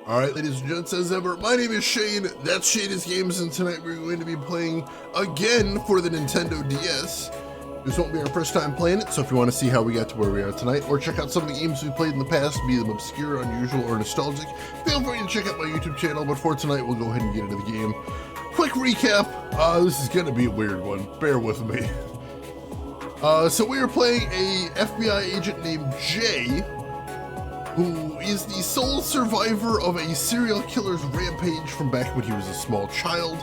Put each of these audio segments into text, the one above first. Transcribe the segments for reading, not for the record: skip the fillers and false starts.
Alright, ladies and gents, as ever, my name is Shane, that's Shane's Games, and tonight we're going to be playing again for the Nintendo DS. This won't be our first time playing it, so if you want to see how we got to where we are tonight, or check out some of the games we played in the past, be them obscure, unusual, or nostalgic, feel free to check out my YouTube channel, but for tonight, we'll go ahead and get into the game. Quick recap, this is going to be a weird one, bear with me. So we are playing a FBI agent named Jay, who is the sole survivor of a serial killer's rampage from back when he was a small child.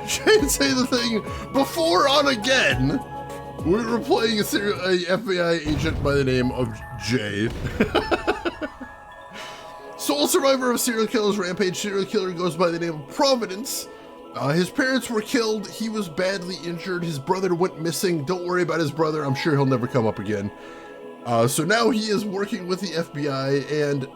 Shane say the thing, before on again, we were playing a FBI agent by the name of Jay. Sole survivor of a serial killer's rampage, serial killer goes by the name of Providence. His parents were killed, he was badly injured, his brother went missing. Don't worry about his brother, I'm sure he'll never come up again. So now he is working with the FBI, and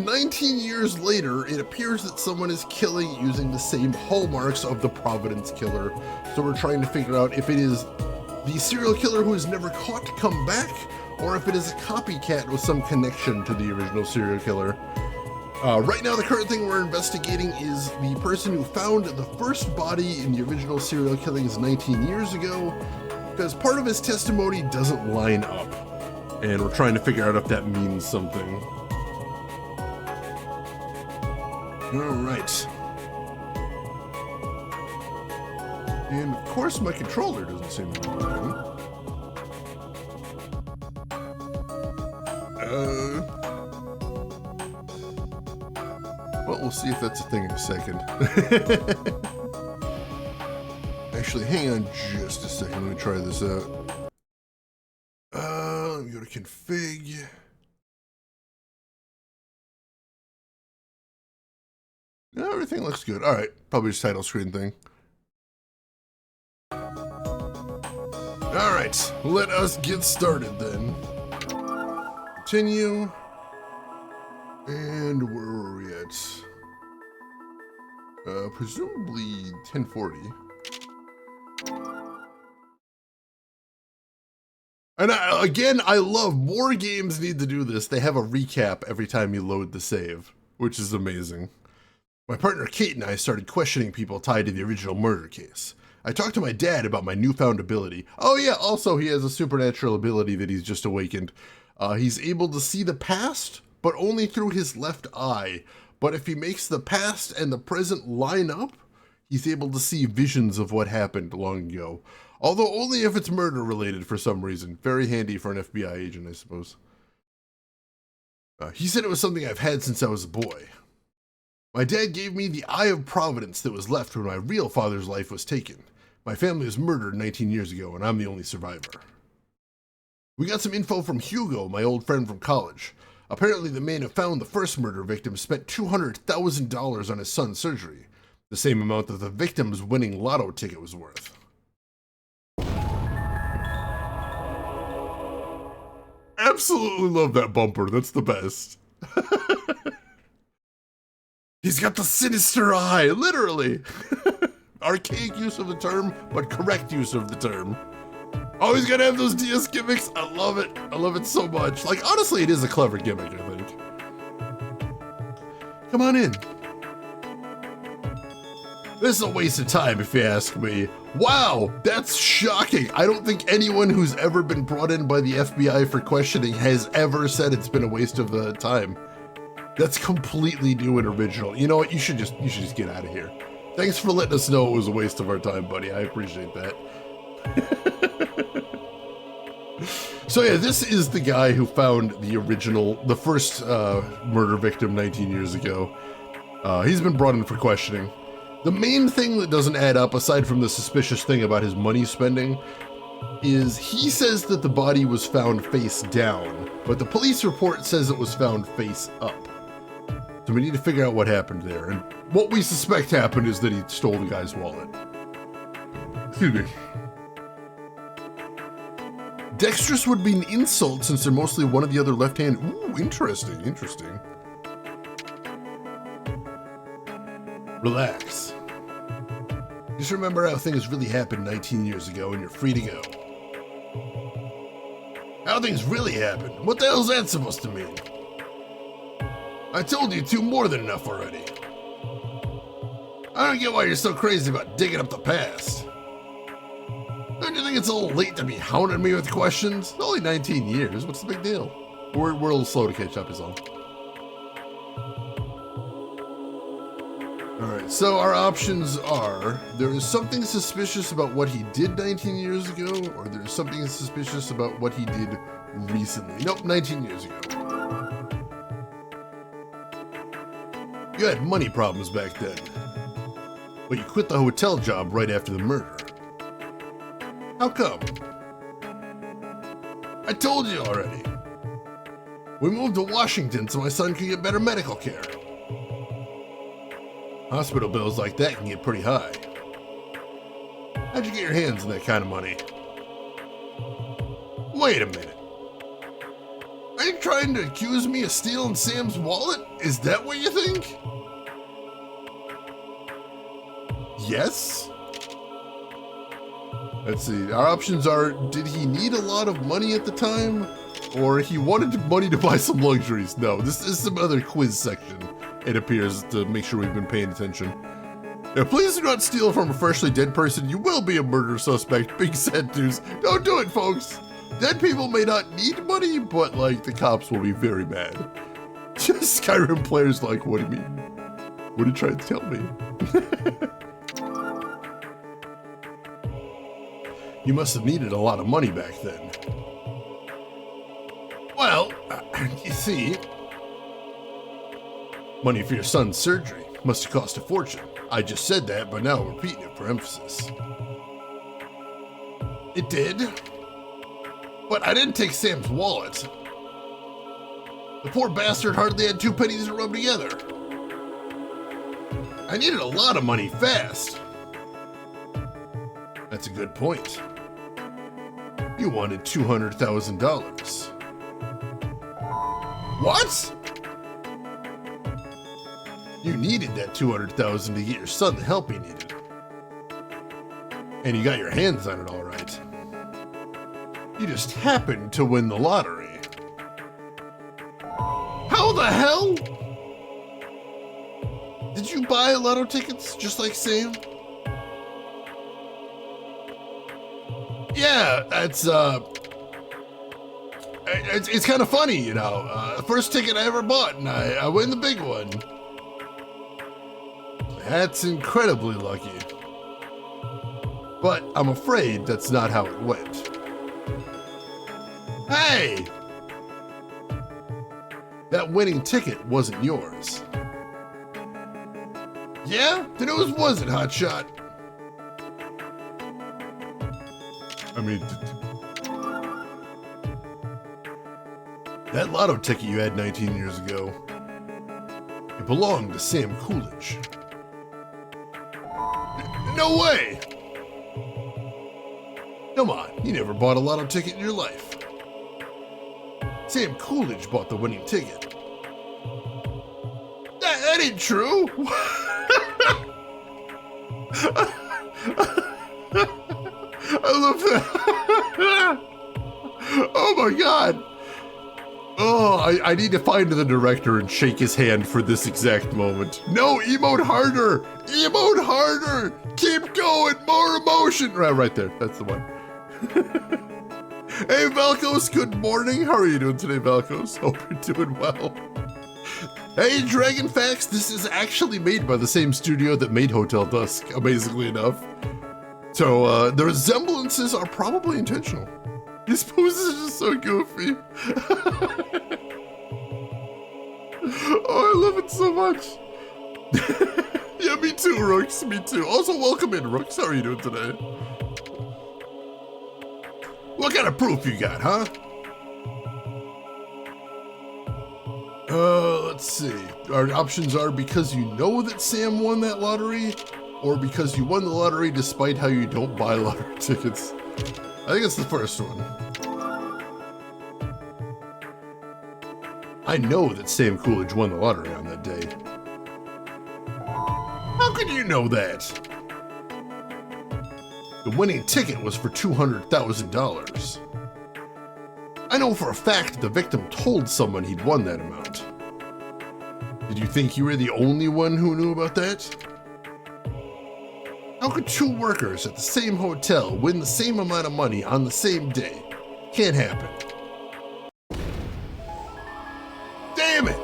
19 years later, it appears that someone is killing using the same hallmarks of the Providence killer. So we're trying to figure out if it is the serial killer who is never caught to come back, or if it is a copycat with some connection to the original serial killer. Right now, the current thing we're investigating is the person who found the first body in the original serial killings 19 years ago, because part of his testimony doesn't line up. And we're trying to figure out if that means something. All right. And of course my controller doesn't seem to be working. Well, we'll see if that's a thing in a second. Actually, hang on just a second. Let me try this out. Let me go to config. No, everything looks good. All right, probably just title screen thing. All right, let us get started then. Continue. And where were we at? Presumably 1040. And again, I love more games need to do this. They have a recap every time you load the save, which is amazing. My partner Kate and I started questioning people tied to the original murder case. I talked to my dad about my newfound ability. Oh yeah, also he has a supernatural ability that he's just awakened. He's able to see the past, but only through his left eye. But if he makes the past and the present line up, he's able to see visions of what happened long ago. Although only if it's murder related for some reason. Very handy for an FBI agent, I suppose. He said it was something I've had since I was a boy. My dad gave me the Eye of Providence that was left when my real father's life was taken. My family was murdered 19 years ago, and I'm the only survivor. We got some info from Hugo, my old friend from college. Apparently the man who found the first murder victim spent $200,000 on his son's surgery. The same amount that the victim's winning lotto ticket was worth. Absolutely love that bumper. That's the best. He's got the sinister eye, literally. Archaic use of the term, but correct use of the term. Always gotta have those DS gimmicks. I love it. I love it so much. Like, honestly, it is a clever gimmick, I think. Come on in. This is a waste of time, if you ask me. Wow, that's shocking. I don't think anyone who's ever been brought in by the FBI for questioning has ever said it's been a waste of the time. That's completely new and original. You know what? You should just get out of here. Thanks for letting us know it was a waste of our time, buddy. I appreciate that. So yeah, this is the guy who found the first murder victim 19 years ago. He's been brought in for questioning. The main thing that doesn't add up, aside from the suspicious thing about his money spending, is he says that the body was found face down, but the police report says it was found face up. So we need to figure out what happened there, and what we suspect happened is that he stole the guy's wallet. Excuse me. Dexterous would be an insult since they're mostly one of the other left hand. Ooh, interesting, interesting. Relax. Just remember how things really happened 19 years ago and you're free to go. How things really happened? What the hell's that supposed to mean? I told you two more than enough already. I don't get why you're so crazy about digging up the past. Don't you think it's a little late to be hounding me with questions? It's only 19 years, what's the big deal? We're a little slow to catch up is all. Alright, so our options are, there is something suspicious about what he did 19 years ago, or there's something suspicious about what he did recently. Nope, 19 years ago. You had money problems back then, but you quit the hotel job right after the murder. How come? I told you already. We moved to Washington so my son could get better medical care. Hospital bills like that can get pretty high. How'd you get your hands on that kind of money? Wait a minute. Are you trying to accuse me of stealing Sam's wallet? Is that what you think? Yes? Let's see, our options are, did he need a lot of money at the time? Or he wanted money to buy some luxuries? No, this is some other quiz section, it appears, to make sure we've been paying attention. Now, please do not steal from a freshly dead person. You will be a murder suspect. Big sad news. Don't do it, folks. Dead people may not need money, but, like, the cops will be very mad. Just Skyrim players like, what do you mean? What are you trying to tell me? You must have needed a lot of money back then. Well, you see, money for your son's surgery must have cost a fortune. I just said that, but now I'm repeating it for emphasis. It did, but I didn't take Sam's wallet. The poor bastard hardly had 2 pennies to rub together. I needed a lot of money fast. That's a good point. You wanted $200,000. What? You needed that $200,000 to get your son the help he needed. And you got your hands on it all right. You just happened to win the lottery. How the hell? Did you buy lotto tickets just like Sam? Yeah, that's, it's kind of funny, you know. First ticket I ever bought, and I win the big one. That's incredibly lucky. But I'm afraid that's not how it went. Hey! That winning ticket wasn't yours. Yeah? Then whose was it, Hotshot? I mean, that lotto ticket you had 19 years ago, it belonged to Sam Coolidge. No way! Come on, you never bought a lotto ticket in your life. Sam Coolidge bought the winning ticket. That ain't true! I love that. Oh my god. Oh, I need to find the director and shake his hand for this exact moment. No, emote harder. Emote harder. Keep going. More emotion. Right there. That's the one. Hey, Valkos. Good morning. How are you doing today, Valkos? Hope you're doing well. Hey, Dragon Facts. This is actually made by the same studio that made Hotel Dusk, amazingly enough. So, the resemblances are probably intentional. These poses are just so goofy. Oh, I love it so much. Yeah, me too, Rooks, me too. Also, welcome in, Rooks. How are you doing today? What kind of proof you got, huh? Let's see. Our options are because you know that Sam won that lottery, or because you won the lottery despite how you don't buy lottery tickets. I think it's the first one. I know that Sam Coolidge won the lottery on that day. How could you know that? The winning ticket was for $200,000. I know for a fact the victim told someone he'd won that amount. Did you think you were the only one who knew about that? How could two workers at the same hotel win the same amount of money on the same day? Can't happen. Damn it!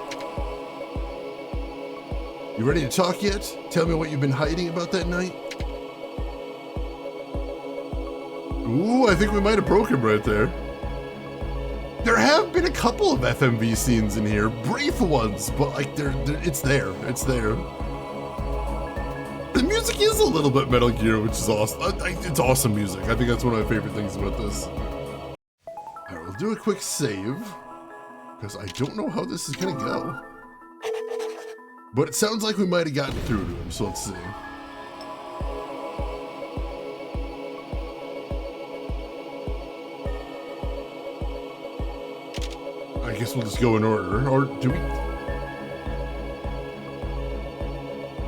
You ready to talk yet? Tell me what you've been hiding about that night? Ooh, I think we might have broke him right there. There have been a couple of FMV scenes in here, brief ones, but like it's there. The music is a little bit Metal Gear, which is awesome. It's awesome music. I think that's one of my favorite things about this. All right, we'll do a quick save because I don't know how this is gonna go. But it sounds like we might have gotten through to him, so let's see. I guess we'll just go in order, or do we?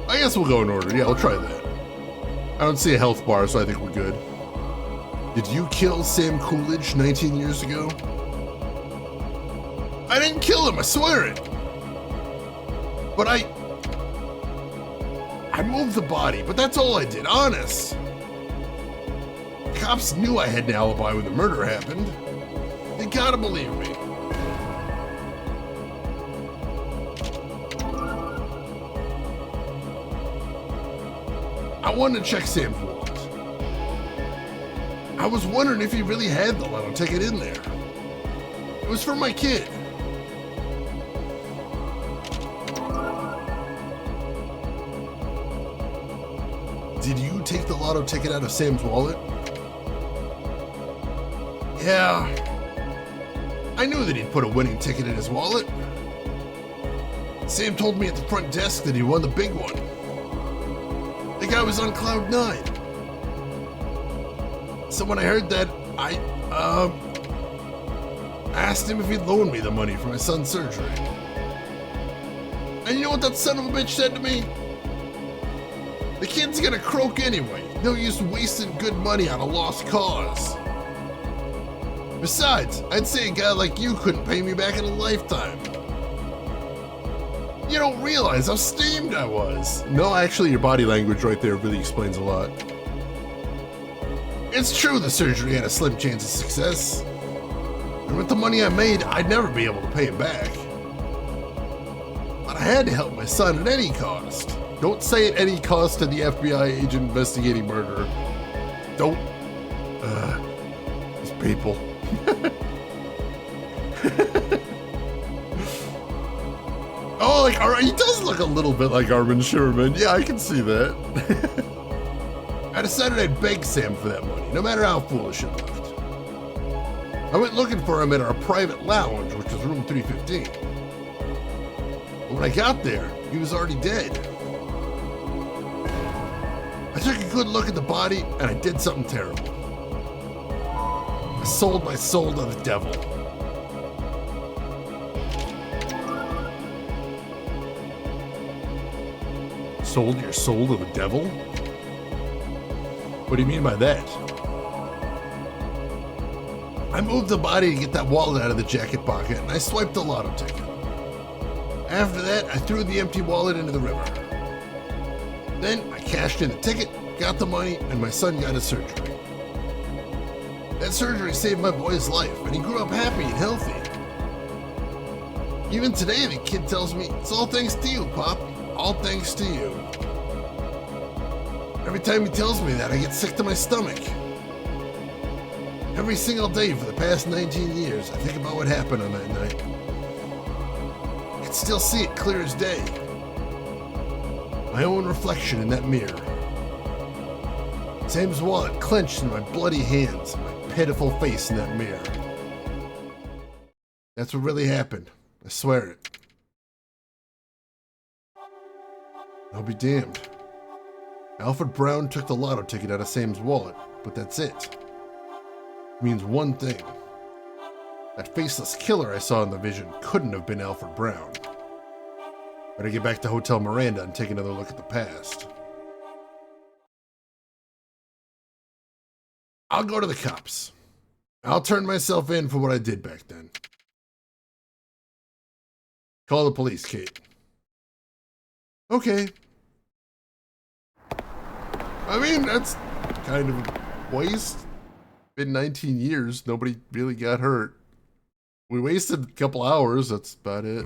I guess we'll go in order. Yeah, we'll try that. I don't see a health bar, so I think we're good. Did you kill Sam Coolidge 19 years ago? I didn't kill him, I swear it. But I moved the body, but that's all I did, honest. Cops knew I had an alibi when the murder happened. They gotta believe me. I wanted to check Sam's wallet. I was wondering if he really had the lotto ticket in there. It was for my kid. Did you take the lotto ticket out of Sam's wallet? Yeah. I knew that he'd put a winning ticket in his wallet. Sam told me at the front desk that he won the big one. The guy was on cloud 9. So when I heard that, I asked him if he'd loan me the money for my son's surgery. And you know what that son of a bitch said to me? The kid's gonna croak anyway. No use wasting good money on a lost cause. Besides, I'd say a guy like you couldn't pay me back in a lifetime. You don't realize how steamed I was. No, actually, your body language right there really explains a lot. It's true the surgery had a slim chance of success. And with the money I made, I'd never be able to pay it back. But I had to help my son at any cost. Don't say at any cost to the FBI agent investigating murder. Don't. These people. Oh, like, he does look a little bit like Armin Sherman. Yeah, I can see that. I decided I'd beg Sam for that money, no matter how foolish it looked. I went looking for him at our private lounge, which was room 315. But when I got there, he was already dead. I took a good look at the body, and I did something terrible. I sold my soul to the devil. Sold your soul to the devil? What do you mean by that? I moved the body to get that wallet out of the jacket pocket, and I swiped the lotto ticket. After that, I threw the empty wallet into the river. Then I cashed in the ticket, got the money, and my son got his surgery. That surgery saved my boy's life, and he grew up happy and healthy. Even today, the kid tells me, it's all thanks to you, Pop. All thanks to you. Every time he tells me that, I get sick to my stomach. Every single day for the past 19 years, I think about what happened on that night. I can still see it clear as day. My own reflection in that mirror. Sam's wallet clenched in my bloody hands and my pitiful face in that mirror. That's what really happened. I swear it. I'll be damned. Alfred Brown took the lotto ticket out of Sam's wallet, but that's it. It means one thing. That faceless killer I saw in the vision couldn't have been Alfred Brown. Better get back to Hotel Miranda and take another look at the past. I'll go to the cops. I'll turn myself in for what I did back then. Call the police, Kate. Okay. I mean, that's kind of a waste. Been 19 years, nobody really got hurt. We wasted a couple hours, that's about it.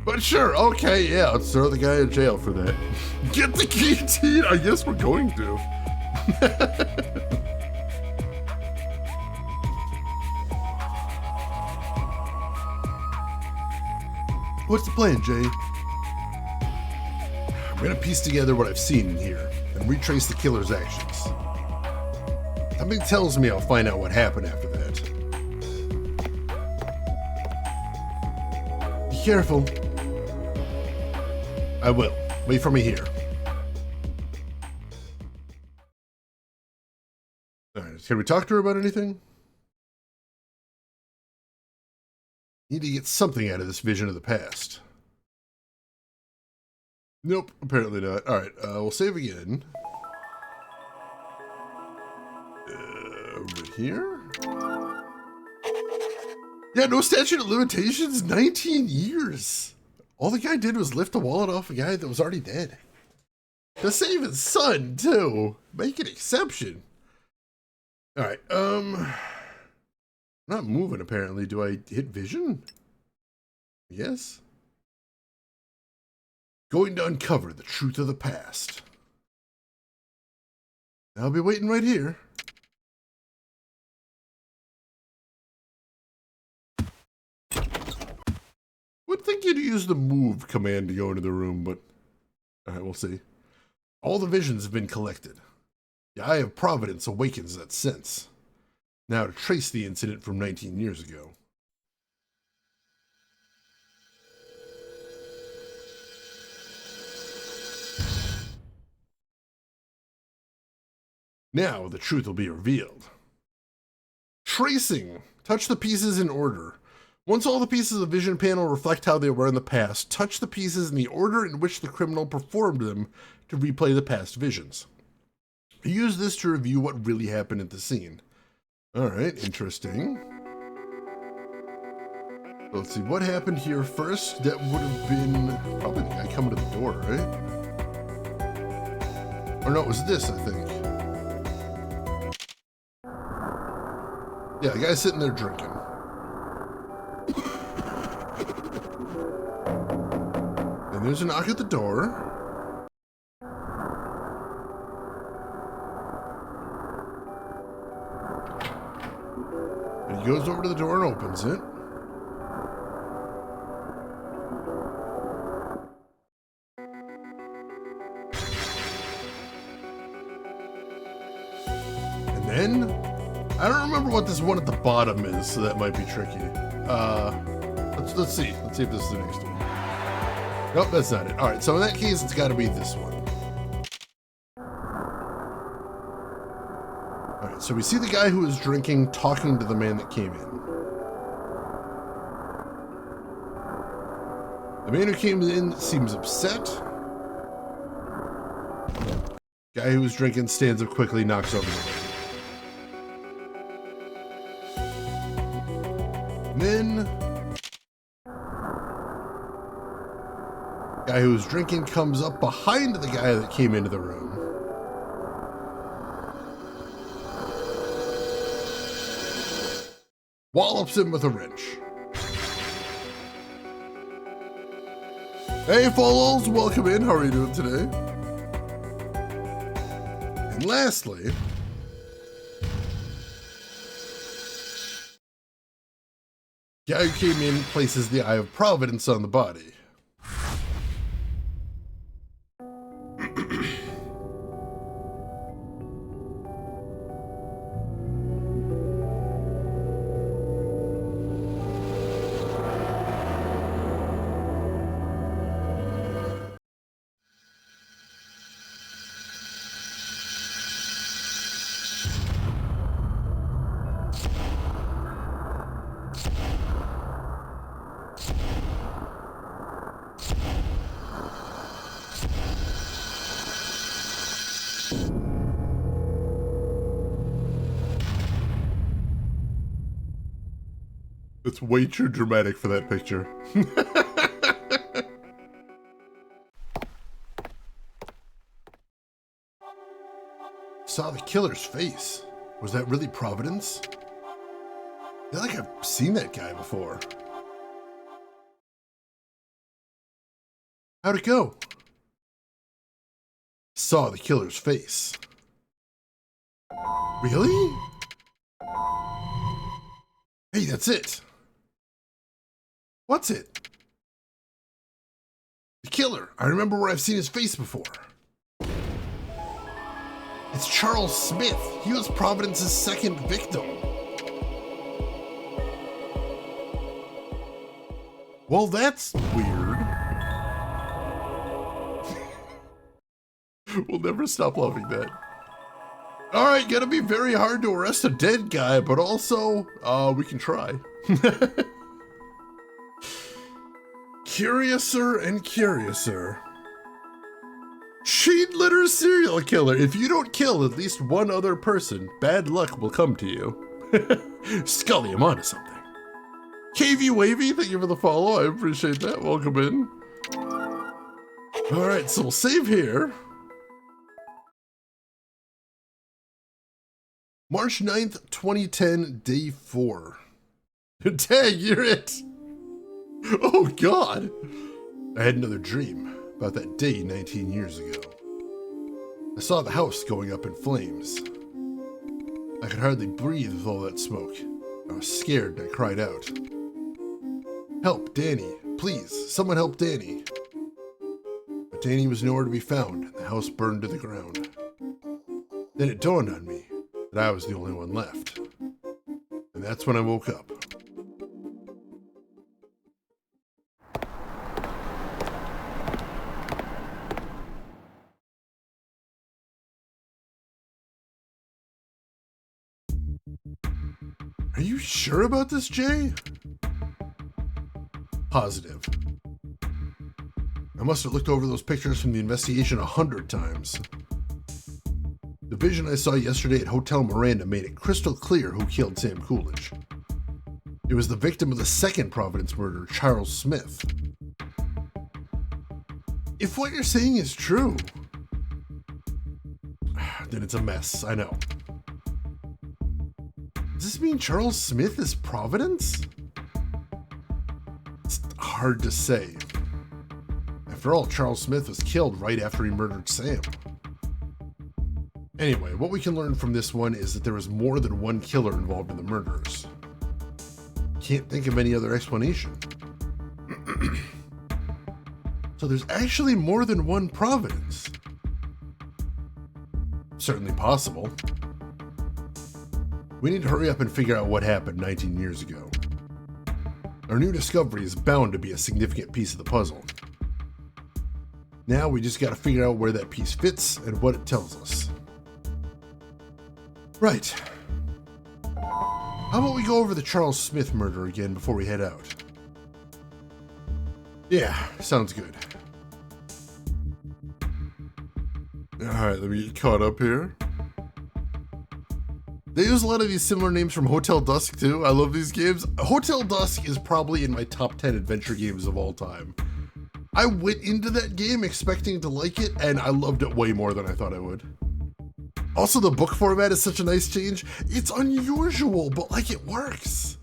But sure, okay, yeah, let's throw the guy in jail for that. Get the guillotine! I guess we're going to. What's the plan, Jay? I'm gonna piece together what I've seen in here and retrace the killer's actions. Something tells me I'll find out what happened after that. Be careful. I will. Wait for me here. Alright, can we talk to her about anything? Need to get something out of this vision of the past. Nope, apparently not. Alright, we'll save again. Over here? Yeah, no statute of limitations, 19 years. All the guy did was lift a wallet off a guy that was already dead. To save his son, too. Make an exception. Alright, not moving apparently. Do I hit vision? Yes. Going to uncover the truth of the past. I'll be waiting right here. Would think you'd use the move command to go into the room, but alright, we'll see. All the visions have been collected. The Eye of Providence awakens that sense. Now to trace the incident from 19 years ago. Now the truth will be revealed. Tracing. Touch the pieces in order. Once all the pieces of the vision panel reflect how they were in the past, touch the pieces in the order in which the criminal performed them to replay the past visions. Use this to review what really happened at the scene. Alright, interesting. Let's see, what happened here first? That would have been probably the guy coming to the door, right? Or no, it was this, I think. Yeah, the guy's sitting there drinking. And there's a knock at the door. And he goes over to the door and opens it. And then, I don't remember what this one at the bottom is, so that might be tricky. Let's see. Let's see if this is the next one. Nope, that's not it. All right, so in that case, it's got to be this one. All right, so we see the guy who was drinking talking to the man that came in. The man who came in seems upset. Guy who was drinking stands up quickly, knocks over the lady. And then, guy who was drinking comes up behind the guy that came into the room. Wallops him with a wrench. Hey, follows, welcome in. How are you doing today? And lastly, guy who came in places the Eye of Providence on the body. It's way too dramatic for that picture. Saw the killer's face. Was that really Providence? I feel like I've seen that guy before. How'd it go? Saw the killer's face. Really? Hey, that's it. What's it? The killer. I remember where I've seen his face before. It's Charles Smith. He was Providence's second victim. Well, that's weird. We'll never stop loving that. Alright, gotta be very hard to arrest a dead guy, but also, we can try. Curiouser and curiouser. Cheat litter serial killer. If you don't kill at least one other person, bad luck will come to you. Scully, I'm onto something. KV Wavy, thank you for the follow. I appreciate that. Welcome in. Alright, so we'll save here. March 9th, 2010, day 4. Dang, you're it. Oh, God. I had another dream about that day 19 years ago. I saw the house going up in flames. I could hardly breathe with all that smoke. I was scared and I cried out. Help, Danny. Please, someone help Danny. But Danny was nowhere to be found, and the house burned to the ground. Then it dawned on me that I was the only one left. And that's when I woke up. Are you sure about this, Jay? Positive. I must have looked over those pictures from the investigation 100 times. The vision I saw yesterday at Hotel Miranda made it crystal clear who killed Sam Coolidge. It was the victim of the second Providence murder, Charles Smith. If what you're saying is true, then it's a mess, I know. Does this mean Charles Smith is Providence? It's hard to say. After all, Charles Smith was killed right after he murdered Sam. Anyway, what we can learn from this one is that there was more than one killer involved in the murders. Can't think of any other explanation. So there's actually more than one Providence. Certainly possible. We need to hurry up and figure out what happened 19 years ago. Our new discovery is bound to be a significant piece of the puzzle. Now we just gotta figure out where that piece fits and what it tells us. Right. How about we go over the Charles Smith murder again before we head out? Yeah, sounds good. Alright, let me get caught up here. They use a lot of these similar names from Hotel Dusk too. I love these games. Hotel Dusk is probably in my top 10 adventure games of all time. I went into that game expecting to like it, and I loved it way more than I thought I would. Also, the book format is such a nice change. It's unusual, but like it works.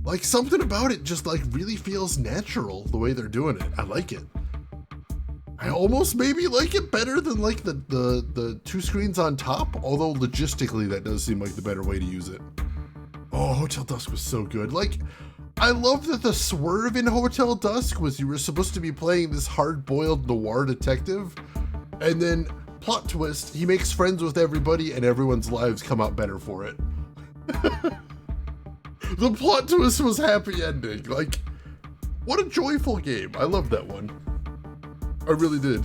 Like something about it just like really feels natural the way they're doing it. I like it. I almost maybe like it better than like the two screens on top, although logistically that does seem like the better way to use it. Oh, Hotel Dusk was so good. Like, I love that the swerve in Hotel Dusk was you were supposed to be playing this hard-boiled noir detective, and then plot twist, he makes friends with everybody and everyone's lives come out better for it. The plot twist was happy ending. Like, what a joyful game. I love that one. I really did.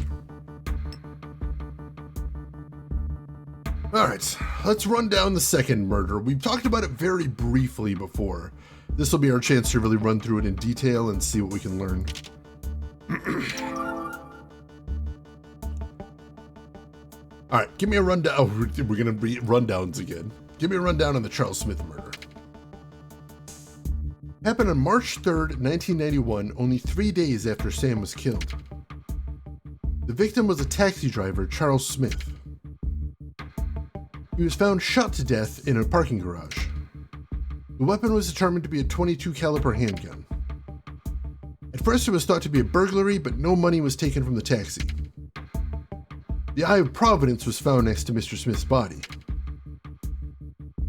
Alright, let's run down the second murder. We've talked about it very briefly before. This will be our chance to really run through it in detail and see what we can learn. Alright, give me a rundown. Oh, we're gonna be rundowns again. Give me a rundown on the Charles Smith murder. Happened on March 3rd, 1991, only 3 days after Sam was killed. The victim was a taxi driver, Charles Smith. He was found shot to death in a parking garage. The weapon was determined to be a .22 caliber handgun. At first it was thought to be a burglary, but no money was taken from the taxi. The Eye of Providence was found next to Mr. Smith's body.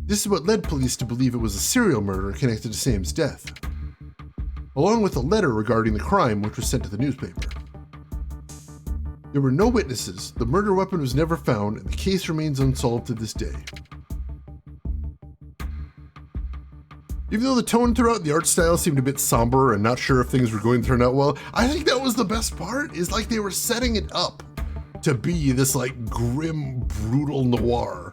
This is what led police to believe it was a serial murder connected to Sam's death, along with a letter regarding the crime which was sent to the newspaper. There were no witnesses, the murder weapon was never found, and the case remains unsolved to this day. Even though the tone throughout the art style seemed a bit somber and not sure if things were going to turn out well, I think that was the best part, is like they were setting it up to be this like grim, brutal noir.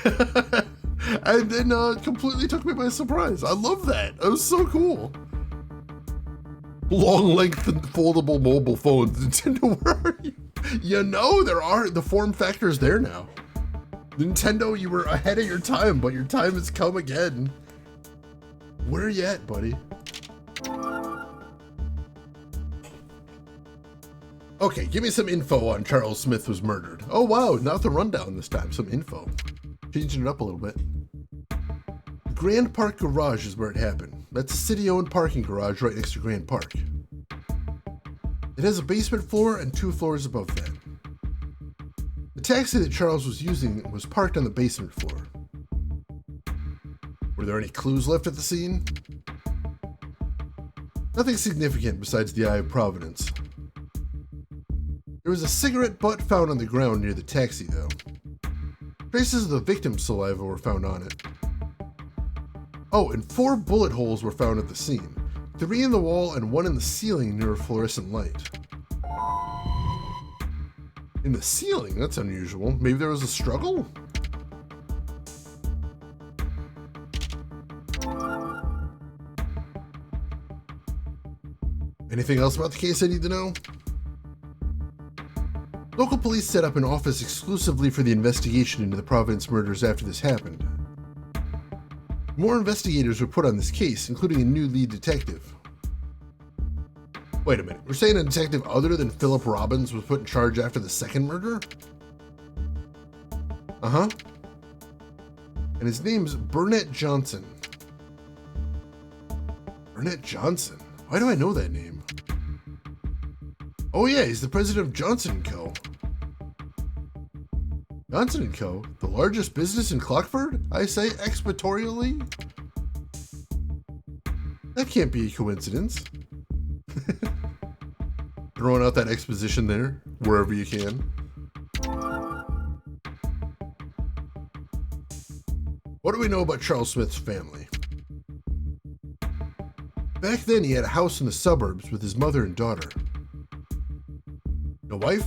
And then it completely took me by surprise. I love that. It was so cool. Long length and foldable mobile phones. Nintendo, where are you? You know, the form factor's there now. Nintendo, you were ahead of your time, but your time has come again. Where are you at, buddy? Okay, give me some info on Charles Smith was murdered. Oh wow, not the rundown this time, some info. Changing it up a little bit. The Grand Park Garage is where it happened. That's a city-owned parking garage right next to Grand Park. It has a basement floor and 2 floors above that. The taxi that Charles was using was parked on the basement floor. Were there any clues left at the scene? Nothing significant besides the Eye of Providence. There was a cigarette butt found on the ground near the taxi, though. Traces of the victim's saliva were found on it. Oh, and 4 bullet holes were found at the scene. 3 in the wall and 1 in the ceiling near a fluorescent light. In the ceiling? That's unusual. Maybe there was a struggle? Anything else about the case I need to know? Local police set up an office exclusively for the investigation into the Providence murders after this happened. More investigators were put on this case, including a new lead detective. Wait a minute, we're saying a detective other than Philip Robbins was put in charge after the second murder? Uh-huh. And his name's Burnett Johnson. Burnett Johnson? Why do I know that name? Oh yeah, he's the president of Johnson & Co. Johnson & Co., the largest business in Clockford, I say expiatorially? That can't be a coincidence. Throwing out that exposition there, wherever you can. What do we know about Charles Smith's family? Back then, he had a house in the suburbs with his mother and daughter. No wife?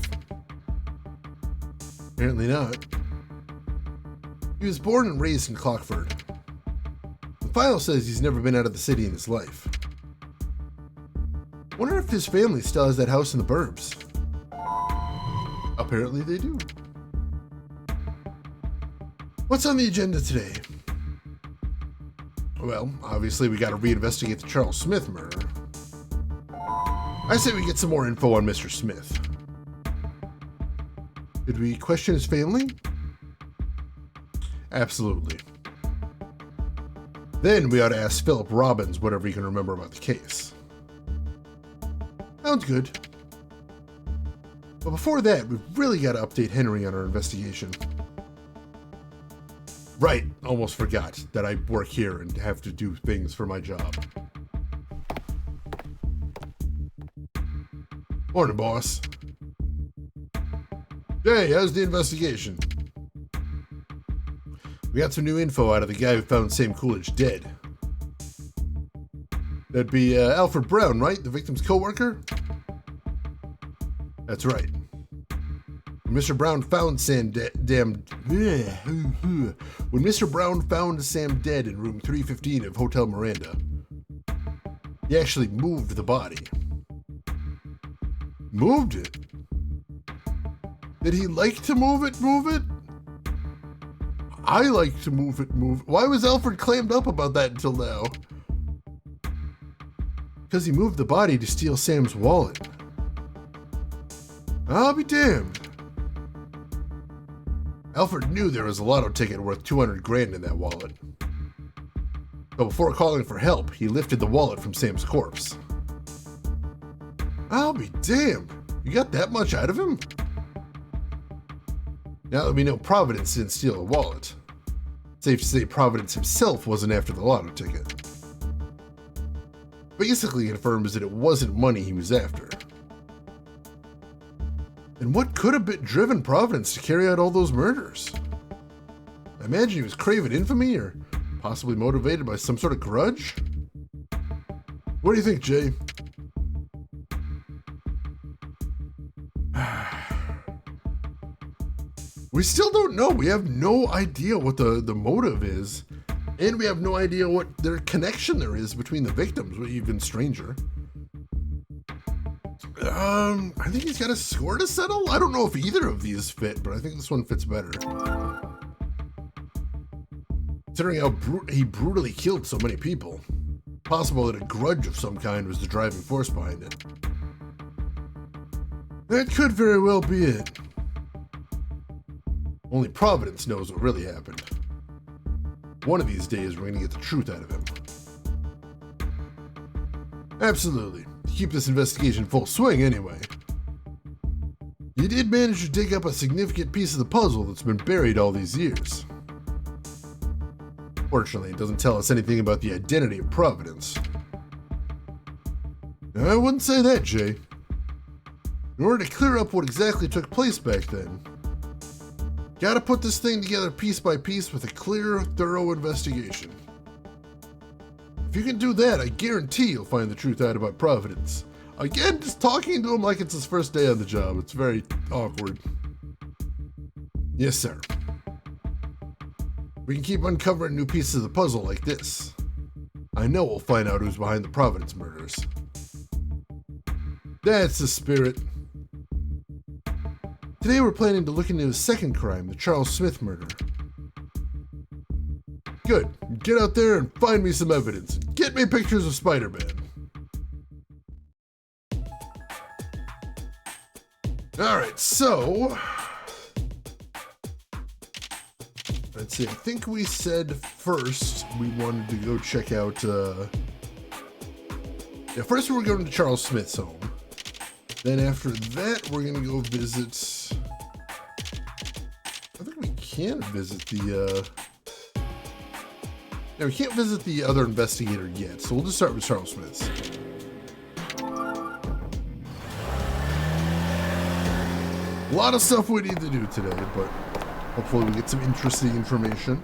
Apparently not. He was born and raised in Clockford. The file says he's never been out of the city in his life. Wonder if his family still has that house in the burbs. Apparently they do. What's on the agenda today? Well, obviously we gotta reinvestigate the Charles Smith murder. I say we get some more info on Mr. Smith. Did we question his family? Absolutely. Then we ought to ask Philip Robbins whatever he can remember about the case. Sounds good. But before that, we've really got to update Henry on our investigation. Right, almost forgot that I work here and have to do things for my job. Morning, boss. Hey, how's the investigation? We got some new info out of the guy who found Sam Coolidge dead. That'd be Alfred Brown, right? The victim's co-worker? That's right. When Mr. Brown found Sam when Mr. Brown found Sam dead in room 315 of Hotel Miranda, he actually moved the body. Moved it? Did he like to move it? I like to move it. Why was Alfred clammed up about that until now? Because he moved the body to steal Sam's wallet. I'll be damned. Alfred knew there was a lotto ticket worth 200 grand in that wallet. But before calling for help, he lifted the wallet from Sam's corpse. I'll be damned. You got that much out of him? Now that we know Providence didn't steal a wallet, safe to say Providence himself wasn't after the lotto ticket. Basically confirms that it wasn't money he was after. And what could have driven Providence to carry out all those murders? I imagine he was craving infamy or possibly motivated by some sort of grudge? What do you think, Jay? We still don't know. We have no idea what the motive is. And we have no idea what their connection there is between the victims, even stranger. I think he's got a score to settle. I don't know if either of these fit, but I think this one fits better. Considering how he brutally killed so many people, possible that a grudge of some kind was the driving force behind it. That could very well be it. Only Providence knows what really happened. One of these days, we're going to get the truth out of him. Absolutely. To keep this investigation full swing, anyway. You did manage to dig up a significant piece of the puzzle that's been buried all these years. Fortunately, it doesn't tell us anything about the identity of Providence. I wouldn't say that, Jay. In order to clear up what exactly took place back then, gotta put this thing together piece by piece with a clear, thorough investigation. If you can do that, I guarantee you'll find the truth out about Providence. Again, just talking to him like it's his first day on the job. It's very awkward. Yes, sir. We can keep uncovering new pieces of the puzzle like this. I know we'll find out who's behind the Providence murders. That's the spirit. Today we're planning to look into his second crime, the Charles Smith murder. Good. Get out there and find me some evidence. Get me pictures of Spider-Man. Alright, so... let's see, I think we said first we wanted to go check out... first we're going to Charles Smith's home. Then after that, we're going to go visit... I think we can visit the... No, we can't visit the other investigator yet, so we'll just start with Charles Smith's. A lot of stuff we need to do today, but hopefully we get some interesting information.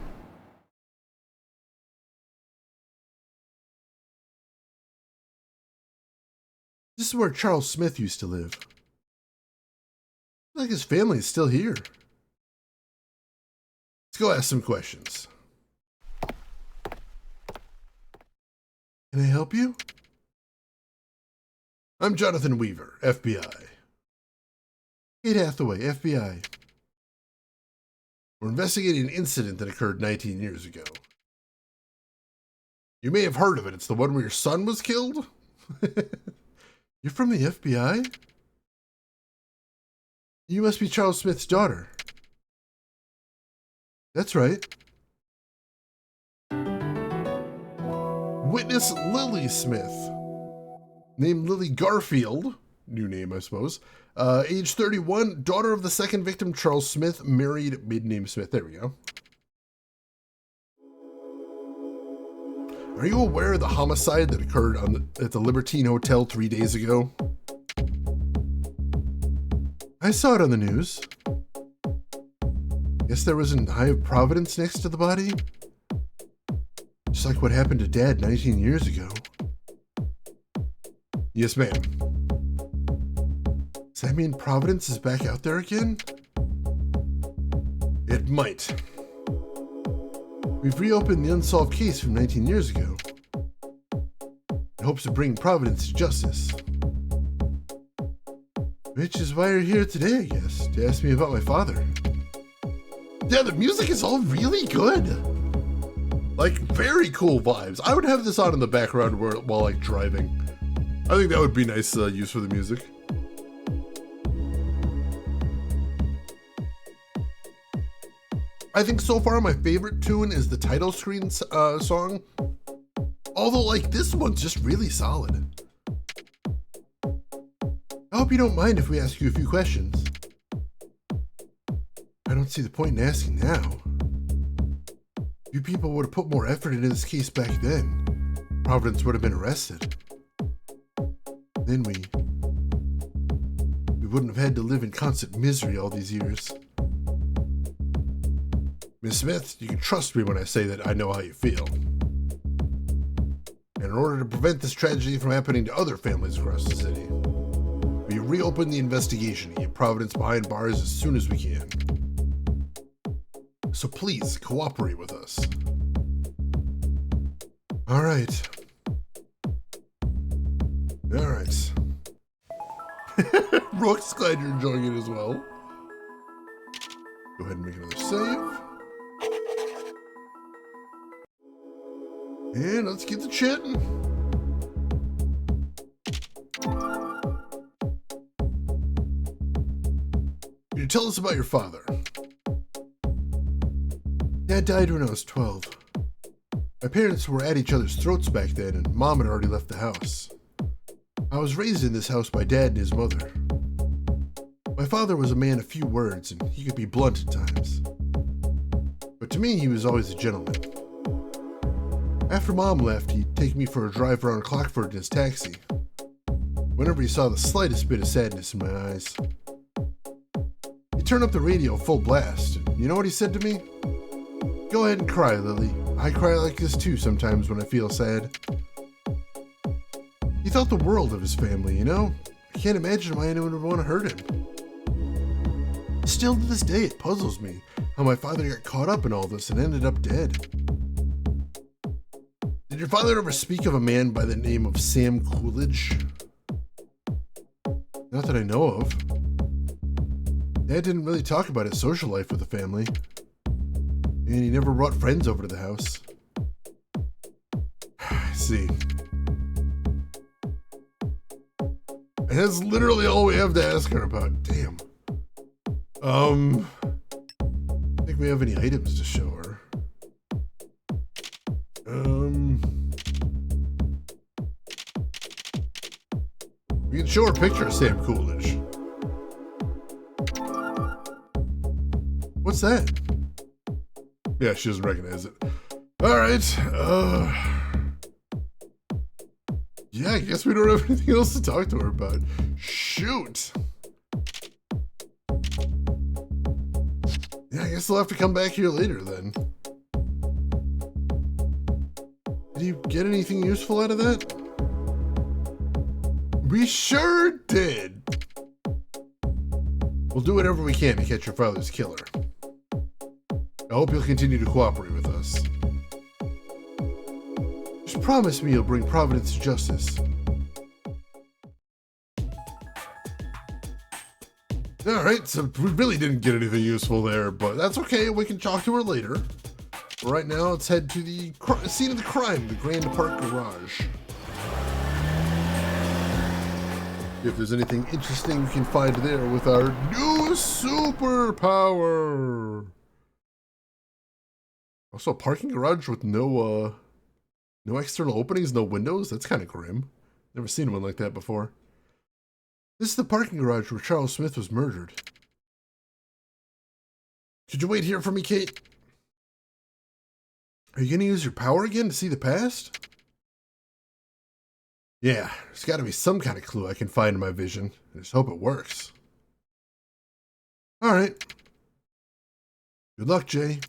This is where Charles Smith used to live. Like his family is still here. Let's go ask some questions. Can I help you? I'm Jonathan Weaver, FBI. Kate Hathaway, FBI. We're investigating an incident that occurred 19 years ago. You may have heard of it. It's the one where your son was killed? You're from the FBI? You must be Charles Smith's daughter. That's right. Witness Lily Smith. Named Lily Garfield. New name, I suppose. Age 31, daughter of the second victim, Charles Smith, married, mid-name Smith. There we go. Are you aware of the homicide that occurred at the Libertine Hotel 3 days ago? I saw it on the news. Guess there was an Eye of Providence next to the body? Just like what happened to Dad 19 years ago. Yes, ma'am. Does that mean Providence is back out there again? It might. We've reopened the unsolved case from 19 years ago. In hopes of bringing Providence to justice. Which is why you're here today, I guess, to ask me about my father. Yeah, the music is all really good. Like, very cool vibes. I would have this on in the background while like, driving. I think that would be nice use for the music. I think so far my favorite tune is the title screen song. Although, like, this one's just really solid. I hope you don't mind if we ask you a few questions. I don't see the point in asking now. You people would have put more effort into this case back then. Providence would have been arrested. Then we wouldn't have had to live in constant misery all these years. Miss Smith, you can trust me when I say that I know how you feel. And in order to prevent this tragedy from happening to other families across the city, we reopen the investigation and get Providence behind bars as soon as we can. So please, cooperate with us. Alright. Rook's glad you're enjoying it as well. Go ahead and make another save. And let's get to chatting. Can you tell us about your father? Dad died when I was 12. My parents were at each other's throats back then, and Mom had already left the house. I was raised in this house by Dad and his mother. My father was a man of few words, and he could be blunt at times. But to me, he was always a gentleman. After Mom left, he'd take me for a drive around Clockford in his taxi. Whenever he saw the slightest bit of sadness in my eyes, he'd turn up the radio full blast, and you know what he said to me? Go ahead and cry, Lily. I cry like this too sometimes when I feel sad. He thought the world of his family, you know? I can't imagine why anyone would want to hurt him. Still to this day, it puzzles me how my father got caught up in all this and ended up dead. Did your father ever speak of a man by the name of Sam Coolidge? Not that I know of. Dad didn't really talk about his social life with the family. And he never brought friends over to the house. I see. And that's literally all we have to ask her about. Damn. I think we have any items to show her. We can show her a picture of Sam Coolidge. What's that? Yeah, she doesn't recognize it. Alright, yeah, I guess we don't have anything else to talk to her about. Shoot! Yeah, I guess I'll have to come back here later then. Did you get anything useful out of that? We sure did! We'll do whatever we can to catch your father's killer. I hope you'll continue to cooperate with us. Just promise me you'll bring Providence to justice. Alright, so we really didn't get anything useful there, but that's okay, we can talk to her later. Right now, let's head to the scene of the crime, the Grand Park Garage. If there's anything interesting we can find there with our new superpower. Also, a parking garage with no external openings, no windows. That's kind of grim. Never seen one like that before. This is the parking garage where Charles Smith was murdered. Could you wait here for me, Kate? Are you going to use your power again to see the past? Yeah, there's got to be some kind of clue I can find in my vision. I just hope it works. All right. Good luck, Jay.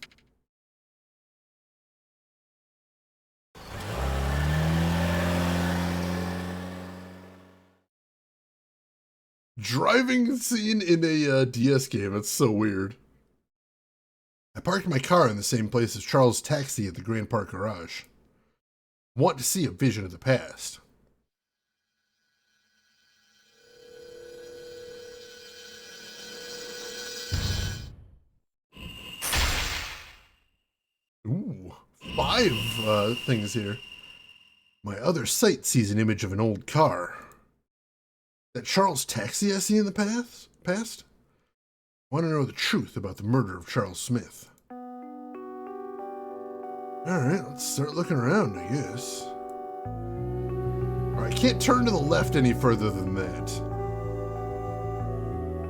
Driving scene in a DS game. That's so weird. I parked my car in the same place as Charles' taxi at the Grand Park Garage. Want to see a vision of the past. Ooh, 5 things here. My other sight sees an image of an old car. That Charles' taxi I see in the past? Want to know the truth about the murder of Charles Smith. Alright, let's start looking around, I guess. Alright, I can't turn to the left any further than that.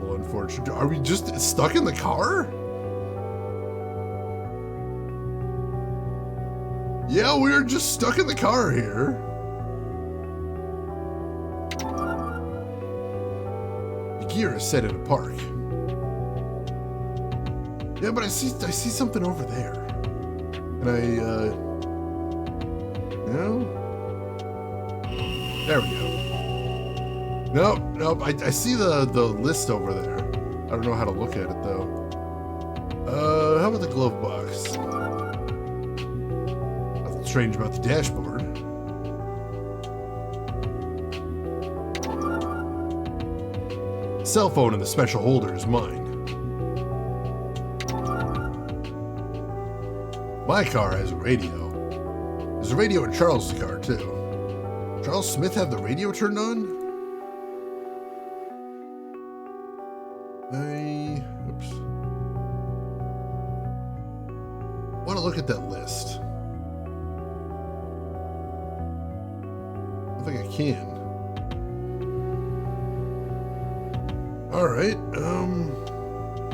Well, unfortunately. Are we just stuck in the car? Yeah, we're just stuck in the car here. The gear is set in a park. Yeah, but I see something over there. And there we go. Nope, I see the list over there. I don't know how to look at it though. How about the glove box? Nothing strange about the dashboard. The cell phone in the special holder is mine. My car has a radio. There's a radio in Charles' car, too. Charles Smith have the radio turned on? Oops. I want to look at that list. I don't think I can. Alright,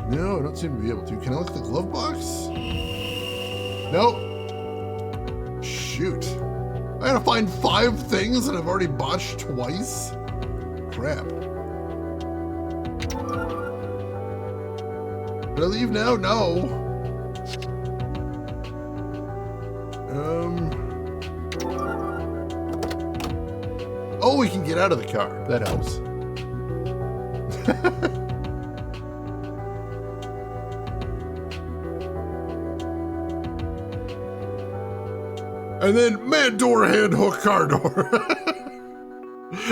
no, I don't seem to be able to. Can I look at the glove box? Nope. Shoot. I gotta find 5 things that I've already botched twice? Crap. Did I leave now? No. Oh, we can get out of the car. That helps. And then man door, hand hook, car door.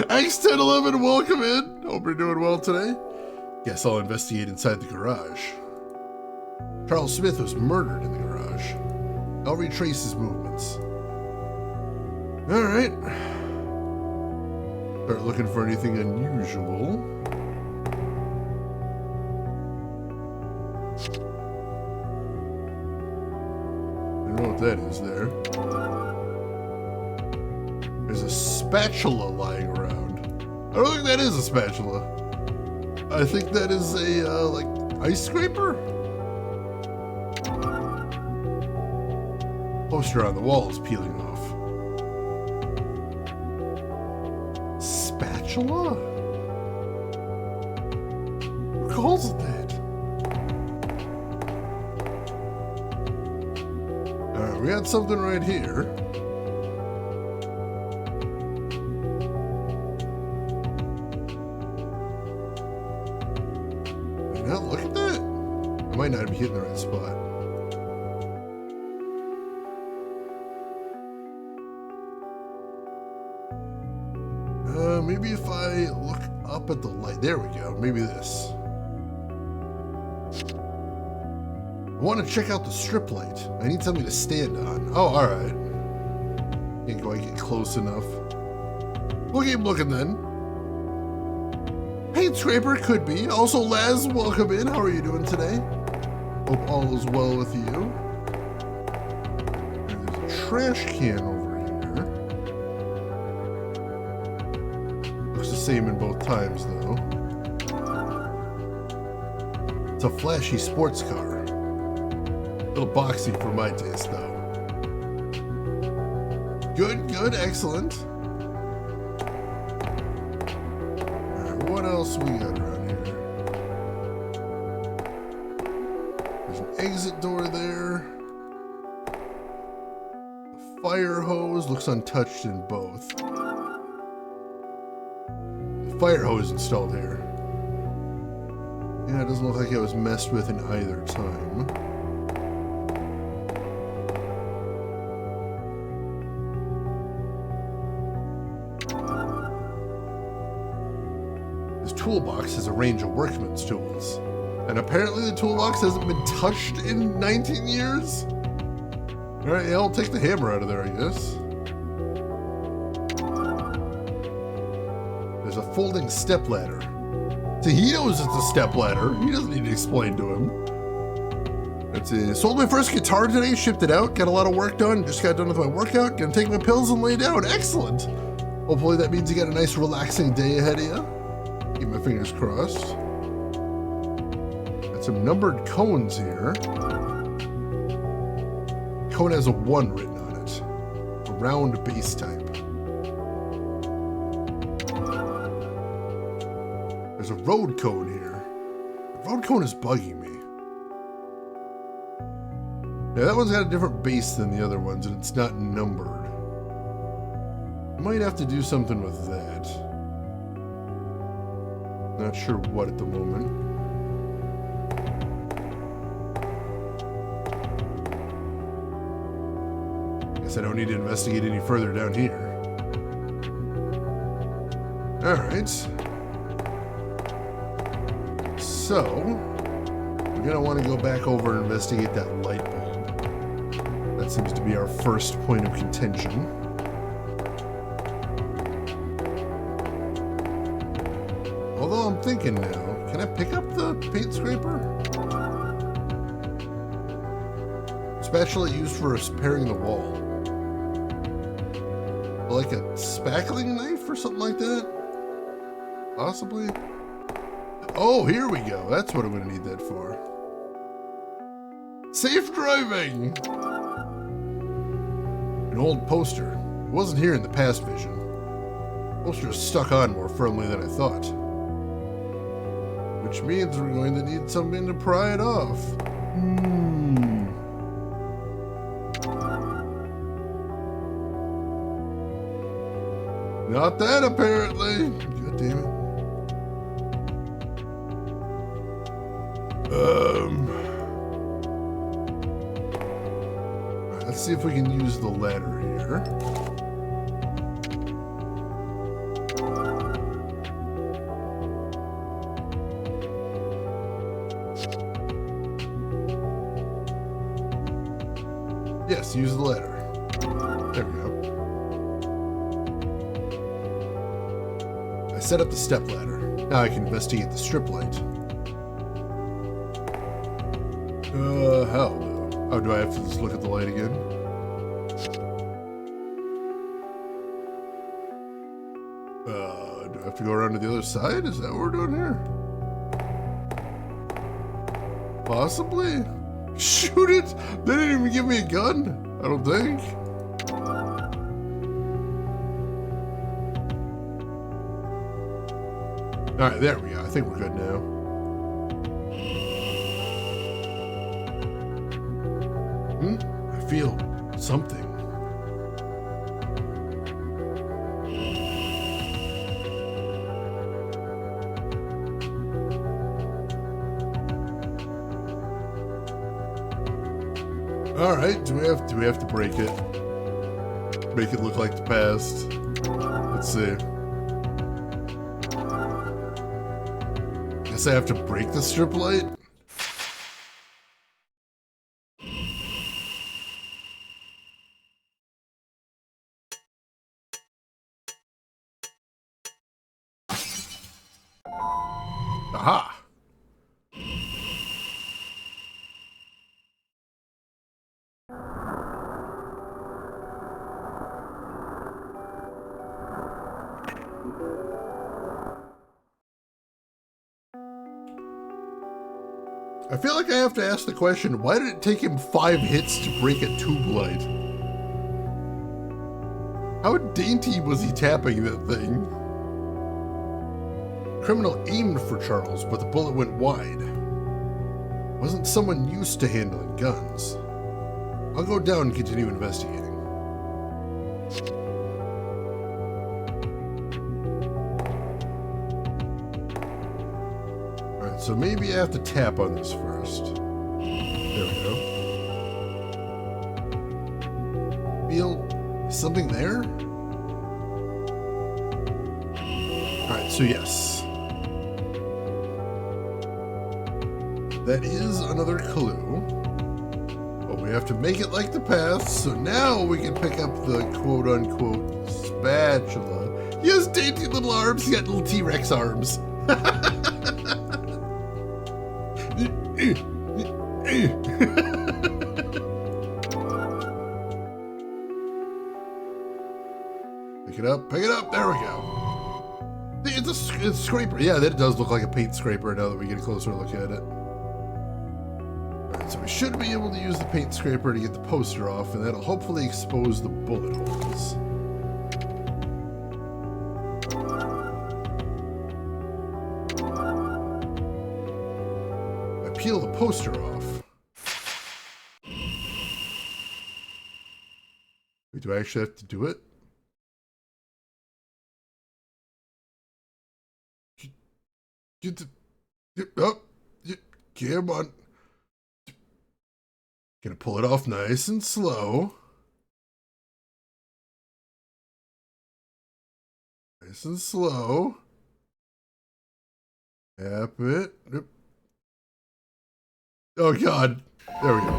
X1011, welcome in. Hope you're doing well today. Guess I'll investigate inside the garage. Charles Smith was murdered in the garage. I'll retrace his movements. All right. Start looking for anything unusual. I don't know what that is there. There's a spatula lying around. I don't think that is a spatula. I think that is a, like, ice scraper? Poster on the wall is peeling off. Spatula? Who calls it that? Alright, we got something right here. Now look at that. I might not be hitting the right spot. Maybe if I look up at the light. There we go. Maybe this. I want to check out the strip light. I need something to stand on. Oh, all right. Can't quite get close enough. We'll keep looking then. Paint scraper could be. Also, Laz, welcome in. How are you doing today? Hope all is well with you. And there's a trash can over here. Looks the same in both times, though. It's a flashy sports car. A little boxy for my taste, though. Good, excellent. What else we got around here? There's an exit door there. The fire hose looks untouched in both. The fire hose installed here. Yeah, it doesn't look like it was messed with in either time. Toolbox has a range of workman's tools, and apparently the toolbox hasn't been touched in 19 years. All right, yeah, I'll take the hammer out of there, I guess. There's a folding stepladder. See, he knows it's a stepladder. He doesn't need to explain to him. Let's see. Sold my first guitar today, shipped it out, got a lot of work done, just got done with my workout, gonna take my pills and lay down. Excellent. Hopefully that means you got a nice relaxing day ahead of you. Keep my fingers crossed. Got some numbered cones here. Cone has a 1 written on it. A round base type. There's a road cone here. The road cone is bugging me. Yeah, that one's got a different base than the other ones, and it's not numbered. I might have to do something with that. Not sure what at the moment. Guess I don't need to investigate any further down here. Alright. So, we're going to want to go back over and investigate that light bulb. That seems to be our first point of contention. Although I'm thinking now, can I pick up the paint scraper? Spatula used for repairing the wall. Like a spackling knife or something like that? Possibly? Oh, here we go. That's what I'm going to need that for. Safe driving! An old poster. It wasn't here in the past vision. The poster is stuck on more firmly than I thought. Which means we're going to need something to pry it off. Not that, apparently. God damn it. Alright, let's see if we can use the ladder here. Yes, use the ladder. There we go. I set up the step ladder. Now I can investigate the strip light. How though? Oh, do I have to just look at the light again? Do I have to go around to the other side? Is that what we're doing here? Possibly? Shoot it! They didn't even give me a gun, I don't think. Alright, there we go. I think we're good now. I feel something. All right, do we have to break it? Make it look like the past. Let's see. Guess I have to break the strip light? Aha! I feel like I have to ask the question, why did it take him 5 hits to break a tube light? How dainty was he tapping that thing? Criminal aimed for Charles, but the bullet went wide. Wasn't someone used to handling guns? I'll go down and continue investigating. Alright, so maybe I have to tap on this first. There we go. Feel something there? Alright, so yes. That is another clue. But we have to make it like the past, so now we can pick up the quote-unquote spatula. He has dainty little arms, he got little T-Rex arms. Pick it up, pick it up. There we go. It's a scraper. Yeah, that does look like a paint scraper now that we get a closer look at it. Alright, so we should be able to use the paint scraper to get the poster off, and that'll hopefully expose the bullet holes. Peel the poster off. Wait, do I actually have to do it? Get the... Oh, come on. Gonna pull it off nice and slow. Nice and slow. Tap it. Oh God, there we go.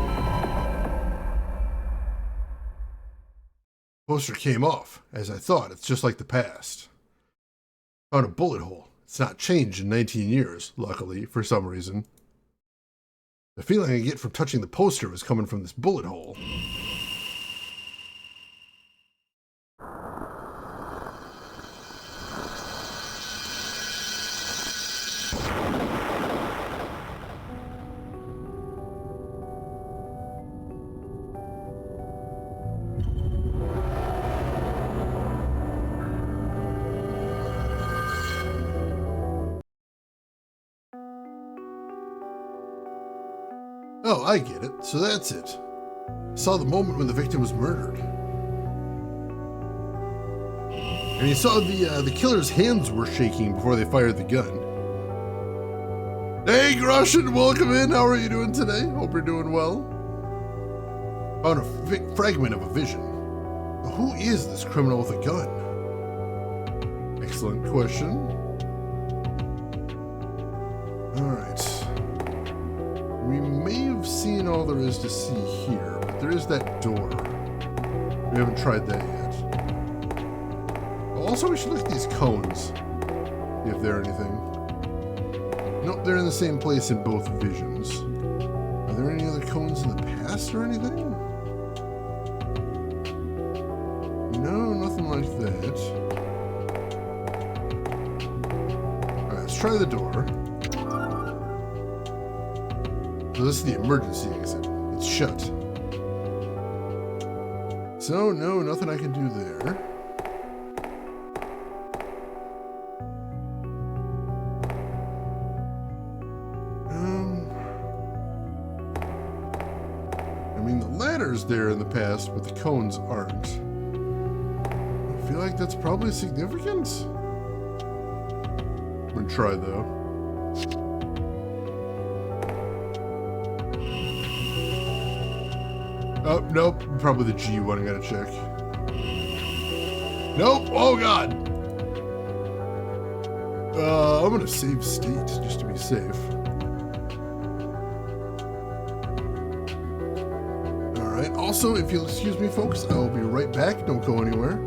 Poster came off, as I thought. It's just like the past. Found a bullet hole. It's not changed in 19 years, luckily, for some reason. The feeling I get from touching the poster was coming from this bullet hole. Oh, I get it. So that's it. I saw the moment when the victim was murdered. And he saw the killer's hands were shaking before they fired the gun. Hey, Grushin, welcome in. How are you doing today? Hope you're doing well. Found a fragment of a vision. Who is this criminal with a gun? Excellent question. Alright. We may have seen all there is to see here, but there is that door. We haven't tried that yet. Also, we should look at these cones, see if they're anything. Nope, they're in the same place in both visions. Are there any other cones in the past or anything? No, nothing like that. Alright, let's try the door. So this is the emergency exit. It's shut. So, no, nothing I can do there. I mean, the ladder's there in the past, but the cones aren't. I feel like that's probably significant. I'm gonna try, though. Oh, nope. Probably the G one I gotta check. Nope. Oh, God. I'm gonna save state just to be safe. Alright. Also, if you'll excuse me, folks, I will be right back. Don't go anywhere.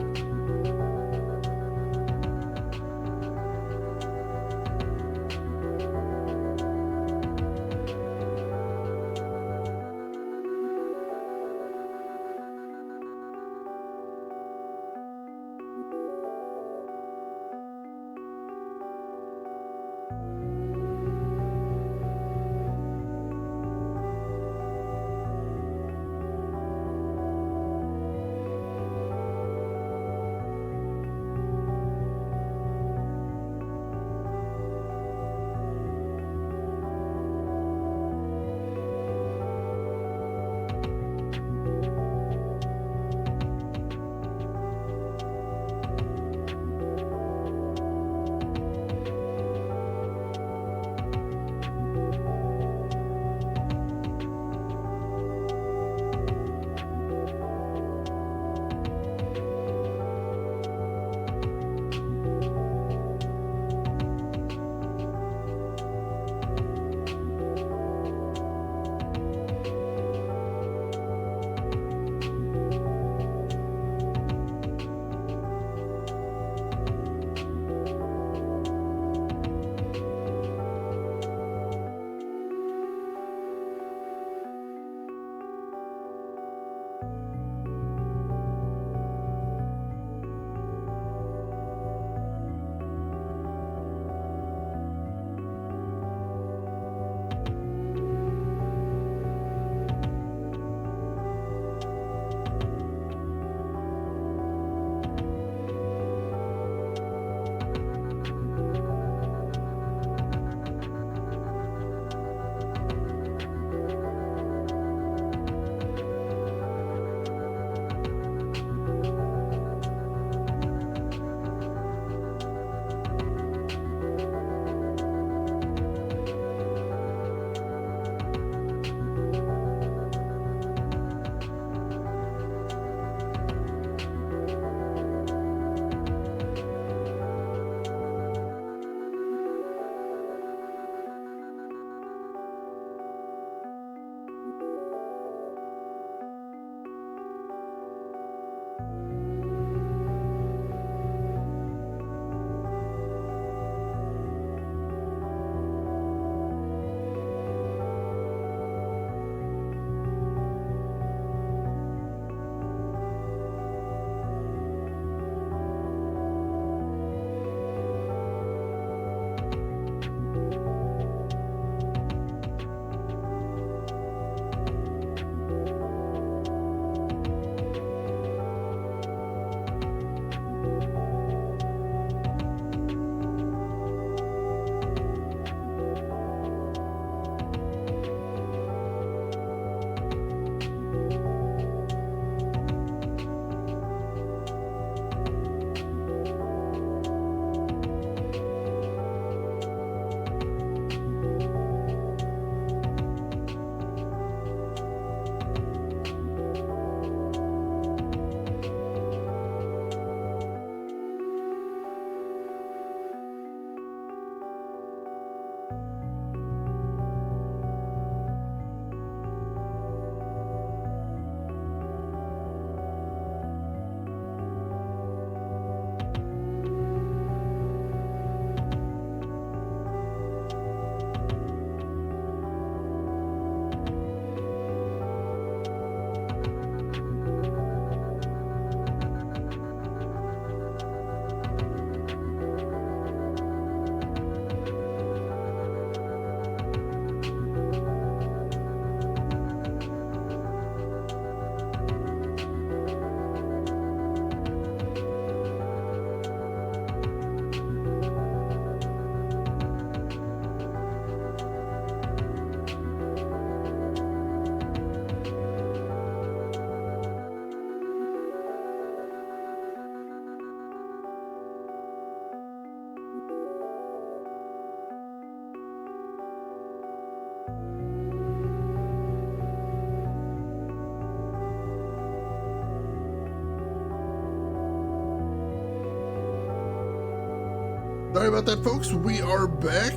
Sorry about that, folks. We are back.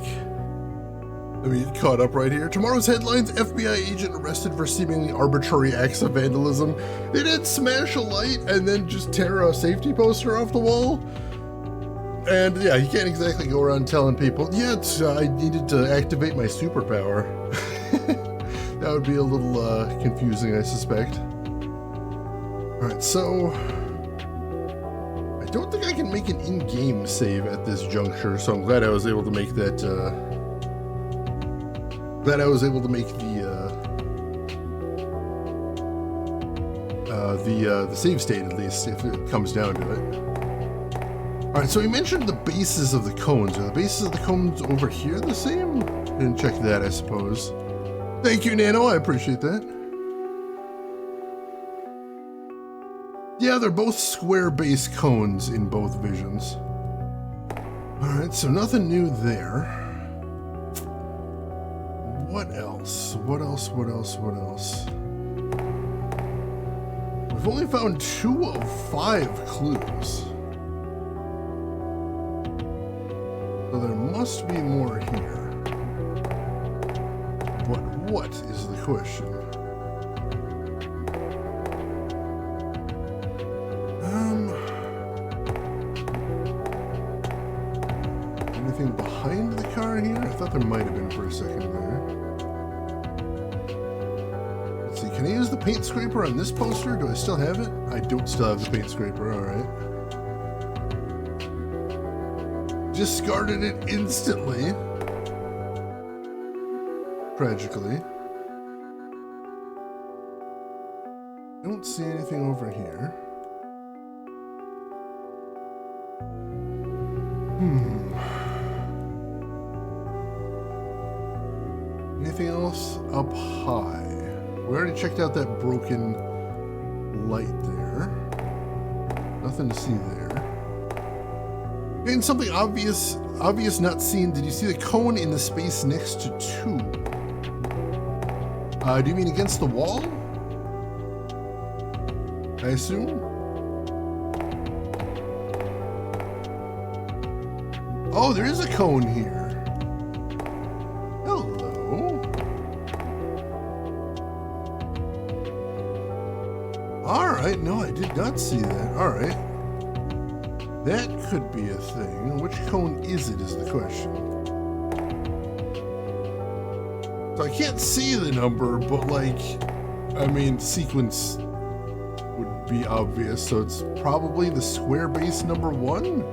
Let me get caught up right here. Tomorrow's headlines: FBI agent arrested for seemingly arbitrary acts of vandalism. They did smash a light and then just tear a safety poster off the wall. And yeah, you can't exactly go around telling people, yeah, I needed to activate my superpower. That would be a little confusing, I suspect. Alright, so I don't think I can make an in-game save at this juncture, so I'm glad I was able to make that, the save state, at least, if it comes down to it. Alright, so we mentioned the bases of the cones. Are the bases of the cones over here the same? Didn't check that, I suppose. Thank you, Nano, I appreciate that. Yeah, they're both square base cones in both visions. Alright, so nothing new there. What else? What else? We've only found 2 of 5 clues. So there must be more here. But what is the question? Anything behind the car here? I thought there might have been for a second there. Let's see, can I use the paint scraper on this poster? Do I still have it? I don't still have the paint scraper, alright. Discarded it instantly. Tragically. I don't see anything over here. Anything else up high? We already checked out that broken light there. Nothing to see there. And something obvious not seen. Did you see the cone in the space next to 2? Do you mean against the wall? I assume? Oh, there is a cone here. Hello. Alright, no, I did not see that. Alright. That could be a thing. Which cone is it, is the question. So I can't see the number, but like, I mean, sequence would be obvious, so it's probably the square base number 1,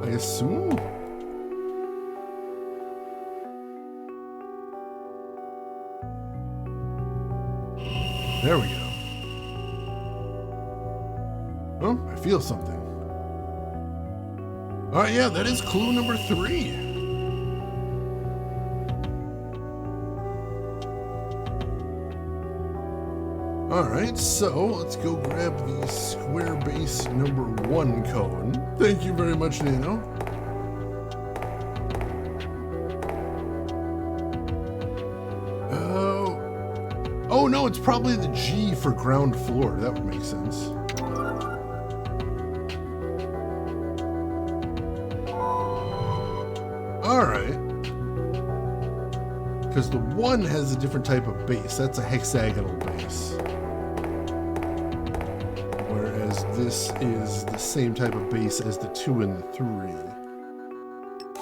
I assume? There we go. Oh, I feel something. Alright, yeah, that is clue number 3. Alright, so let's go grab the square base number 1 cone. Thank you very much, Nano. Oh no, it's probably the G for ground floor. That would make sense. Alright. Because the 1 has a different type of base. That's a hexagonal base. Whereas this is the same type of base as the 2 and the 3.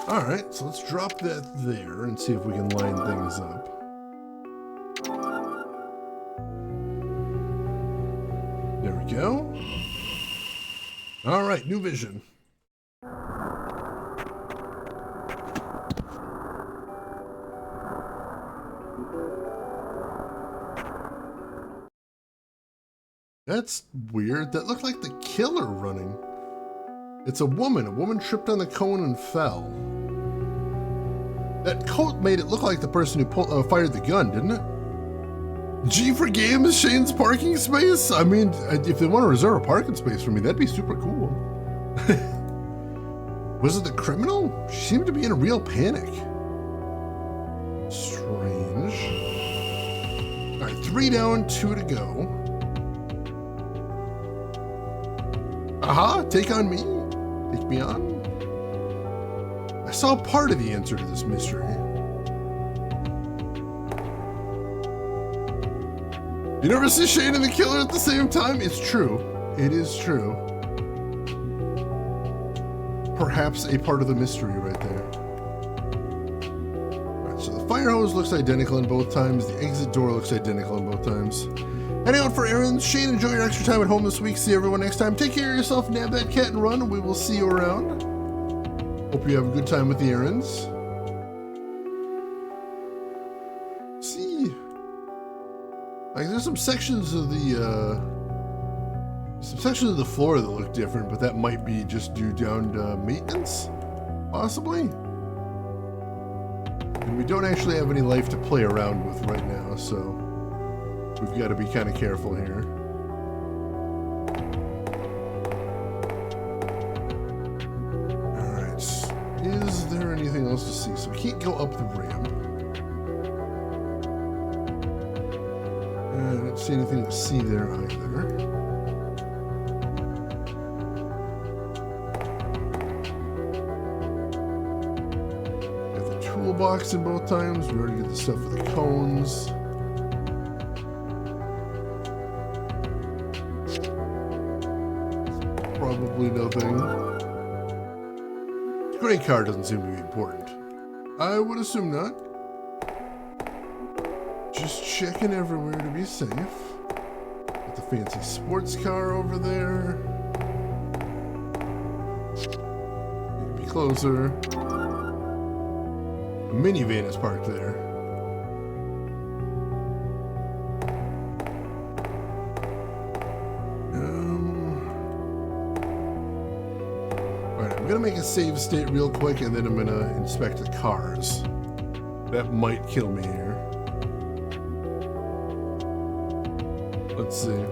Alright, so let's drop that there and see if we can line things up. There we go. Alright, new vision. That's weird. That looked like the killer running. It's a woman. A woman tripped on the cone and fell. That coat made it look like the person who fired the gun, didn't it? G for games, Shane's parking space? I mean, if they want to reserve a parking space for me, that'd be super cool. Was it the criminal? She seemed to be in a real panic. Strange. All right, 3 down, 2 to go. Aha, take on me. Take me on. saw part of the answer to this mystery. You never see Shane and the killer at the same time? It's true. It is true. Perhaps a part of the mystery right there. Alright, so the fire hose looks identical in both times. The exit door looks identical in both times. Heading out for errands. Shane, enjoy your extra time at home this week. See everyone next time. Take care of yourself, nab that cat and run. We will see you around. Hope you have a good time with the errands. See, like there's some sections of the floor that look different, but that might be just due down to maintenance, possibly. And we don't actually have any life to play around with right now, so we've got to be kind of careful here. Is there anything else to see? So we can't go up the ramp. I don't see anything to see there either. Got the toolbox in both times. We already get the stuff with the cones. Probably nothing. Gray car doesn't seem to be important. I would assume not. Just checking everywhere to be safe. Got the fancy sports car over there. Need to be closer. A minivan is parked there. I'm gonna make a save state real quick and then I'm gonna inspect the cars. That might kill me here. Let's see.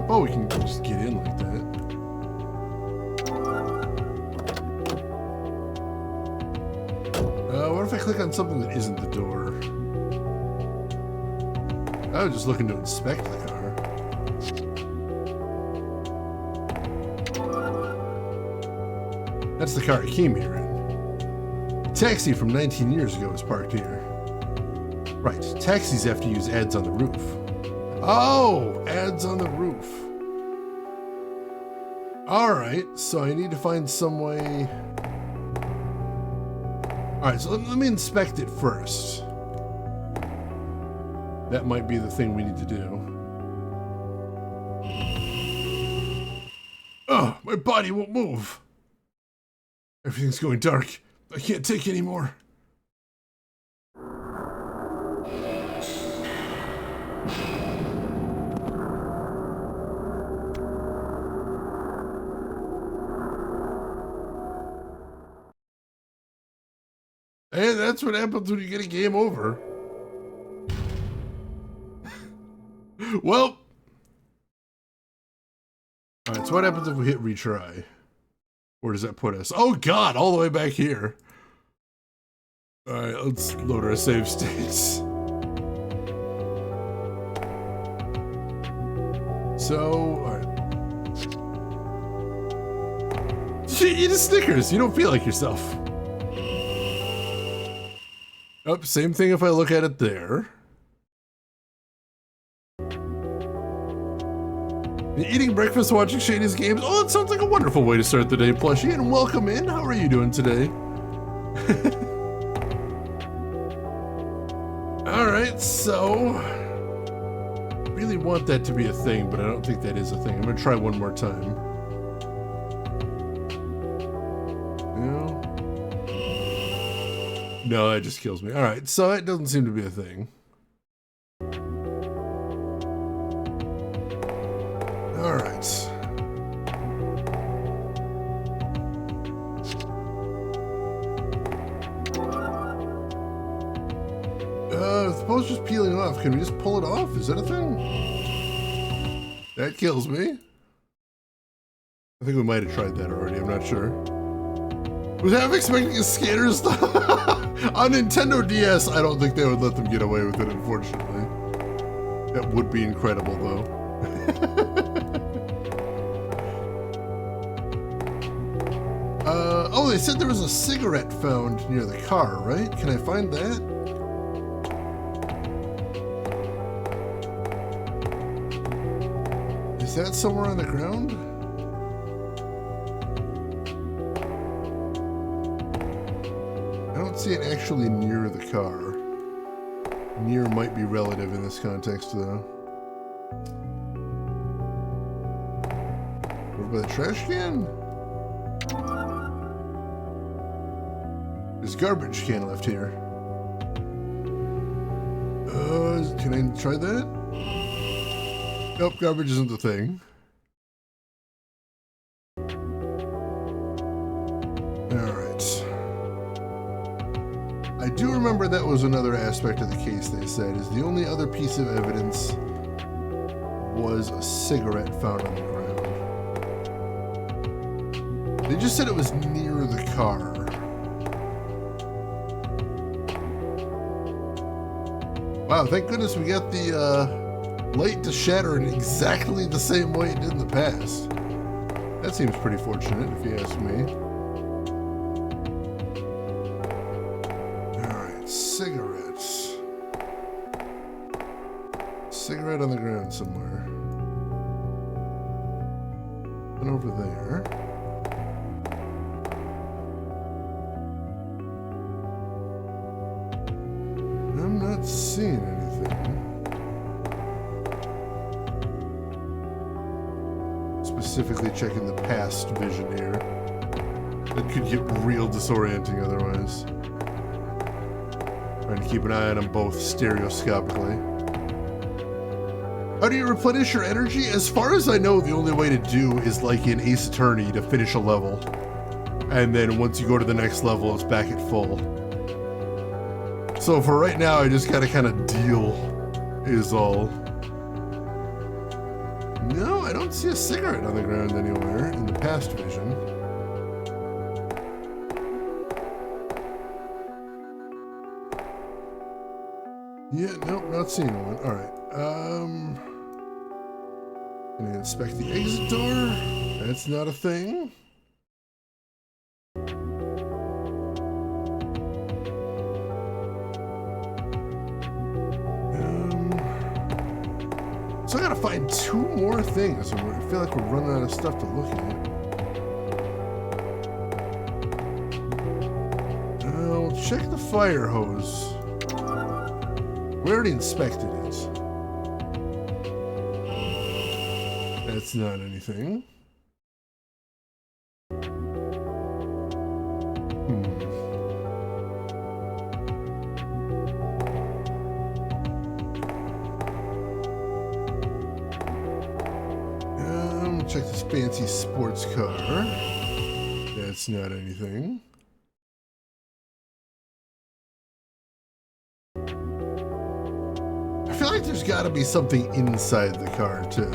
Oh, we can just get in like that. What if I click on something that isn't the door? I was just looking to inspect the car. That's the car I came here in. A taxi from 19 years ago was parked here. Right, taxis have to use ads on the roof. Oh, ads on the roof. Alright, so I need to find some way. Alright, so let me inspect it first. That might be the thing we need to do. Oh, my body won't move. Everything's going dark. I can't take any more. And that's what happens when you get a game over. Well. Alright, so what happens if we hit retry? Where does that put us? Oh god, all the way back here. Alright, let's load our save states. So, alright. Eat a Snickers, you don't feel like yourself. Oh, same thing if I look at it there. Eating breakfast, watching Shady's games. Oh, it sounds like a wonderful way to start the day, Plushie, and welcome in. How are you doing today? Alright, so really want that to be a thing, but I don't think that is a thing. I'm gonna try one more time. No, that just kills me. Alright, so it doesn't seem to be a thing. Alright. The poster's peeling off. Can we just pull it off? Is that a thing? That kills me. I think we might have tried that already. I'm not sure. Was half expecting a scanner stuff on Nintendo DS. I don't think they would let them get away with it, unfortunately. That would be incredible, though. Oh, they said there was a cigarette found near the car, right? Can I find that? Is that somewhere on the ground? I don't see it actually near the car. Near might be relative in this context, though. Over by the trash can? There's a garbage can left here. Can I try that? Nope, garbage isn't the thing. Alright. I do remember that was another aspect of the case, they said, is the only other piece of evidence was a cigarette found on the ground. They just said it was near the car. Wow, thank goodness we got the light to shatter in exactly the same way it did in the past. That seems pretty fortunate, if you ask me. Alright, cigarettes. Cigarette on the ground somewhere. And over there. I'm not seeing anything. Specifically checking the past vision here. That could get real disorienting otherwise. Trying to keep an eye on them both stereoscopically. How do you replenish your energy? As far as I know, the only way to do is like in Ace Attorney to finish a level. And then once you go to the next level, it's back at full. So for right now, I just gotta kind of deal is all. No, I don't see a cigarette on the ground anywhere in the past vision. Yeah, nope, not seeing one. Alright, Gonna inspect the exit door. That's not a thing. So I gotta find two more things, and I feel like we're running out of stuff to look at. I'll check the fire hose. We already inspected it. That's not anything. Check this fancy sports car. That's not anything. I feel like there's gotta be something inside the car too.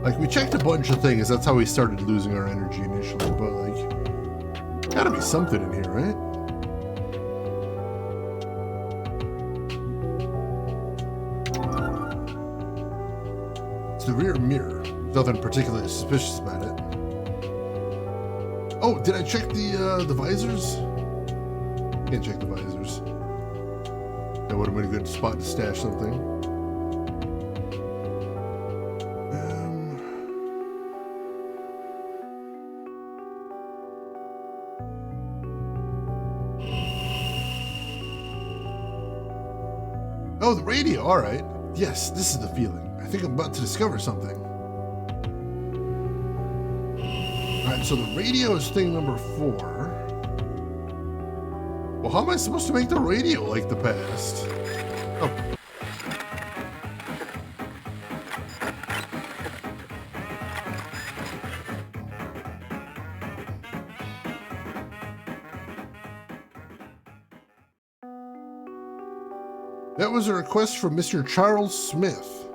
Like we checked a bunch of things, that's how we started losing our energy initially, but like, gotta be something in here, right? It's the rear mirror. Nothing particularly suspicious about it. Oh, did I check the visors? Can't check the visors. That would have been a good spot to stash something. Oh, the radio, all right. Yes, this is the feeling. I think I'm about to discover something. Alright, so the radio is thing number 4. Well, how am I supposed to make the radio like the past? Oh. That was a request from Mr. Charles Smith.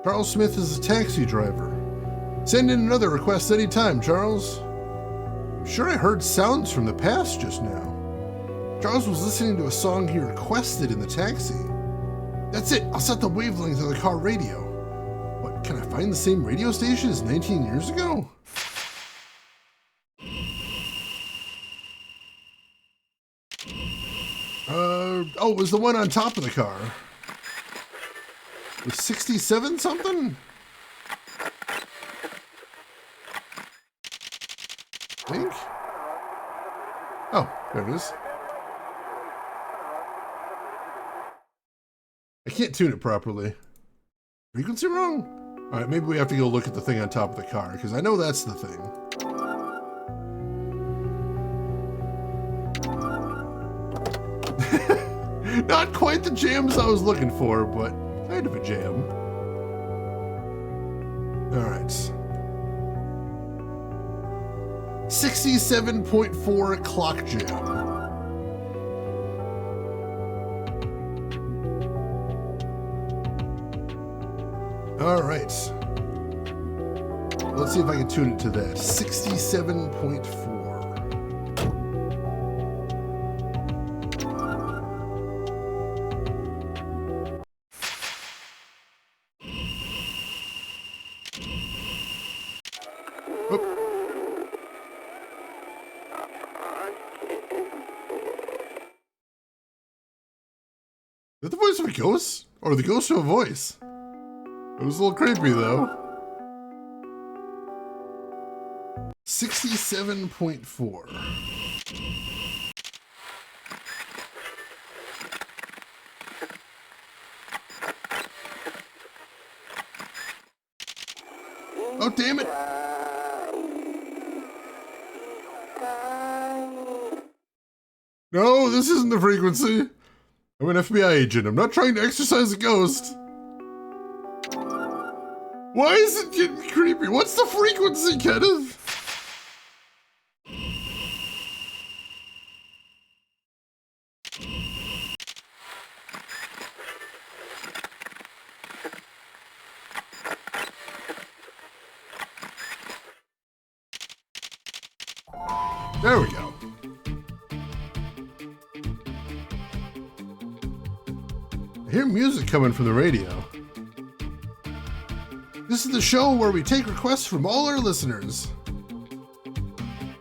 Charles Smith is a taxi driver. Send in another request anytime, Charles. I'm sure I heard sounds from the past just now. Charles was listening to a song he requested in the taxi. That's it, I'll set the wavelength of the car radio. What, can I find the same radio station as 19 years ago? Oh, it was the one on top of the car. It was 67 something? I think. Oh, there it is. I can't tune it properly. Frequency wrong? Alright, maybe we have to go look at the thing on top of the car, because I know that's the thing. Not quite the jams I was looking for, but kind of a jam. Alright. 67.4 clock jam. Alright. Let's see if I can tune it to that. 67.4. Is that the voice of a ghost? Or the ghost of a voice? It was a little creepy though. 67.4. Oh, damn it. No, this isn't the frequency. I'm an FBI agent. I'm not trying to exorcise a ghost. Why is it getting creepy? What's the frequency, Kenneth? There we go. I hear music coming from the radio. This is the show where we take requests from all our listeners.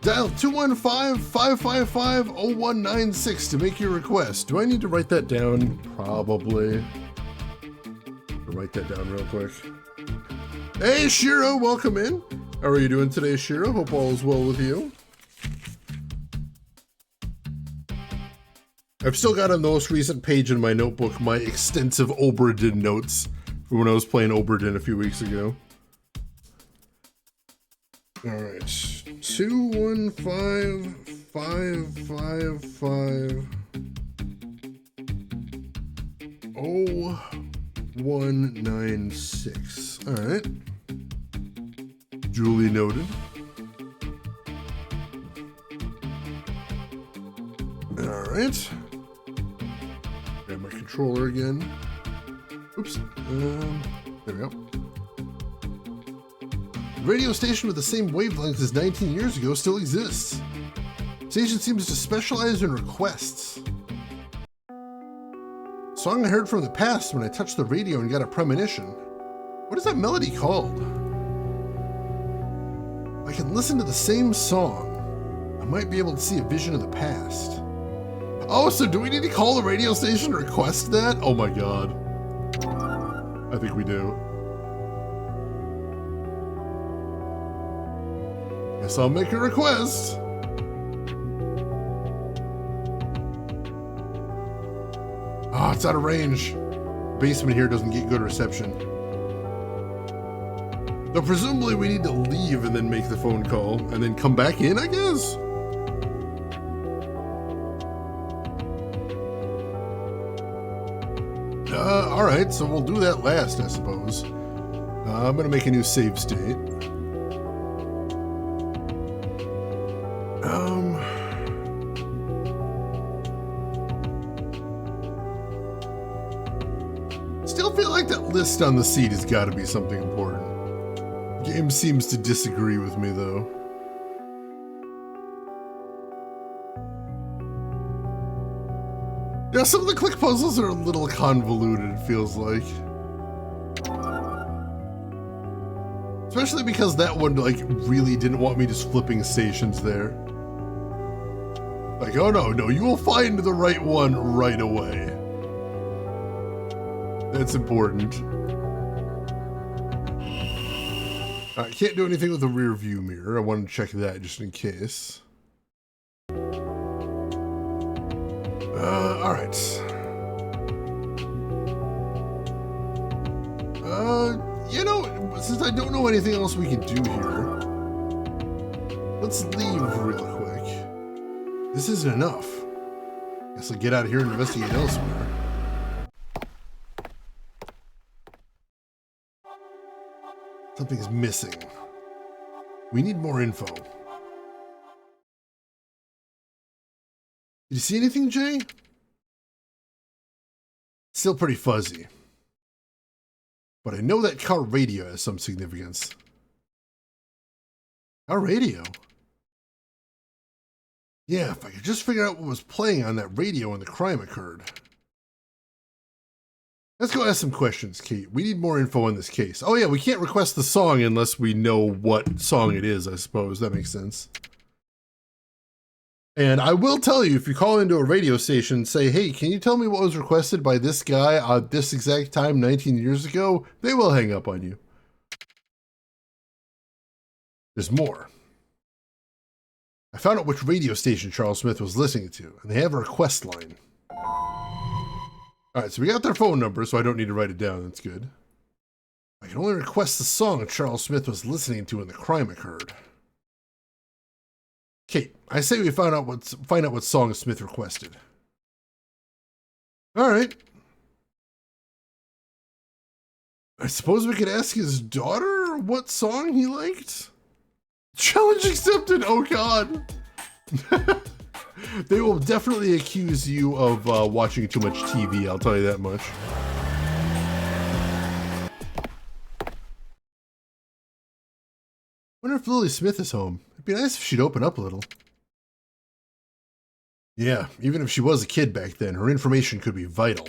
Dial 215-555-0196 to make your request. Do I need to write that down? Probably. I'll write that down real quick. Hey, Shiro, welcome in. How are you doing today, Shiro? Hope all is well with you. I've still got on the most recent page in my notebook my extensive Obra Dinn notes from when I was playing Obra Dinn a few weeks ago. Alright. 215-555-0196. Alright. Duly noted. Alright. Grab my controller again. Oops. There we go. The radio station with the same wavelength as 19 years ago still exists. The station seems to specialize in requests. Song I heard from the past when I touched the radio and got a premonition. What is that melody called? I can listen to the same song. I might be able to see a vision of the past. Oh, so do we need to call the radio station to request that? Oh my god. I think we do. Guess I'll make a request. Oh, it's out of range. Basement here doesn't get good reception. So presumably we need to leave and then make the phone call and then come back in, I guess? Alright, so we'll do that last, I suppose. I'm gonna make a new save state. Still feel like that list on the seat has got to be something important. Game seems to disagree with me, though. Yeah, some of the click puzzles are a little convoluted, it feels like. Especially because that one, like, really didn't want me just flipping stations there. Like, oh no, you will find the right one right away. That's important. I can't do anything with the rear view mirror. I wanted to check that just in case. Alright. You know, since I don't know anything else we can do here, let's leave real quick. This isn't enough. Guess I'll get out of here and investigate elsewhere. Something's missing. We need more info. Did you see anything, Jay? Still pretty fuzzy. But I know that car radio has some significance. Car radio? Yeah, if I could just figure out what was playing on that radio when the crime occurred. Let's go ask some questions, Kate. We need more info on this case. Oh yeah, we can't request the song unless we know what song it is, I suppose. That makes sense. And I will tell you, if you call into a radio station and say, hey, can you tell me what was requested by this guy at this exact time 19 years ago? They will hang up on you. There's more. I found out which radio station Charles Smith was listening to, and they have a request line. Alright, so we got their phone number, so I don't need to write it down. That's good. I can only request the song Charles Smith was listening to when the crime occurred. Kate, I say we find out what song Smith requested. Alright. I suppose we could ask his daughter what song he liked? Challenge accepted! Oh god! They will definitely accuse you of watching too much TV, I'll tell you that much. Wonder if Lily Smith is home. It'd be nice if she'd open up a little. Yeah, even if she was a kid back then, her information could be vital.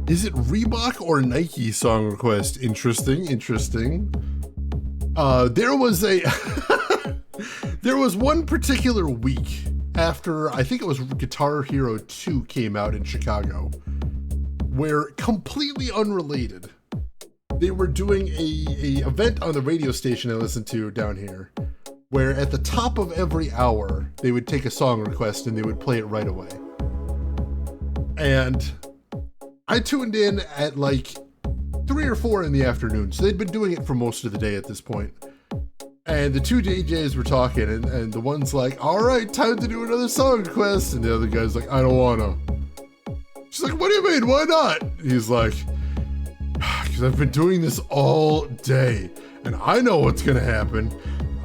Is it Reebok or Nike song request? Interesting, interesting. There was a there was one particular week after, I think it was Guitar Hero 2 came out in Chicago, where completely unrelated, they were doing a event on the radio station I listened to down here, where at the top of every hour, they would take a song request and they would play it right away. And I tuned in at like 3 or 4 in the afternoon, so they'd been doing it for most of the day at this point. And the two DJs were talking, and the one's like, all right, time to do another song request. And the other guy's like, I don't wanna. She's like, what do you mean, why not? He's like, because I've been doing this all day, and I know what's gonna happen.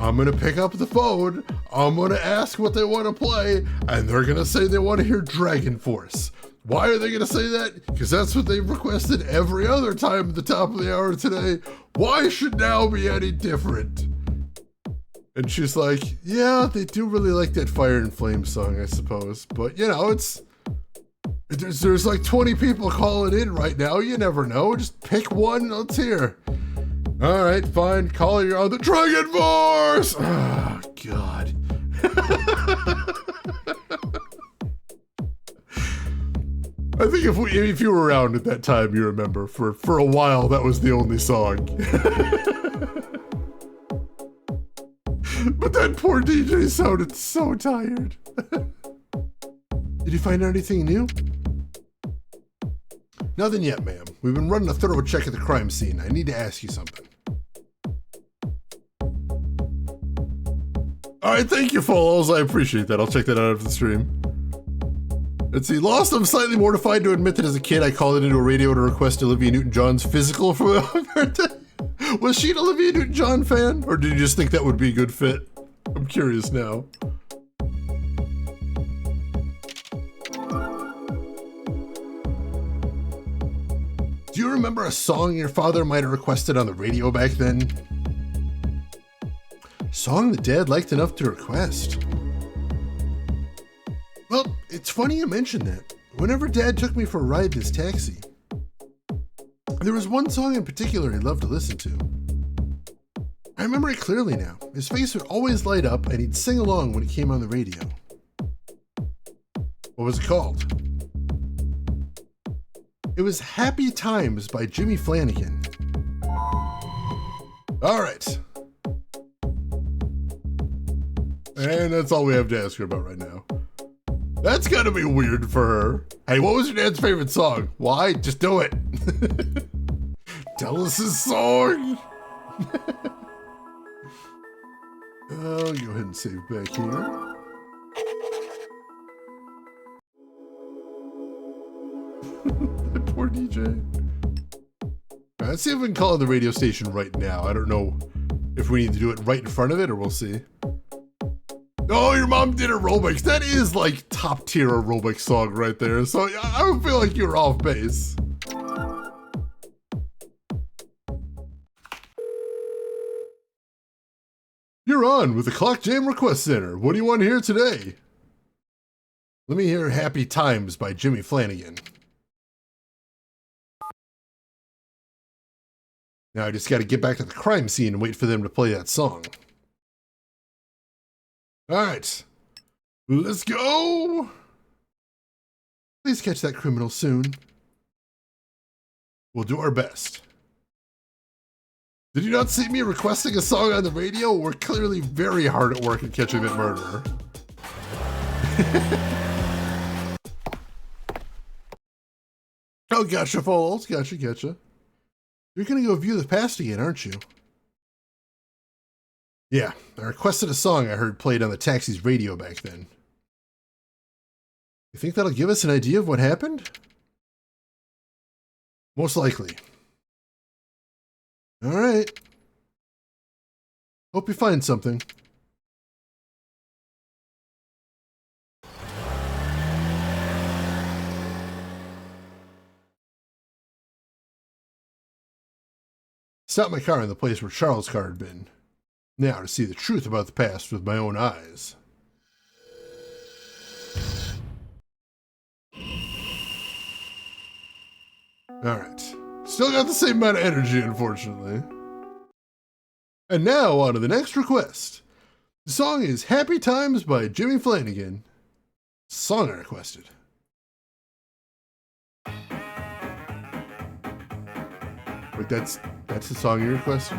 I'm gonna pick up the phone, I'm gonna ask what they wanna play, and they're gonna say they wanna hear Dragon Force. Why are they gonna say that? Because that's what they've requested every other time at the top of the hour today. Why should now be any different? And she's like, yeah, they do really like that Fire and Flame song, I suppose. But, you know, there's like 20 people calling in right now. You never know. Just pick one. Let's hear. All right, fine. Call your other Dragon Force. Oh, God. I think if you were around at that time, you remember, for a while, that was the only song. But that poor DJ sounded so tired. Did you find out anything new? Nothing yet, ma'am. We've been running a thorough check of the crime scene. I need to ask you something. Alright, thank you, Falls. I appreciate that. I'll check that out after the stream. Let's see. Lost, I'm slightly mortified to admit that as a kid I called it into a radio to request Olivia Newton-John's physical for my birthday. Was she an Olivia Newton-John fan? Or did you just think that would be a good fit? I'm curious now. Do you remember a song your father might have requested on the radio back then? Song that Dad liked enough to request? Well, it's funny you mention that. Whenever Dad took me for a ride in his taxi, there was one song in particular he loved to listen to. I remember it clearly now. His face would always light up and he'd sing along when it came on the radio. What was it called? It was Happy Times by Jimmy Flanagan. All right. And that's all we have to ask her about right now. That's gotta be weird for her. Hey, what was your dad's favorite song? Why? Just do it. Tell us his song. I'll go ahead and save back here. Poor DJ. Alright, let's see if we can call the radio station right now. I don't know if we need to do it right in front of it, or we'll see. Oh, your mom did aerobics. That is like top tier aerobics song right there. So I don't feel like you're off base. You're on with the Clock Jam Request Center. What do you want to hear today? Let me hear Happy Times by Jimmy Flanagan. Now I just got to get back to the crime scene and wait for them to play that song. All right, let's go. Please catch that criminal soon. We'll do our best. Did you not see me requesting a song on the radio? We're clearly very hard at work at catching that murderer. Oh, gotcha, Falls. Gotcha. You're gonna go view the past again, aren't you? Yeah, I requested a song I heard played on the taxi's radio back then. You think that'll give us an idea of what happened? Most likely. All right. Hope you find something. Stopped my car in the place where Charles' car had been. Now to see the truth about the past with my own eyes. Alright. Still got the same amount of energy, unfortunately. And now on to the next request. The song is Happy Times by Jimmy Flanagan. Song I requested. Wait, that's the song you requested?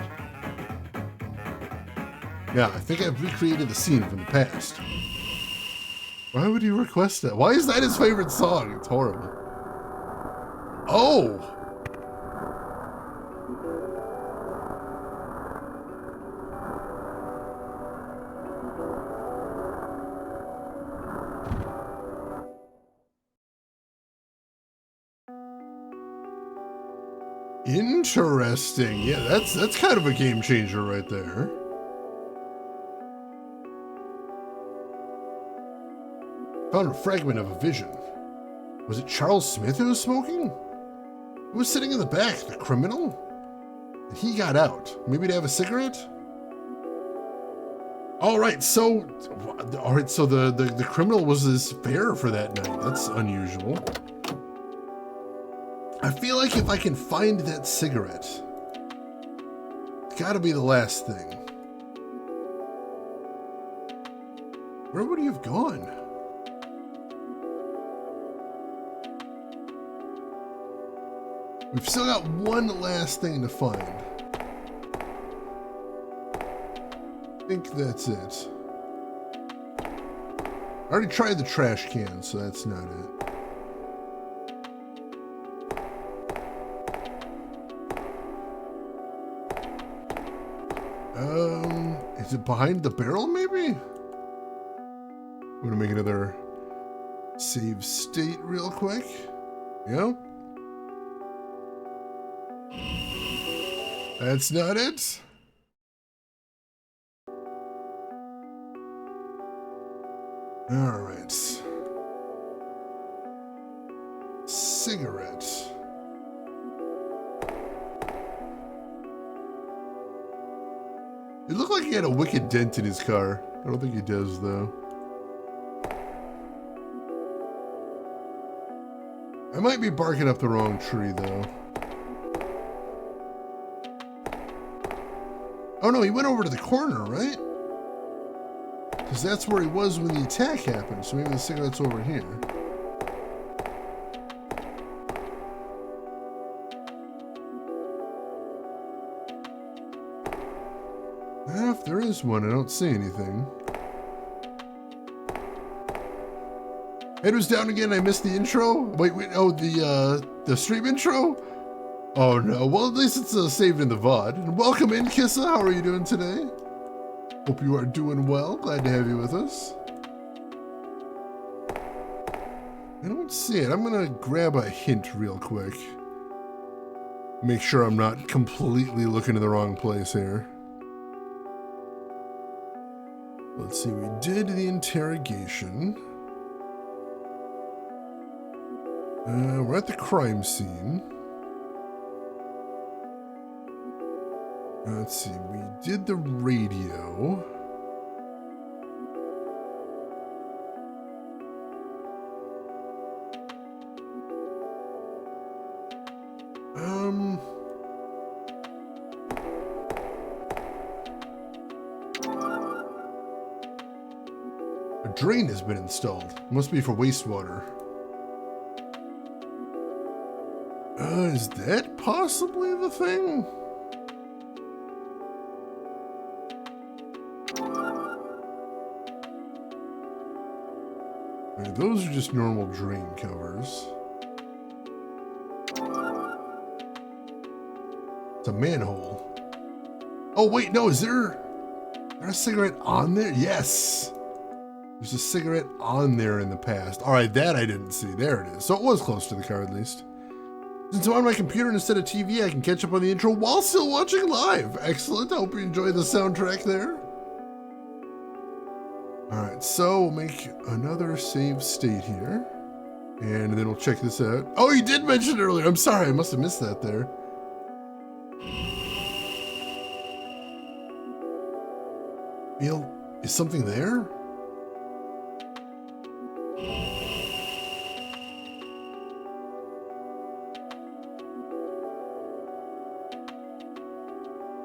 Yeah, I think I've recreated the scene from the past. Why would he request that? Why is that his favorite song? It's horrible. Oh! Interesting. Yeah, that's kind of a game changer right there. Found a fragment of a vision. Was it Charles Smith who was smoking? Who was sitting in the back? The criminal? And he got out. Maybe to have a cigarette? Alright, so the criminal was his fare for that night. That's unusual. I feel like if I can find that cigarette, it's gotta be the last thing. Where would he have gone? We've still got one last thing to find. I think that's it. I already tried the trash can, so that's not it. Is it behind the barrel, maybe? I'm gonna make another save state real quick. Yep. That's not it. All right. Cigarette. It looked like he had a wicked dent in his car. I don't think he does, though. I might be barking up the wrong tree, though. Oh no, he went over to the corner, right? Because that's where he was when the attack happened, so maybe the cigarette's over here. If there is one, I don't see anything. Head was down again, I missed the intro? Wait, oh, the stream intro? Oh no, well at least it's saved in the VOD. And welcome in, Kissa, how are you doing today? Hope you are doing well, glad to have you with us. I don't see it, I'm gonna grab a hint real quick. Make sure I'm not completely looking in the wrong place here. Let's see, we did the interrogation. We're at the crime scene. Let's see, we did the radio. A drain has been installed. Must be for wastewater. Is that possibly the thing? Right, those are just normal drain covers. It's a manhole. Oh wait, no, is there a cigarette on there? Yes! There's a cigarette on there in the past. Alright, that I didn't see. There it is. So it was close to the car at least. Since I'm on my computer instead of TV, I can catch up on the intro while still watching live. Excellent. I hope you enjoy the soundtrack there. Alright, so we'll make another save state here. And then we'll check this out. Oh, you did mention it earlier. I'm sorry. I must have missed that there. Is something there?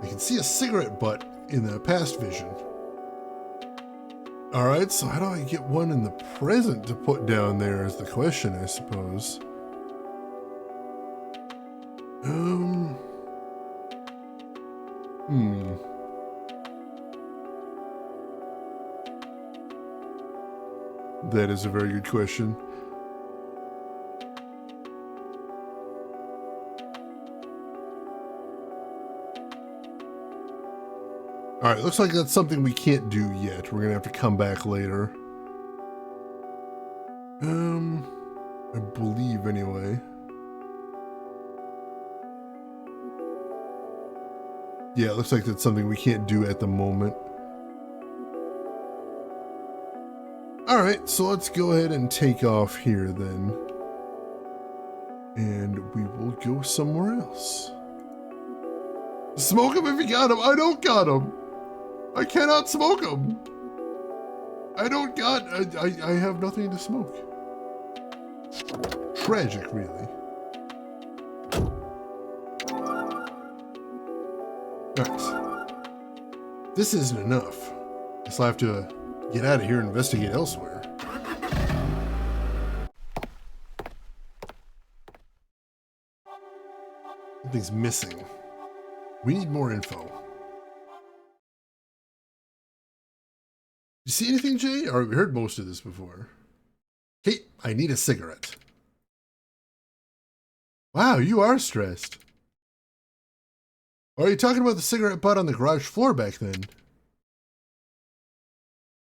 I can see a cigarette butt in the past vision. Alright, so how do I get one in the present to put down there is the question, I suppose. That is a very good question. Alright, looks like that's something we can't do yet. We're gonna have to come back later. I believe anyway. Yeah, it looks like that's something we can't do at the moment. Alright, so let's go ahead and take off here then. And we will go somewhere else. Smoke him if you got him. I don't got him. I cannot smoke him. I don't got... I have nothing to smoke. Tragic, really. Alright. This isn't enough. Guess I'll have to get out of here and investigate elsewhere. Something's missing. We need more info. You see anything, Jay? Or we heard most of this before. Hey, I need a cigarette. Wow, you are stressed. Or are you talking about the cigarette butt on the garage floor back then?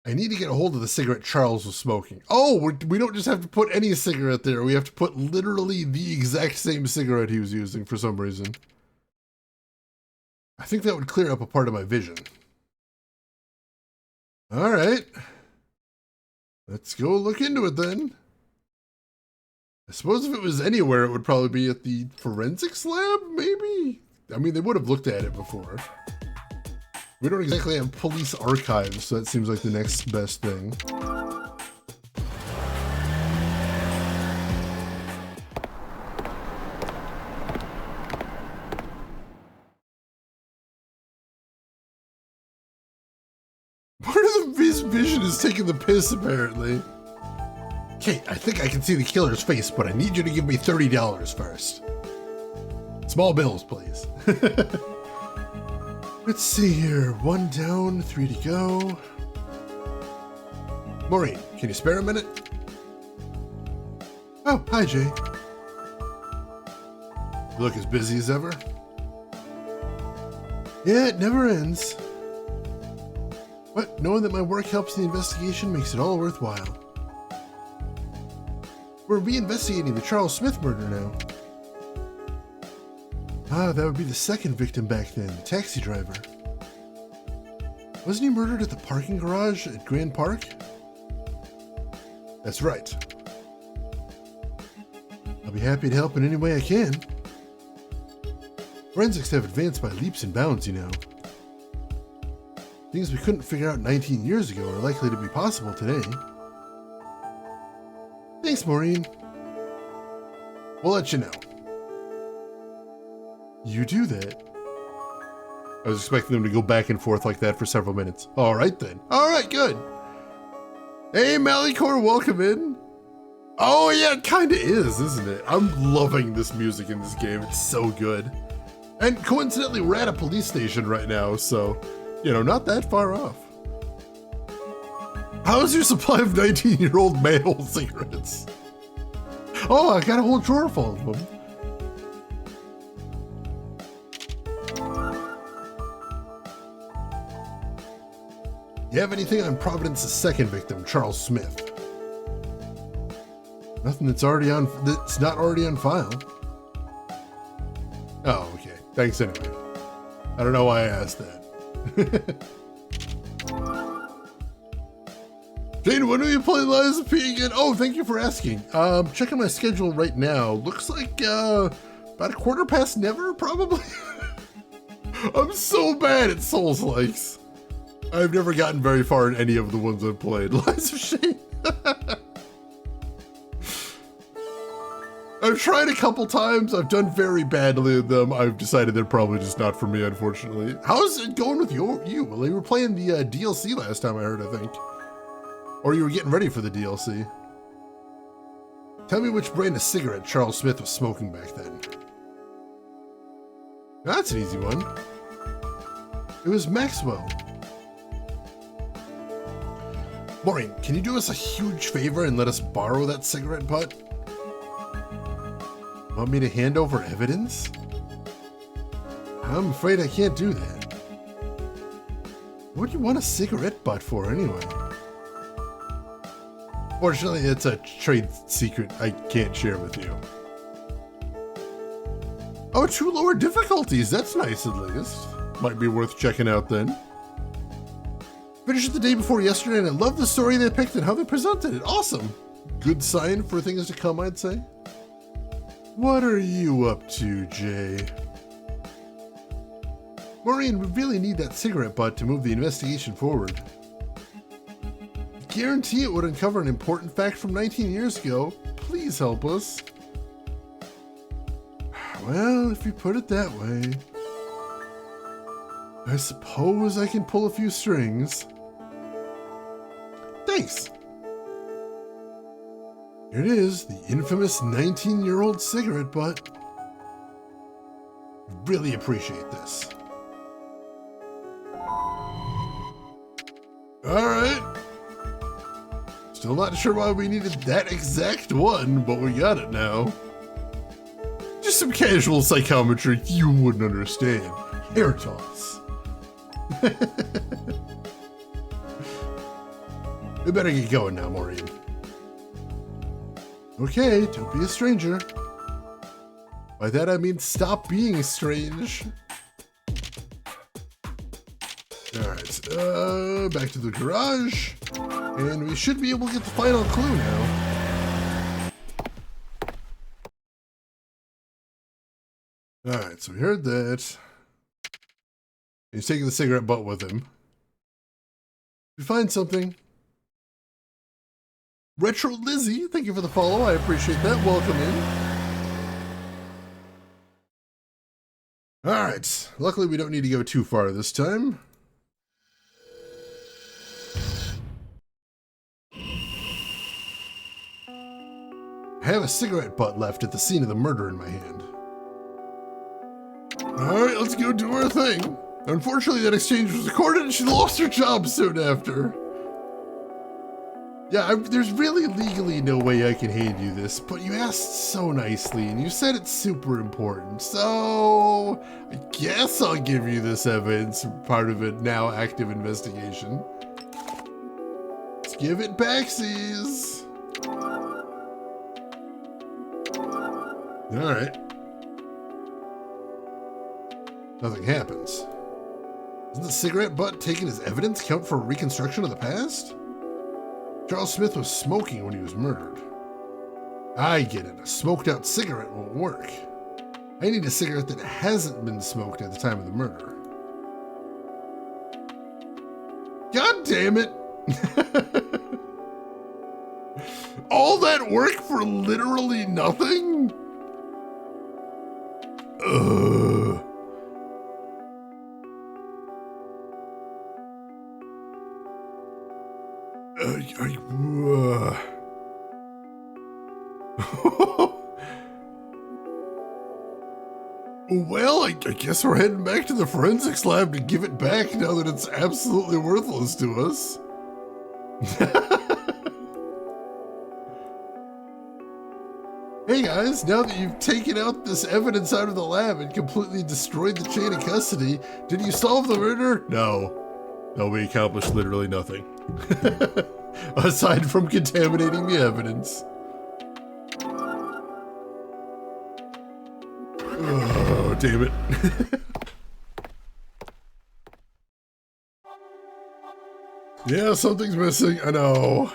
I need to get a hold of the cigarette Charles was smoking. Oh, we don't just have to put any cigarette there. We have to put literally the exact same cigarette he was using for some reason. I think that would clear up a part of my vision. All right. Let's go look into it then. I suppose if it was anywhere, it would probably be at the forensics lab, maybe? I mean, they would have looked at it before. We don't exactly have police archives, so that seems like the next best thing. His vision is taking the piss, apparently. Okay, I think I can see the killer's face, but I need you to give me $30 first. Small bills, please. Let's see here. 1 down, 3 to go. Maureen, can you spare a minute? Oh, hi, Jay. You look as busy as ever. Yeah, it never ends. But knowing that my work helps the investigation makes it all worthwhile. We're re-investigating the Charles Smith murder now. Ah, that would be the second victim back then, the taxi driver. Wasn't he murdered at the parking garage at Grand Park? That's right. I'll be happy to help in any way I can. Forensics have advanced by leaps and bounds, you know. Things we couldn't figure out 19 years ago are likely to be possible today. Thanks, Maureen. We'll let you know. You do that? I was expecting them to go back and forth like that for several minutes. All right, then. All right, good. Hey, Malicor, welcome in. Oh, yeah, it kind of is, isn't it? I'm loving this music in this game. It's so good. And coincidentally, we're at a police station right now, so, you know, not that far off. How's your supply of 19-year-old male cigarettes? Oh, I got a whole drawer full of them. You have anything on Providence's second victim, Charles Smith? Nothing that's not already on file. Oh, okay. Thanks anyway. I don't know why I asked that. Jane, when are you playing Lies of P again? Oh, thank you for asking. Checking my schedule right now. Looks like about a quarter past never, probably. I'm so bad at Souls-likes. I've never gotten very far in any of the ones I've played. Lies of Shane. I've tried a couple times. I've done very badly in them. I've decided they're probably just not for me, unfortunately. How's it going with you? Well, you were playing the DLC last time I heard, I think. Or you were getting ready for the DLC. Tell me which brand of cigarette Charles Smith was smoking back then. That's an easy one. It was Maxwell. Maureen, can you do us a huge favor and let us borrow that cigarette butt? Want me to hand over evidence? I'm afraid I can't do that. What do you want a cigarette butt for anyway? Fortunately, it's a trade secret I can't share with you. Oh, 2 lower difficulties. That's nice at least. Might be worth checking out then. Finished the day before yesterday and I love the story they picked and how they presented it. Awesome. Good sign for things to come, I'd say. What are you up to, Jay? Maureen, we really need that cigarette butt to move the investigation forward. I guarantee it would uncover an important fact from 19 years ago. Please help us. Well, if you put it that way, I suppose I can pull a few strings. Thanks. Here it is, the infamous 19-year-old cigarette butt. Really appreciate this. Alright. Still not sure why we needed that exact one, but we got it now. Just some casual psychometry you wouldn't understand. Hair toss. We better get going now, Maureen. Okay, don't be a stranger. By that I mean stop being strange. Alright, back to the garage. And we should be able to get the final clue now. Alright, so we heard that. He's taking the cigarette butt with him. If we find something. Retro Lizzie, thank you for the follow. I appreciate that. Welcome in. Alright, luckily we don't need to go too far this time. I have a cigarette butt left at the scene of the murder in my hand. Alright, let's go do our thing. Unfortunately, that exchange was recorded and she lost her job soon after. Yeah, there's really legally no way I can hand you this, but you asked so nicely and you said it's super important. So, I guess I'll give you this evidence, part of a now active investigation. Let's give it backsies. Alright. Nothing happens. Doesn't the cigarette butt taken as evidence count for a reconstruction of the past? Charles Smith was smoking when he was murdered. I get it. A smoked out cigarette won't work. I need a cigarette that hasn't been smoked at the time of the murder. God damn it! All that work for literally nothing? Ugh. Well, I guess we're heading back to the forensics lab to give it back now that it's absolutely worthless to us. Hey guys, now that you've taken out this evidence out of the lab and completely destroyed the chain of custody, did you solve the murder? No. No, we accomplished literally nothing. Aside from contaminating the evidence. Oh, damn it. Yeah, something's missing. I know.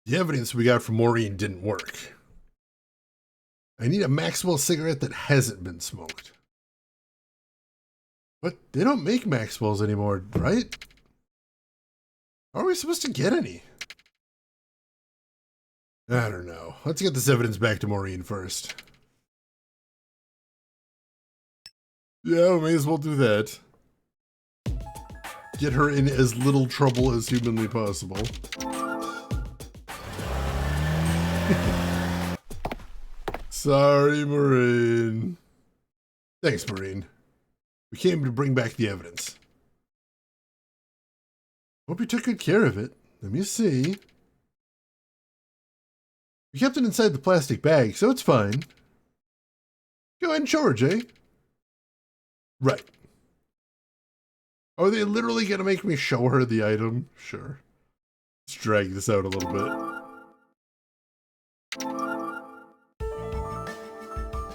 The evidence we got from Maureen didn't work. I need a Maxwell cigarette that hasn't been smoked. But they don't make Maxwells anymore, right? How are we supposed to get any? I don't know. Let's get this evidence back to Maureen first. Yeah, we may as well do that. Get her in as little trouble as humanly possible. Sorry, Maureen. Thanks, Maureen. We came to bring back the evidence. Hope you took good care of it. Let me see. We kept it inside the plastic bag, so it's fine. Go ahead and show her, Jay. Right. Are they literally going to make me show her the item? Sure. Let's drag this out a little bit.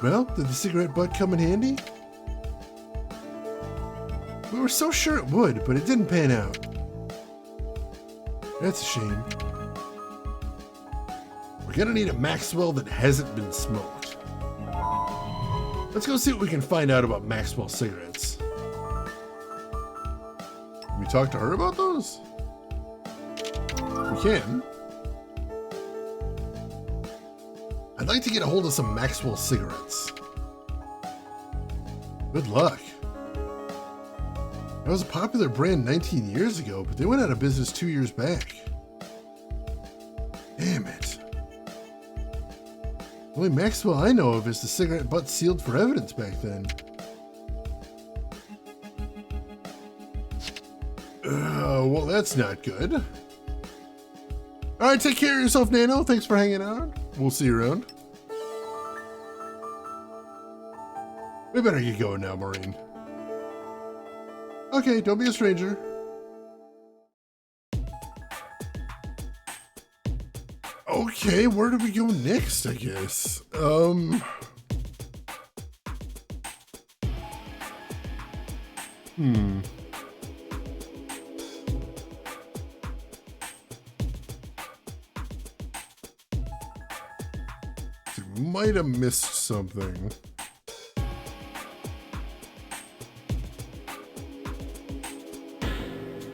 Well, did the cigarette butt come in handy? We were so sure it would, but it didn't pan out. That's a shame. We're gonna need a Maxwell that hasn't been smoked. Let's go see what we can find out about Maxwell cigarettes. Can we talk to her about those? We can. I'd like to get a hold of some Maxwell cigarettes. Good luck. That was a popular brand 19 years ago, but they went out of business 2 years back. Damn it. The only Maxwell I know of is the cigarette butt sealed for evidence back then. Well, that's not good. Alright, take care of yourself, Nano. Thanks for hanging out. We'll see you around. We better get going now, Maureen. Okay, don't be a stranger. Okay, where do we go next, I guess? You might have missed something.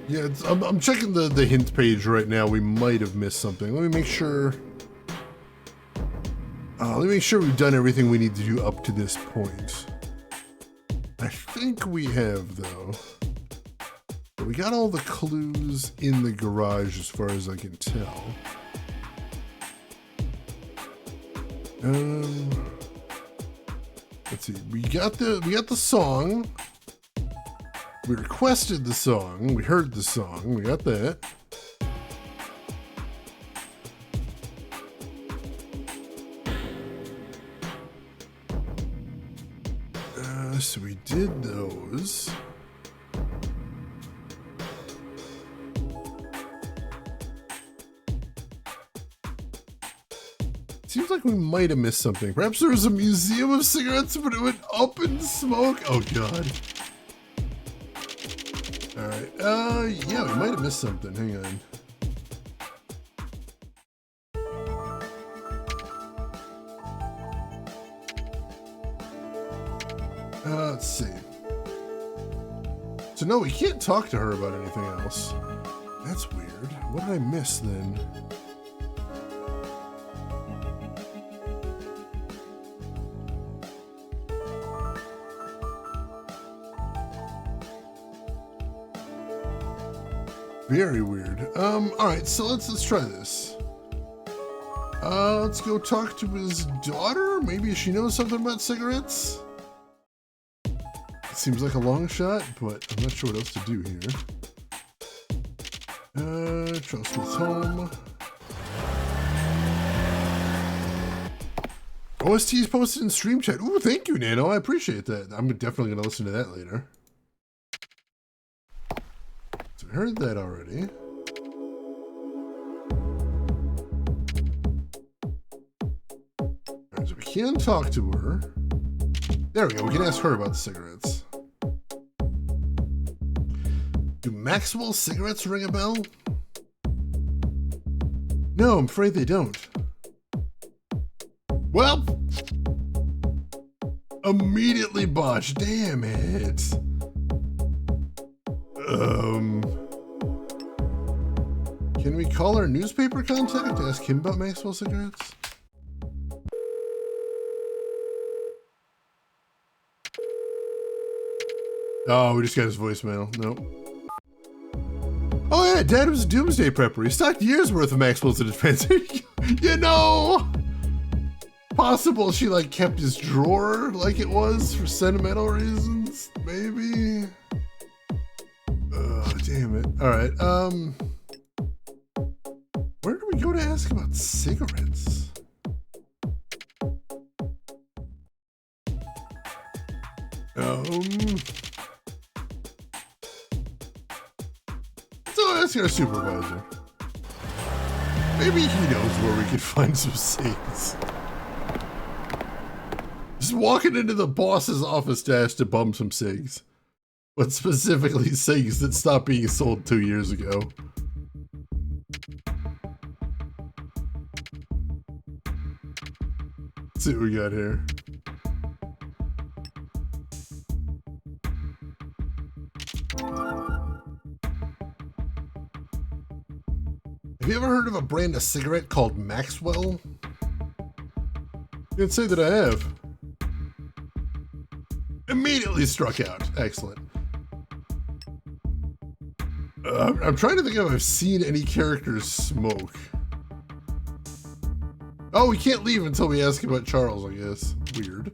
Yeah, I'm checking the hint page right now. We might have missed something. Let me make sure. Let me make sure we've done everything we need to do up to this point. I think we have, though. But we got all the clues in the garage as far as I can tell. Let's see. We got the song. We requested the song. We heard the song. We got that. So we did those. Seems like we might have missed something. Perhaps there was a museum of cigarettes, but it went up in smoke. Oh God. All right. Yeah, we might have missed something. Hang on. Let's see. So no, we can't talk to her about anything else. That's weird. What did I miss then? Very weird. All right, so let's try this. Let's go talk to his daughter. Maybe she knows something about cigarettes. Seems like a long shot, but I'm not sure what else to do here. Charles Smith's home. OST is posted in stream chat. Ooh, thank you, Nano. I appreciate that. I'm definitely going to listen to that later. So we heard that already. Alright, so we can talk to her. There we go. We can ask her about the cigarettes. Do Maxwell cigarettes ring a bell? No, I'm afraid they don't. Well, immediately botched. Damn it. Can we call our newspaper contact to ask him about Maxwell cigarettes? Oh, we just got his voicemail. Nope. Oh yeah, Dad was a doomsday prepper. He stocked years worth of Maxwell's in his pants. You know, possible she like kept his drawer like it was for sentimental reasons. Maybe. Oh, damn it. All right. Where do we go to ask about cigarettes? Let's ask our supervisor. Maybe he knows where we could find some cigs. Just walking into the boss's office to ask to bum some cigs. But specifically cigs that stopped being sold 2 years ago. Let's see what we got here. Have you ever heard of a brand of cigarette called Maxwell? Can't say that I have. Immediately struck out. Excellent. I'm trying to think if I've seen any characters smoke. Oh, we can't leave until we ask about Charles, I guess. Weird.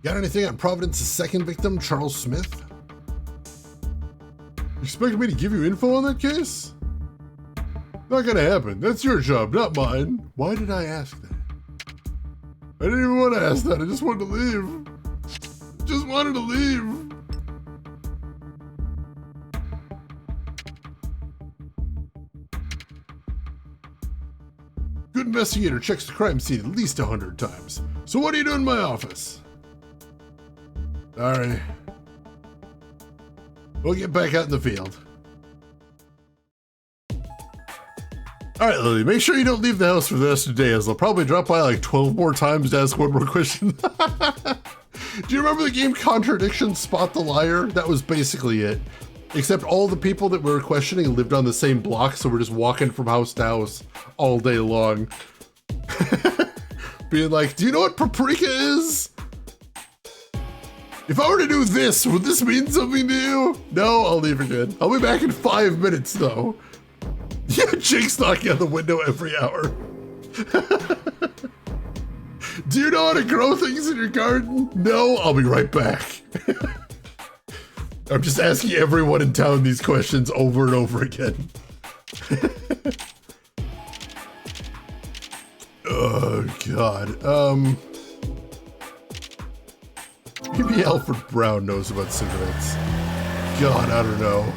Got anything on Providence's second victim, Charles Smith? You expect me to give you info on that case? Not gonna happen. That's your job, not mine. Why did I ask that? I didn't even want to ask that. I just wanted to leave. Just wanted to leave. Good investigator checks the crime scene at least 100 times. So what are you doing in my office? Alright. We'll get back out in the field. Alright, Lily, make sure you don't leave the house for the rest of the day, as I'll probably drop by like 12 more times to ask one more question. Do you remember the game Contradiction Spot the Liar? That was basically it. Except all the people that we were questioning lived on the same block, so we're just walking from house to house all day long. Being like, do you know what paprika is? If I were to do this, would this mean something to you? No, I'll leave again. I'll be back in 5 minutes, though. Yeah, Jake's knocking on the window every hour. Do you know how to grow things in your garden? No, I'll be right back. I'm just asking everyone in town these questions over and over again. Oh, God. Maybe Alfred Brown knows about cigarettes. God, I don't know.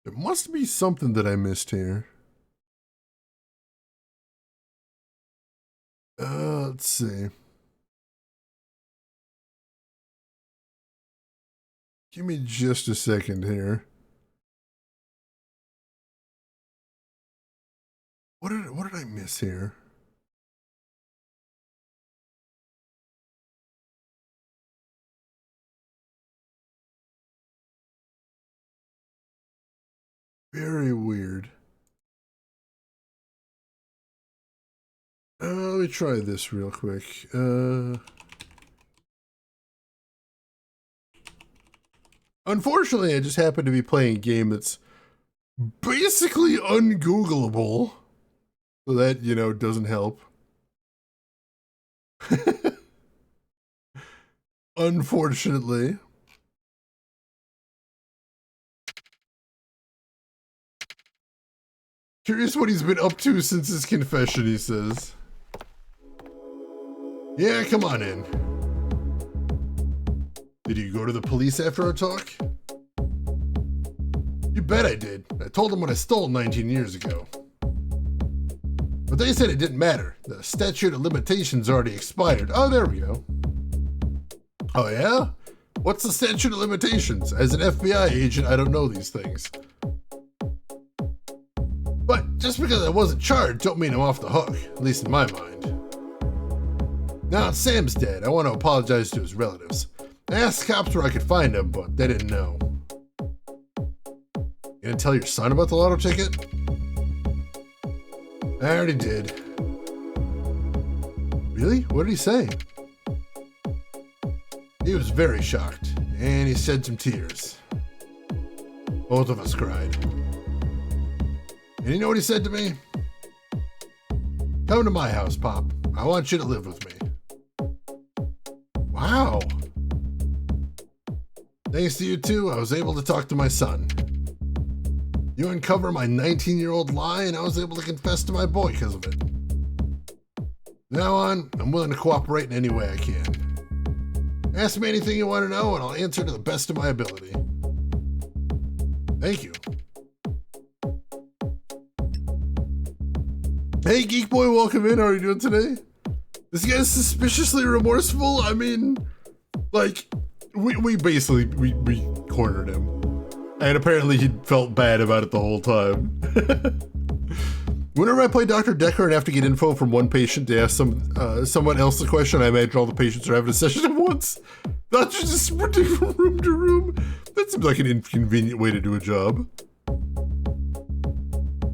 There must be something that I missed here. Let's see. Give me just a second here. What did I miss here? Very weird. Let me try this real quick. Unfortunately, I just happen to be playing a game that's basically ungoogleable. So that, you know, doesn't help. Unfortunately. Curious what he's been up to since his confession, he says. Yeah, come on in. Did you go to the police after our talk? You bet I did. I told them what I stole 19 years ago. But they said it didn't matter. The statute of limitations already expired. Oh, there we go. Oh, yeah? What's the statute of limitations? As an FBI agent, I don't know these things. But just because I wasn't charged don't mean I'm off the hook, at least in my mind. Now Sam's dead. I want to apologize to his relatives. I asked cops where I could find him, but they didn't know. You gonna tell your son about the lotto ticket? I already did. Really? What did he say? He was very shocked, and he shed some tears. Both of us cried. And you know what he said to me? Come to my house, Pop. I want you to live with me. Wow. Thanks to you two, I was able to talk to my son. You uncover my 19-year-old lie, and I was able to confess to my boy because of it. From now on, I'm willing to cooperate in any way I can. Ask me anything you want to know, and I'll answer to the best of my ability. Thank you. Hey, Geek Boy, welcome in. How are you doing today? This guy's suspiciously remorseful. I mean, like, we basically cornered him. And apparently he felt bad about it the whole time. Whenever I play Dr. Decker and have to get info from one patient to ask someone else a question, I imagine all the patients are having a session at once. Not just sprinting from room to room. That seems like an inconvenient way to do a job.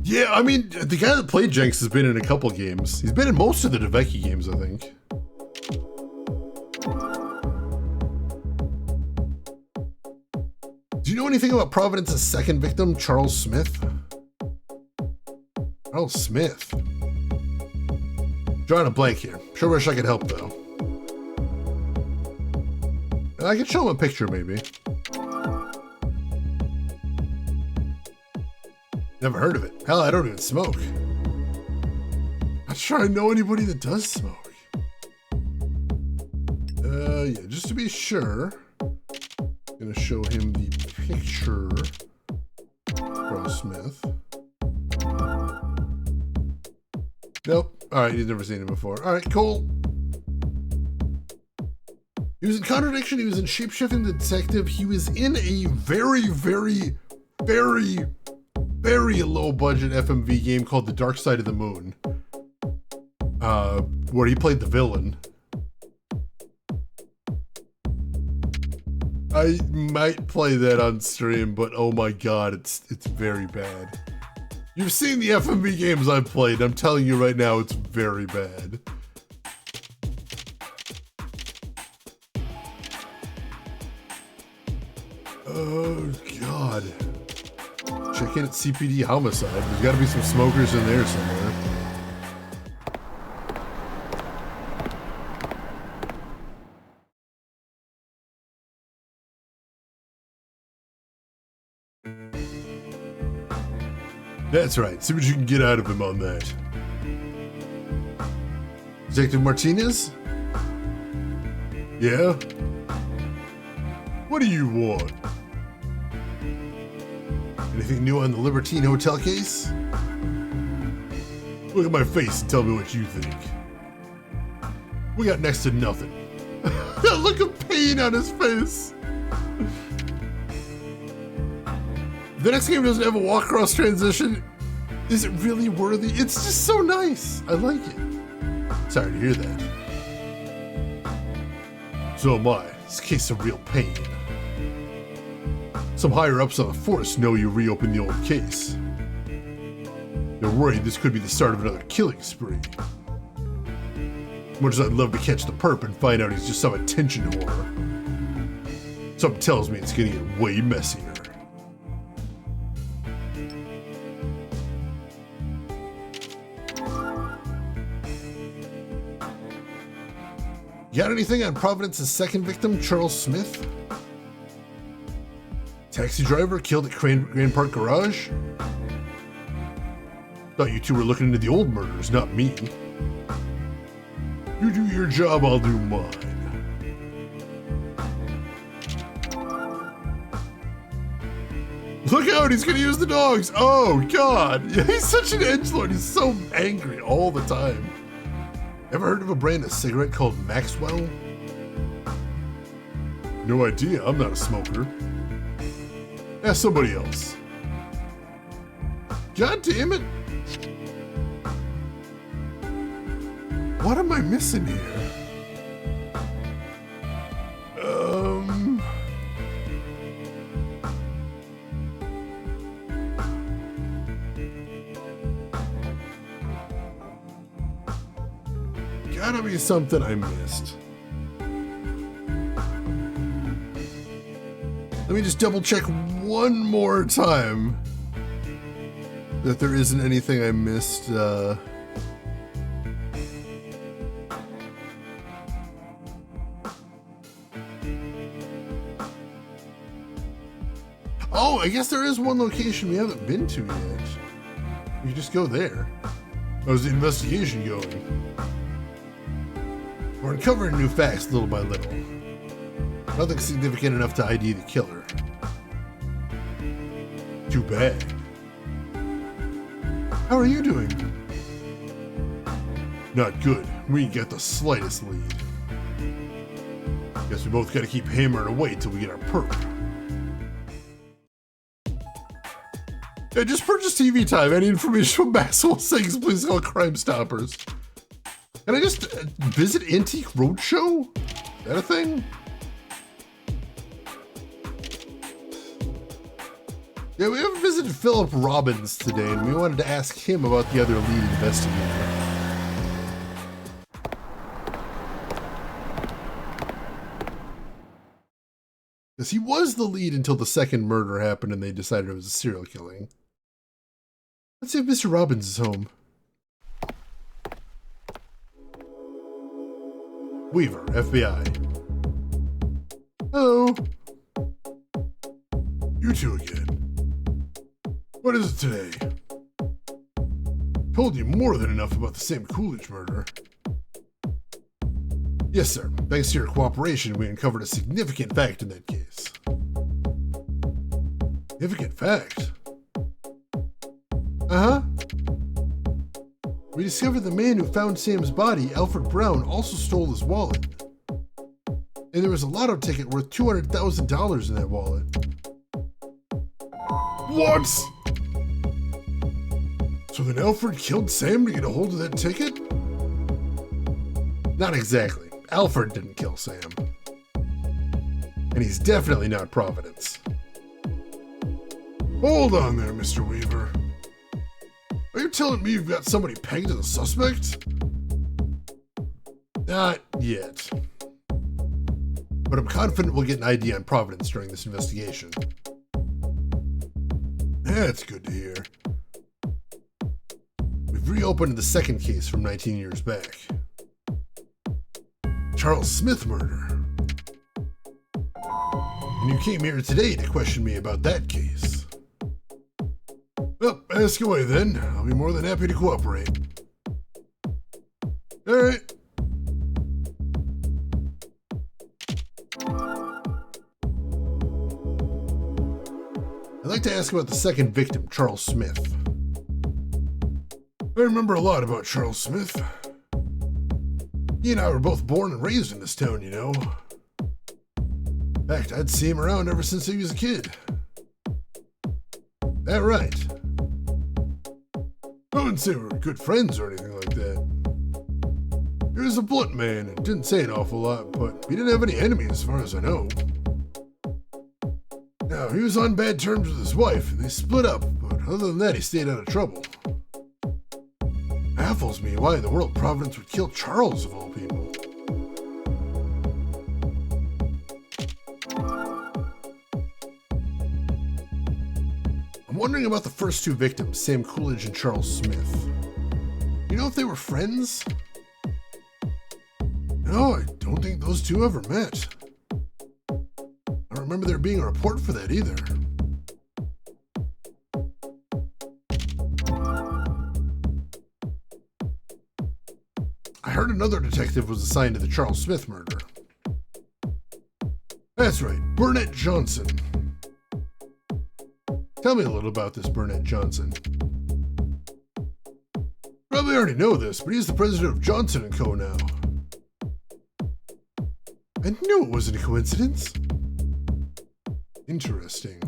Yeah, I mean, the guy that played Jenks has been in a couple games. He's been in most of the DeVecchi games, I think. Do you know anything about Providence's second victim, Charles Smith? Charles Smith? Drawing a blank here. Sure wish I could help, though. I could show him a picture, maybe. Never heard of it. Hell, I don't even smoke. Not sure I know anybody that does smoke. Yeah, just to be sure, I'm gonna show him the picture. Charles Smith. Nope. Alright, he's never seen him before. Alright, cool. He was in Contradiction, he was in Shapeshifting Detective, he was in a very, very, very, very low budget FMV game called The Dark Side of the Moon, where he played the villain. I might play that on stream, but oh my god, it's very bad. You've seen the FMV games I've played. I'm telling you right now, it's very bad. Oh, God. Check in at CPD Homicide. There's got to be some smokers in there somewhere. That's right. See what you can get out of him on that. Detective Martinez? Yeah? What do you want? Anything new on the Libertine Hotel case? Look at my face and tell me what you think. We got next to nothing. That look of pain on his face. The next game doesn't have a walk across transition. Is it really worthy? It's just so nice. I like it. Sorry to hear that. So am I. This case is a real pain. Some higher ups on the force know you reopened the old case. They're worried this could be the start of another killing spree. Much as I'd love to catch the perp and find out he's just some attention whore, something tells me it's gonna get way messier. You got anything on Providence's second victim, Charles Smith? Taxi driver killed at Grand Park Garage? Thought you two were looking into the old murders, not me. You do your job, I'll do mine. Look out, he's gonna use the dogs! Oh, God! Yeah, he's such an edgelord, he's so angry all the time. Ever heard of a brand of cigarette called Maxwell? No idea, I'm not a smoker. Ask somebody else. God damn it! What am I missing here? Gotta be something I missed. Let me just double check one more time that there isn't anything I missed. Oh, I guess there is one location we haven't been to yet. We can just go there. How's the investigation going? We're uncovering new facts little by little. Nothing significant enough to ID the killer. Too bad. How are you doing? Not good. We ain't got the slightest lead. Guess we both gotta keep hammering away till we get our perp. I just purchased TV time. Any information from Maxwell Sings, please call Crime Stoppers. Can I just visit Antique Roadshow? Is that a thing? Yeah, we haven't visited Philip Robbins today, and we wanted to ask him about the other lead investigator. Because he was the lead until the second murder happened and they decided it was a serial killing. Let's see if Mr. Robbins is home. Weaver, FBI. Hello. You two again. What is it today? Told you more than enough about the Sam Coolidge murder. Yes, sir. Thanks to your cooperation, we uncovered a significant fact in that case. Significant fact? Uh-huh. We discovered the man who found Sam's body, Alfred Brown, also stole his wallet. And there was a lotto ticket worth $200,000 in that wallet. What? So then Alfred killed Sam to get a hold of that ticket? Not exactly. Alfred didn't kill Sam. And he's definitely not Providence. Hold on there, Mr. Weaver. Are you telling me you've got somebody pegged as a suspect? Not yet. But I'm confident we'll get an ID on Providence during this investigation. That's good to hear. We've reopened the second case from 19 years back. Charles Smith murder. And you came here today to question me about that case. Well, ask away then. I'll be more than happy to cooperate. All right. I'd like to ask about the second victim, Charles Smith. I remember a lot about Charles Smith. He and I were both born and raised in this town, you know. In fact, I'd see him around ever since he was a kid. That right. I wouldn't say we were good friends or anything like that. He was a blunt man and didn't say an awful lot, but he didn't have any enemies as far as I know. Now, he was on bad terms with his wife and they split up, but other than that, he stayed out of trouble. Baffles me why in the world Providence would kill Charles of all people. I'm wondering about the first two victims, Sam Coolidge and Charles Smith. You know if they were friends? No, I don't think those two ever met. I don't remember there being a report for that either. I heard another detective was assigned to the Charles Smith murder. That's right, Burnett Johnson. Tell me a little about this Burnett Johnson. Probably already know this, but he's the president of Johnson & Co. now. I knew it wasn't a coincidence. Interesting.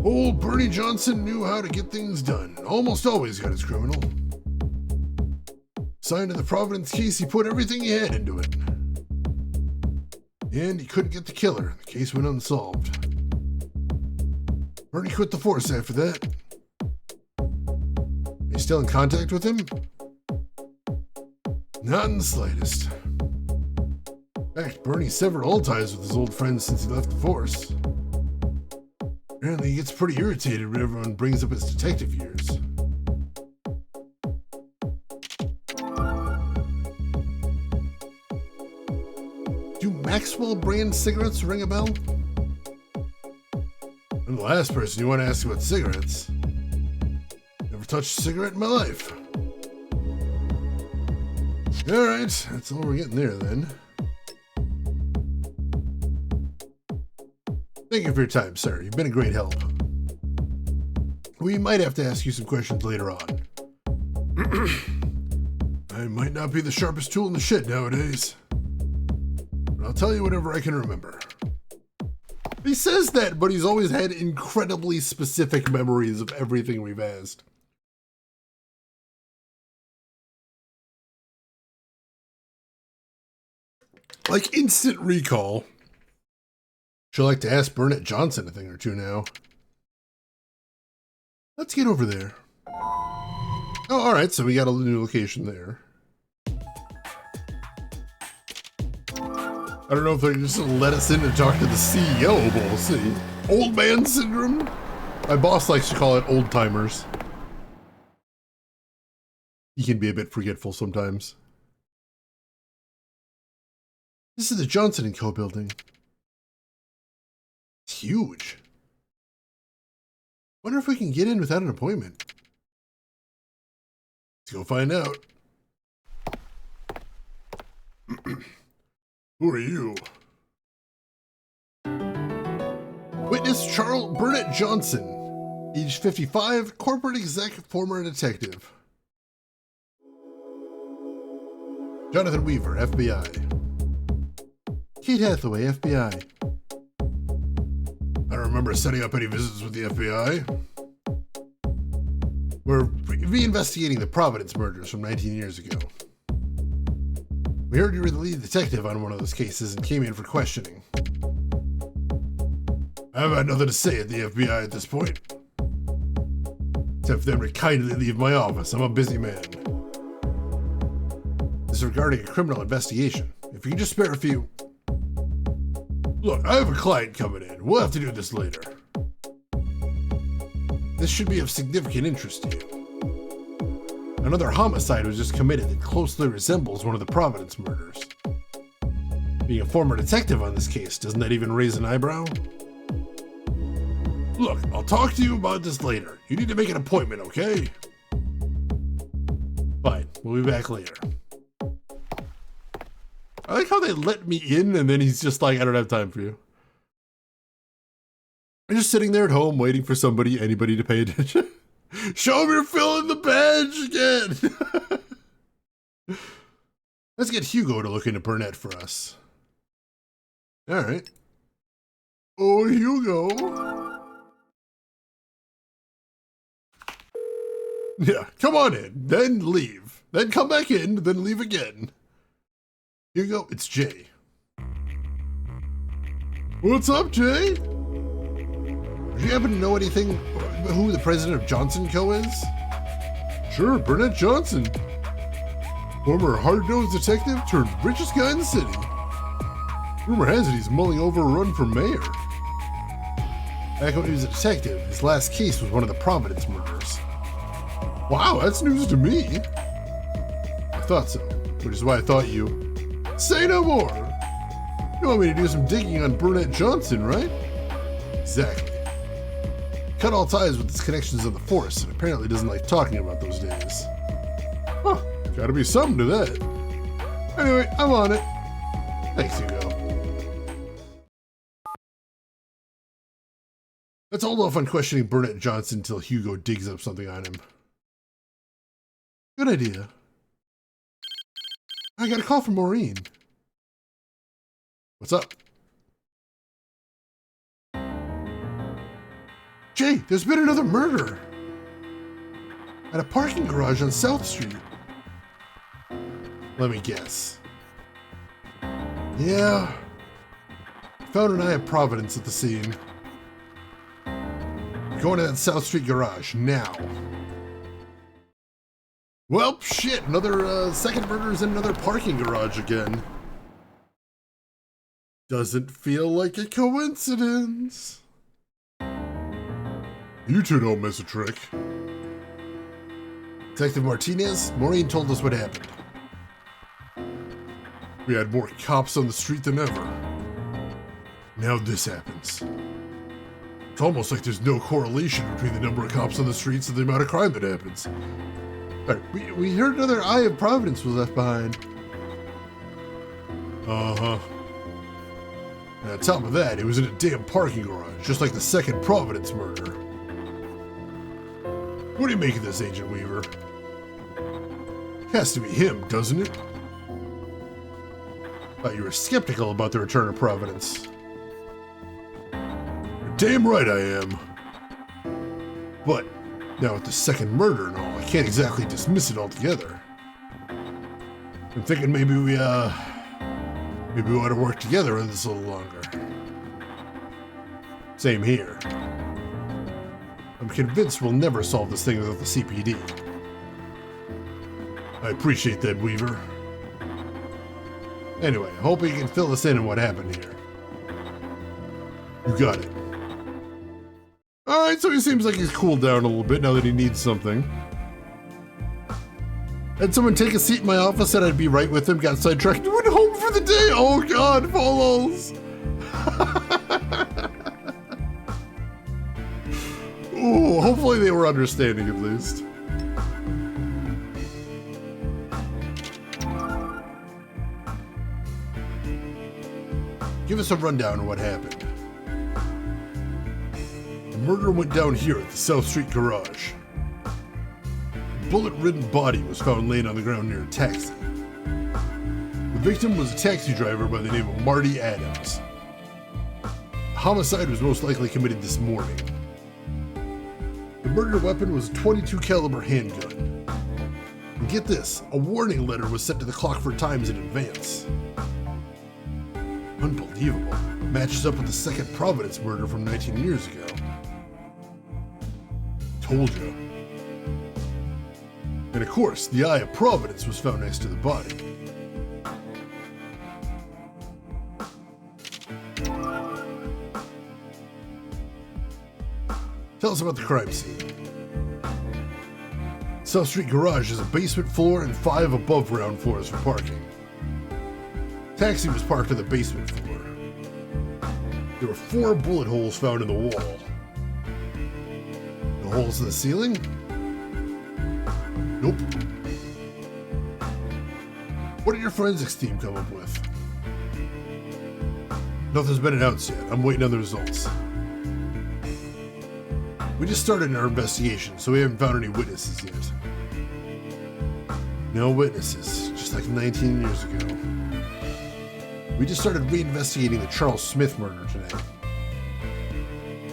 Old Bernie Johnson knew how to get things done, and almost always got his criminal. Signed to the Providence case, he put everything he had into it. And he couldn't get the killer. The case went unsolved. Bernie quit the force after that. Are you still in contact with him? Not in the slightest. In fact, Bernie severed all ties with his old friends since he left the force. Apparently he gets pretty irritated when everyone brings up his detective years. Do Maxwell brand cigarettes ring a bell? I'm the last person you want to ask about cigarettes. Never touched a cigarette in my life. Alright, that's all we're getting there then. Thank you for your time, sir. You've been a great help. We might have to ask you some questions later on. I might not be the sharpest tool in the shed nowadays, but I'll tell you whatever I can remember. He says that, but he's always had incredibly specific memories of everything we've asked. Like instant recall. She'll like to ask Burnett Johnson a thing or two now. Let's get over there. Oh, alright, so we got a new location there. I don't know if they're just gonna let us in to talk to the CEO, but we'll see. Old man syndrome? My boss likes to call it old timers. He can be a bit forgetful sometimes. This is the Johnson & Co. building. It's huge. Wonder if we can get in without an appointment. Let's go find out. Who are you? Witness Charles Burnett Johnson, age 55, corporate exec, former detective. Jonathan Weaver, FBI. Kate Hathaway, FBI. I don't remember setting up any visits with the FBI. We're reinvestigating the Providence murders from 19 years ago. We heard you were the lead detective on one of those cases and came in for questioning. I've had nothing to say at the FBI at this point. Except for them to kindly leave my office. I'm a busy man. This is regarding a criminal investigation. If you can just spare a few... Look, I have a client coming in. We'll have to do this later. This should be of significant interest to you. Another homicide was just committed that closely resembles one of the Providence murders. Being a former detective on this case, doesn't that even raise an eyebrow? Look, I'll talk to you about this later. You need to make an appointment, okay? Fine, we'll be back later. I like how they let me in and then he's just like, I don't have time for you. I'm just sitting there at home waiting for anybody to pay attention. Show him you're filling the badge again. Let's get Hugo to look into Burnett for us. All right. Oh, Hugo. Yeah, come on in, then leave. Then come back in, then leave again. Hugo, it's Jay. What's up, Jay? Do you happen to know anything who the president of Johnson Co. is? Sure, Burnett Johnson. Former hard-nosed detective turned richest guy in the city. Rumor has it he's mulling over a run for mayor. Back when he was a detective, his last case was one of the Providence murders. Wow, that's news to me. I thought so, which is why I thought you... Say no more! You want me to do some digging on Burnett Johnson, right? Exactly. Cut all ties with his connections in the force and apparently doesn't like talking about those days. Huh, gotta be something to that. Anyway, I'm on it. Thanks, Hugo. Let's hold off on questioning Burnett Johnson until Hugo digs up something on him. Good idea. I got a call from Maureen. What's up? Jay, there's been another murder. At a parking garage on South Street. Let me guess. Yeah. Found an eye of Providence at the scene. Going to that South Street garage now. Well, shit, another second murder is in another parking garage again. Doesn't feel like a coincidence. You two don't miss a trick. Detective Martinez, Maureen told us what happened. We had more cops on the street than ever. Now this happens. It's almost like there's no correlation between the number of cops on the streets and the amount of crime that happens. Right, we heard another Eye of Providence was left behind. Uh-huh. And on top of that, it was in a damn parking garage, just like the second Providence murder. What do you make of this, Agent Weaver? Has to be him, doesn't it? Thought you were skeptical about the return of Providence. You're damn right I am. But now with the second murder and all, I can't exactly dismiss it altogether. I'm thinking maybe we ought to work together on this a little longer. Same here. I'm convinced we'll never solve this thing without the CPD. I appreciate that, Weaver. Anyway, I hope you can fill us in on what happened here. You got it. Alright, so he seems like he's cooled down a little bit now that he needs something. Had someone take a seat in my office, said I'd be right with him, got sidetracked, went home for the day! Oh god, follows! Ooh, hopefully they were understanding at least. Give us a rundown of what happened. The murder went down here at the South Street garage. A bullet-ridden body was found laying on the ground near a taxi. The victim was a taxi driver by the name of Marty Adams. The homicide was most likely committed this morning. The murder weapon was a .22 caliber handgun. And get this, a warning letter was sent to the Clockford Times in advance. Unbelievable. Matches up with the second Providence murder from 19 years ago. Told you. And of course, the Eye of Providence was found next to the body. Tell us about the crime scene. South Street Garage has a basement floor and 5 above ground floors for parking. Taxi was parked on the basement floor. There were 4 bullet holes found in the wall. No holes in the ceiling? Nope. What did your forensics team come up with? Nothing's been announced yet. I'm waiting on the results. We just started our investigation, so we haven't found any witnesses yet. No witnesses, just like 19 years ago. We just started reinvestigating the Charles Smith murder today.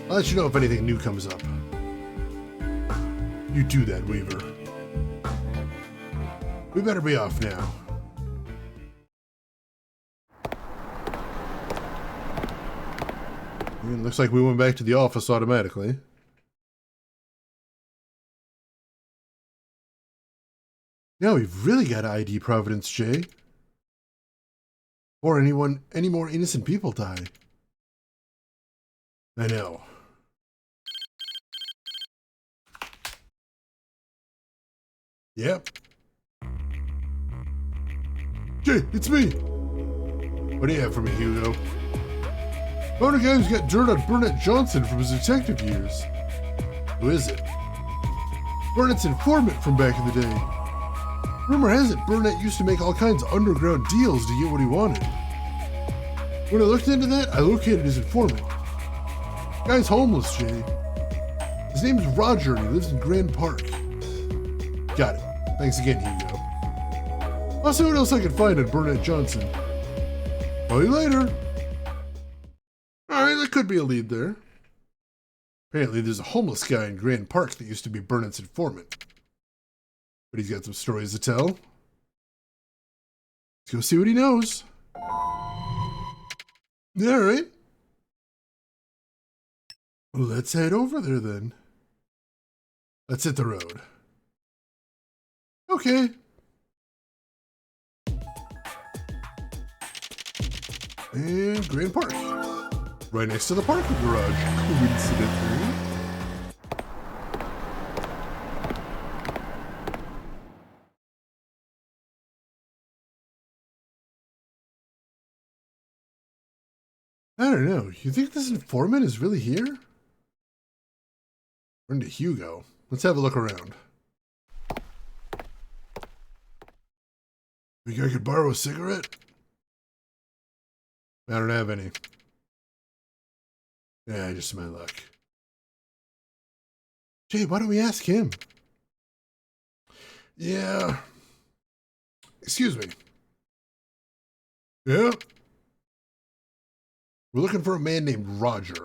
I'll let you know if anything new comes up. You do that, Weaver. We better be off now. It looks like we went back to the office automatically. Now we've really got to ID Providence, Jay. Or any more innocent people die. I know. Yep. Jay, it's me. What do you have for me, Hugo? Found a guy who's got dirt on Burnett Johnson from his detective years. Who is it? Burnett's informant from back in the day. Rumor has it Burnett used to make all kinds of underground deals to get what he wanted. When I looked into that, I located his informant. Guy's homeless, Jay. His name's Roger and he lives in Grand Park. Got it. Thanks again, Hugo. I'll see what else I can find on Burnett Johnson. Call you later. Alright, that could be a lead there. Apparently there's a homeless guy in Grand Park that used to be Burnett's informant. But he's got some stories to tell. Let's go see what he knows. Alright. Let's head over there then. Let's hit the road. Okay. And Grand Park. Right next to the parking garage. Coincidentally. I don't know. You think this informant is really here? We're into Hugo. Let's have a look around. Think I could borrow a cigarette? I don't have any. Yeah, just my luck. Jay, why don't we ask him? Yeah. Excuse me. Yeah? We're looking for a man named Roger.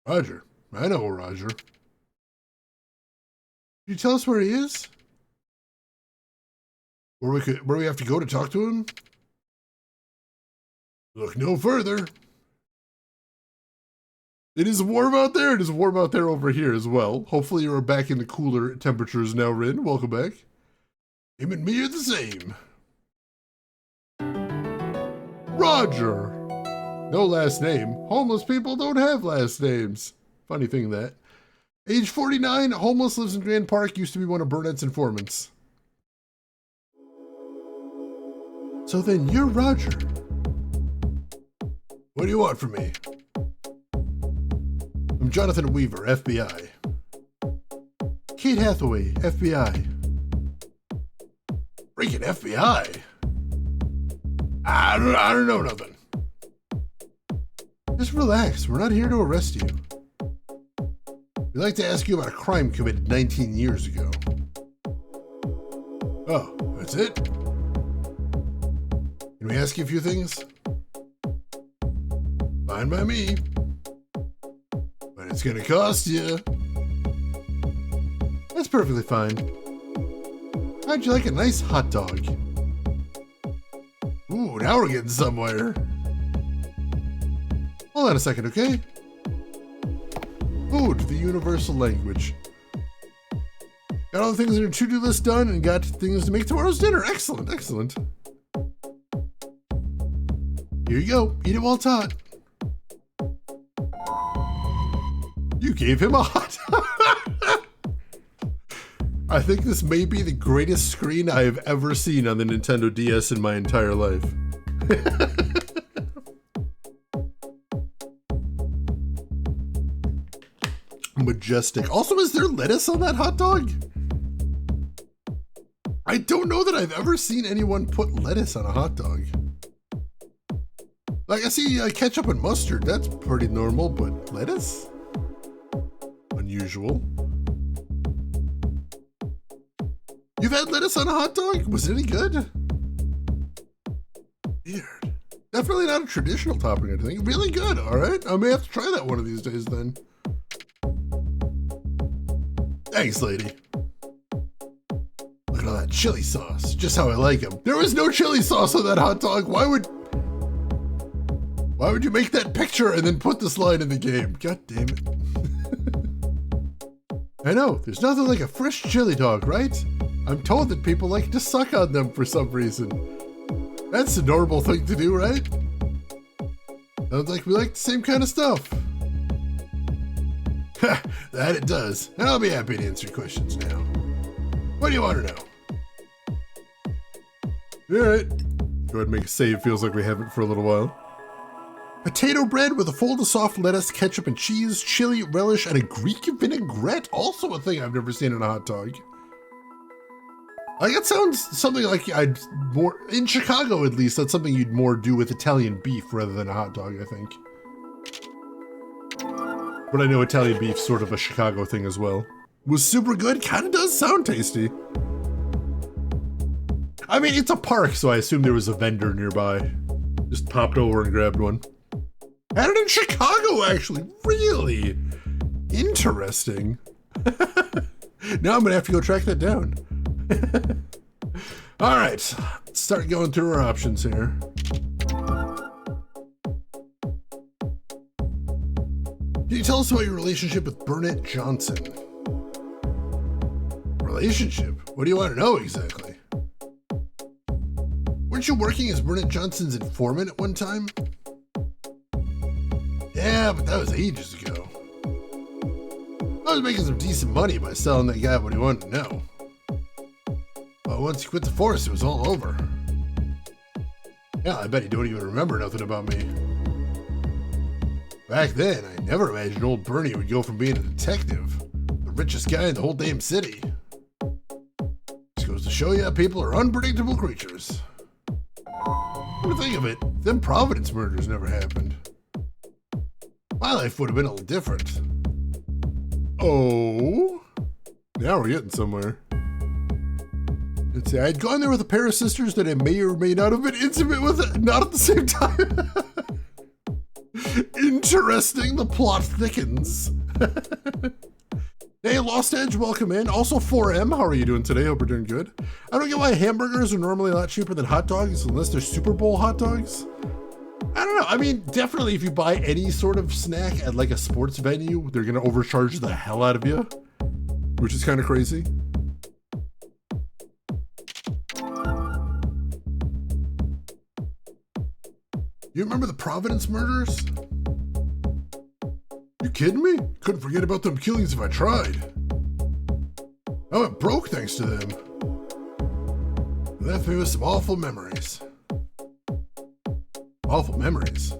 Roger? I know Roger. Can you tell us where he is? Where we have to go to talk to him? Look no further. It is warm out there. It is warm out there over here as well. Hopefully you're back in the cooler temperatures now, Rin. Welcome back. Him and me are the same. Roger. No last name. Homeless people don't have last names. Funny thing that. Age 49, homeless, lives in Grand Park, used to be one of Burnett's informants. So then you're Roger. What do you want from me? I'm Jonathan Weaver, FBI. Kate Hathaway, FBI. Freaking FBI? I don't know nothing. Just relax, we're not here to arrest you. We'd like to ask you about a crime committed 19 years ago. Oh, that's it? Can we ask you a few things? Fine by me. But it's gonna cost you. That's perfectly fine. How'd you like a nice hot dog? Ooh, now we're getting somewhere. Hold on a second, okay? Food, the universal language. Got all the things on your to-do list done and got things to make tomorrow's dinner. Excellent, excellent. Here you go. Eat it while it's hot. You gave him a hot dog. I think this may be the greatest screen I have ever seen on the Nintendo DS in my entire life. Majestic. Also, is there lettuce on that hot dog? I don't know that I've ever seen anyone put lettuce on a hot dog. Like, I see ketchup and mustard. That's pretty normal, but lettuce? Unusual. You've had lettuce on a hot dog? Was it any good? Weird. Definitely not a traditional topping, I think. Really good, all right? I may have to try that one of these days then. Thanks, lady. Look at all that chili sauce. Just how I like them. There was no chili sauce on that hot dog. Why would you make that picture and then put this line in the game? God damn it. I know, there's nothing like a fresh chili dog, right? I'm told that people like to suck on them for some reason. That's a normal thing to do, right? Sounds like we like the same kind of stuff. That it does. And I'll be happy to answer your questions now. What do you want to know? Alright. Go ahead and make a save. Feels like we haven't for a little while. Potato bread with a fold of soft lettuce, ketchup and cheese, chili, relish, and a Greek vinaigrette. Also a thing I've never seen in a hot dog. Like, it sounds something like I'd more, in Chicago at least, that's something you'd more do with Italian beef rather than a hot dog, I think. But I know Italian beef's sort of a Chicago thing as well. Was super good, kinda does sound tasty. I mean, it's a park, so I assume there was a vendor nearby. Just popped over and grabbed one. Had it in Chicago, actually. Really? Interesting. Now I'm gonna have to go track that down. All right, let's start going through our options here. Can you tell us about your relationship with Burnett Johnson? Relationship? What do you want to know exactly? Weren't you working as Burnett Johnson's informant at one time? Yeah, but that was ages ago. I was making some decent money by selling that guy what he wanted to know. But once he quit the force, it was all over. Yeah, I bet you don't even remember nothing about me. Back then, I never imagined old Bernie would go from being a detective, the richest guy in the whole damn city. Just goes to show you how people are unpredictable creatures. Come to think of it, them Providence murders never happened. My life would have been a little different. Oh? Now we're getting somewhere. Let's see, I had gone there with a pair of sisters that I may or may not have been intimate with, not at the same time. Interesting, the plot thickens. Hey, Lost Edge, welcome in. Also 4M, how are you doing today? Hope you're doing good. I don't get why hamburgers are normally a lot cheaper than hot dogs, unless they're Super Bowl hot dogs. I don't know, I mean, definitely if you buy any sort of snack at like a sports venue, they're gonna overcharge the hell out of you, which is kind of crazy. You remember the Providence murders? You kidding me? Couldn't forget about them killings if I tried. I went broke thanks to them. They left me with some awful memories. Awful memories?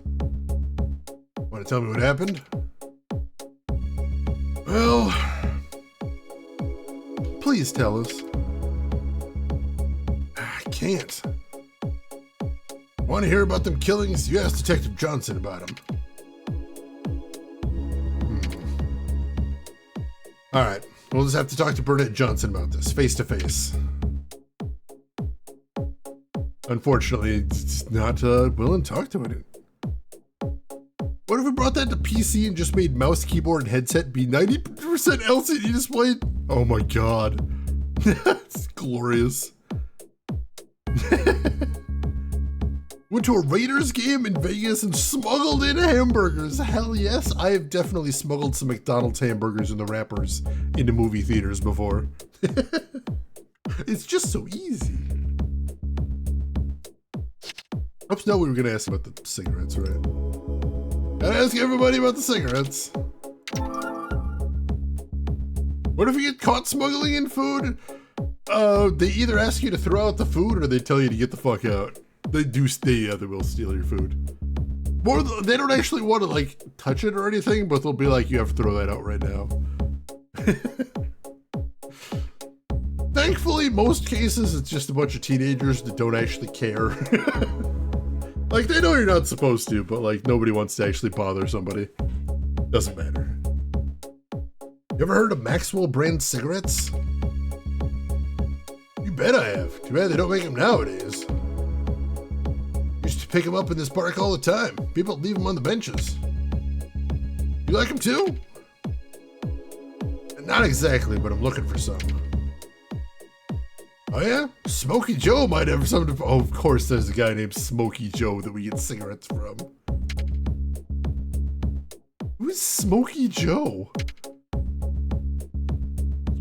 Want to tell me what happened? Well, please tell us. I can't. Want to hear about them killings? You ask Detective Johnson about them. All right, we'll just have to talk to Burnett Johnson about this, face to face. Unfortunately, it's not willing to talk to it. What if we brought that to PC and just made mouse, keyboard, and headset be 90% LCD display? Oh my god. That's glorious. Went to a Raiders game in Vegas and smuggled in hamburgers. Hell yes, I have definitely smuggled some McDonald's hamburgers in the wrappers into movie theaters before. It's just so easy. Oops, no, we were gonna ask about the cigarettes, right? Gotta ask everybody about the cigarettes. What if you get caught smuggling in food? They either ask you to throw out the food or they tell you to get the fuck out. They do stay, they will steal your food. Or they don't actually want to like touch it or anything, but they'll be like, you have to throw that out right now. Thankfully, most cases, it's just a bunch of teenagers that don't actually care. Like, they know you're not supposed to, but like, nobody wants to actually bother somebody. Doesn't matter. You ever heard of Maxwell brand cigarettes? You bet I have. Too bad they don't make them nowadays. Used to pick them up in this park all the time. People leave them on the benches. You like them too? Not exactly, but I'm looking for some. Oh yeah? Smokey Joe might have something to... Oh, of course there's a guy named Smokey Joe that we get cigarettes from. Who's Smokey Joe?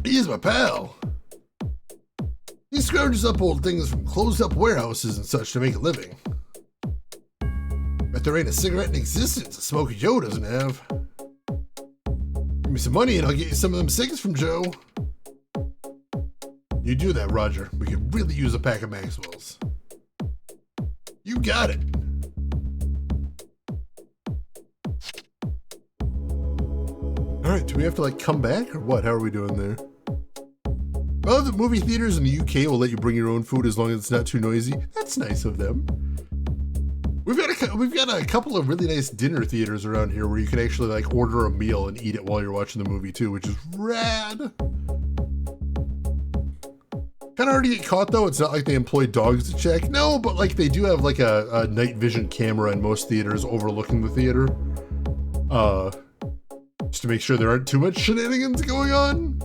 He's my pal. He scrounges up old things from closed up warehouses and such to make a living. Bet there ain't a cigarette in existence that Smokey Joe doesn't have. Give me some money and I'll get you some of them cigs from Joe. You do that, Roger. We could really use a pack of Maxwell's. You got it. Alright, do we have to like come back or what? How are we doing there? Oh, the movie theaters in the UK will let you bring your own food as long as it's not too noisy. That's nice of them. We've got a couple of really nice dinner theaters around here where you can actually like order a meal and eat it while you're watching the movie too, which is rad. Kind of hard to get caught though. It's not like they employ dogs to check. No, but like they do have like a night vision camera in most theaters overlooking the theater. Just to make sure there aren't too much shenanigans going on.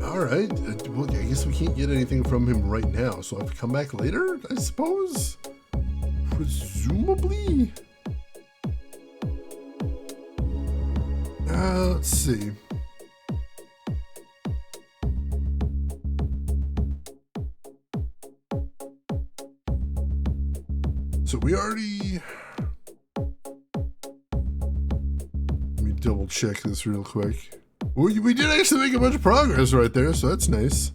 Alright, well, I guess we can't get anything from him right now, so I have to come back later, I suppose? Presumably? Let's see. So we already... Let me double check this real quick. We did actually make a bunch of progress right there, so that's nice.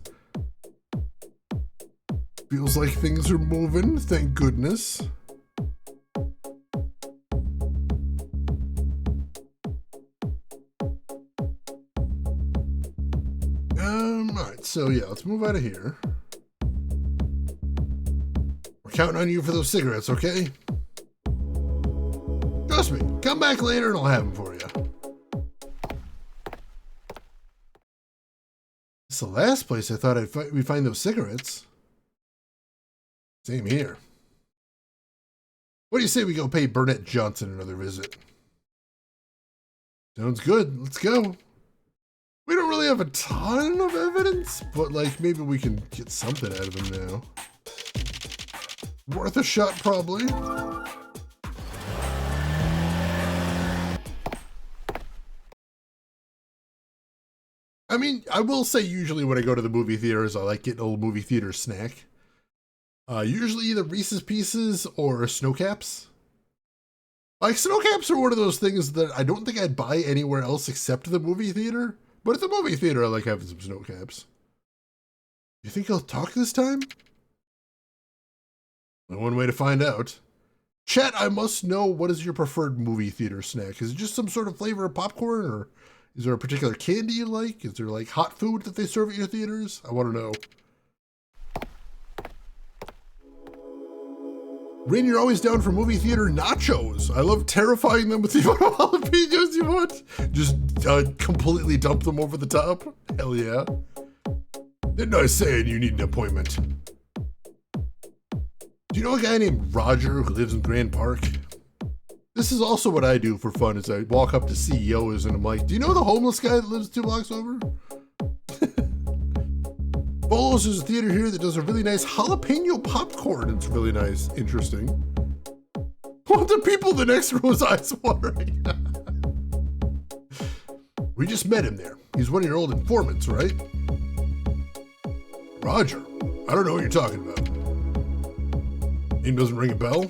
Feels like things are moving, thank goodness. Alright, so yeah, let's move out of here. We're counting on you for those cigarettes, okay? Trust me, come back later and I'll have them for you. It's the last place I thought we'd find those cigarettes. Same here. What do you say we go pay Burnett Johnson another visit? Sounds good. Let's go. We don't really have a ton of evidence, but like maybe we can get something out of him now. Worth a shot, probably. I mean, I will say usually when I go to the movie theaters, I like getting a little movie theater snack. Usually either Reese's Pieces or Snow Caps. Like, Snow Caps are one of those things that I don't think I'd buy anywhere else except the movie theater. But at the movie theater, I like having some Snow Caps. You think he'll talk this time? One way to find out. Chat, I must know, what is your preferred movie theater snack? Is it just some sort of flavor of popcorn, or is there a particular candy you like? Is there like hot food that they serve at your theaters? I want to know. Rain, you're always down for movie theater nachos. I love terrifying them with the amount of jalapenos you want. Just completely dump them over the top. Hell yeah. Didn't I say you need an appointment? Do you know a guy named Roger who lives in Grand Park? This is also what I do for fun, is I walk up to CEOs and I'm like, do you know the homeless guy that lives 2 blocks over? Follows, there's a theater here that does a really nice jalapeno popcorn. It's really nice, interesting. What the people the next row's eyes watering? We just met him there. He's one of your old informants, right? Roger. I don't know what you're talking about. Name doesn't ring a bell?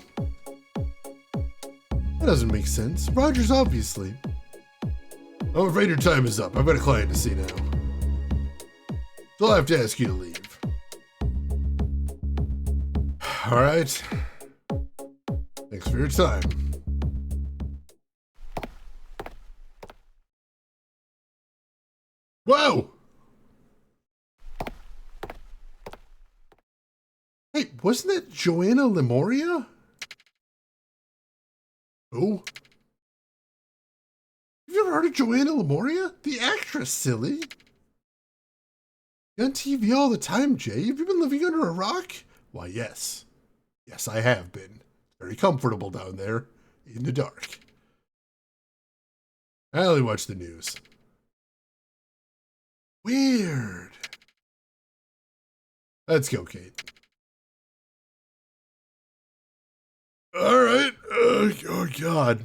That doesn't make sense. Rogers, obviously. I'm afraid your time is up. I've got a client to see now. So I'll have to ask you to leave. All right. Thanks for your time. Whoa! Hey, wasn't that Joanna Lemoria? Who? Have you ever heard of Joanna Lemoria? The actress, silly. You're on TV all the time, Jay. Have you been living under a rock? Why, yes. Yes, I have been. Very comfortable down there in the dark. I only watch the news. Weird. Let's go, Kate. All right. Oh, God.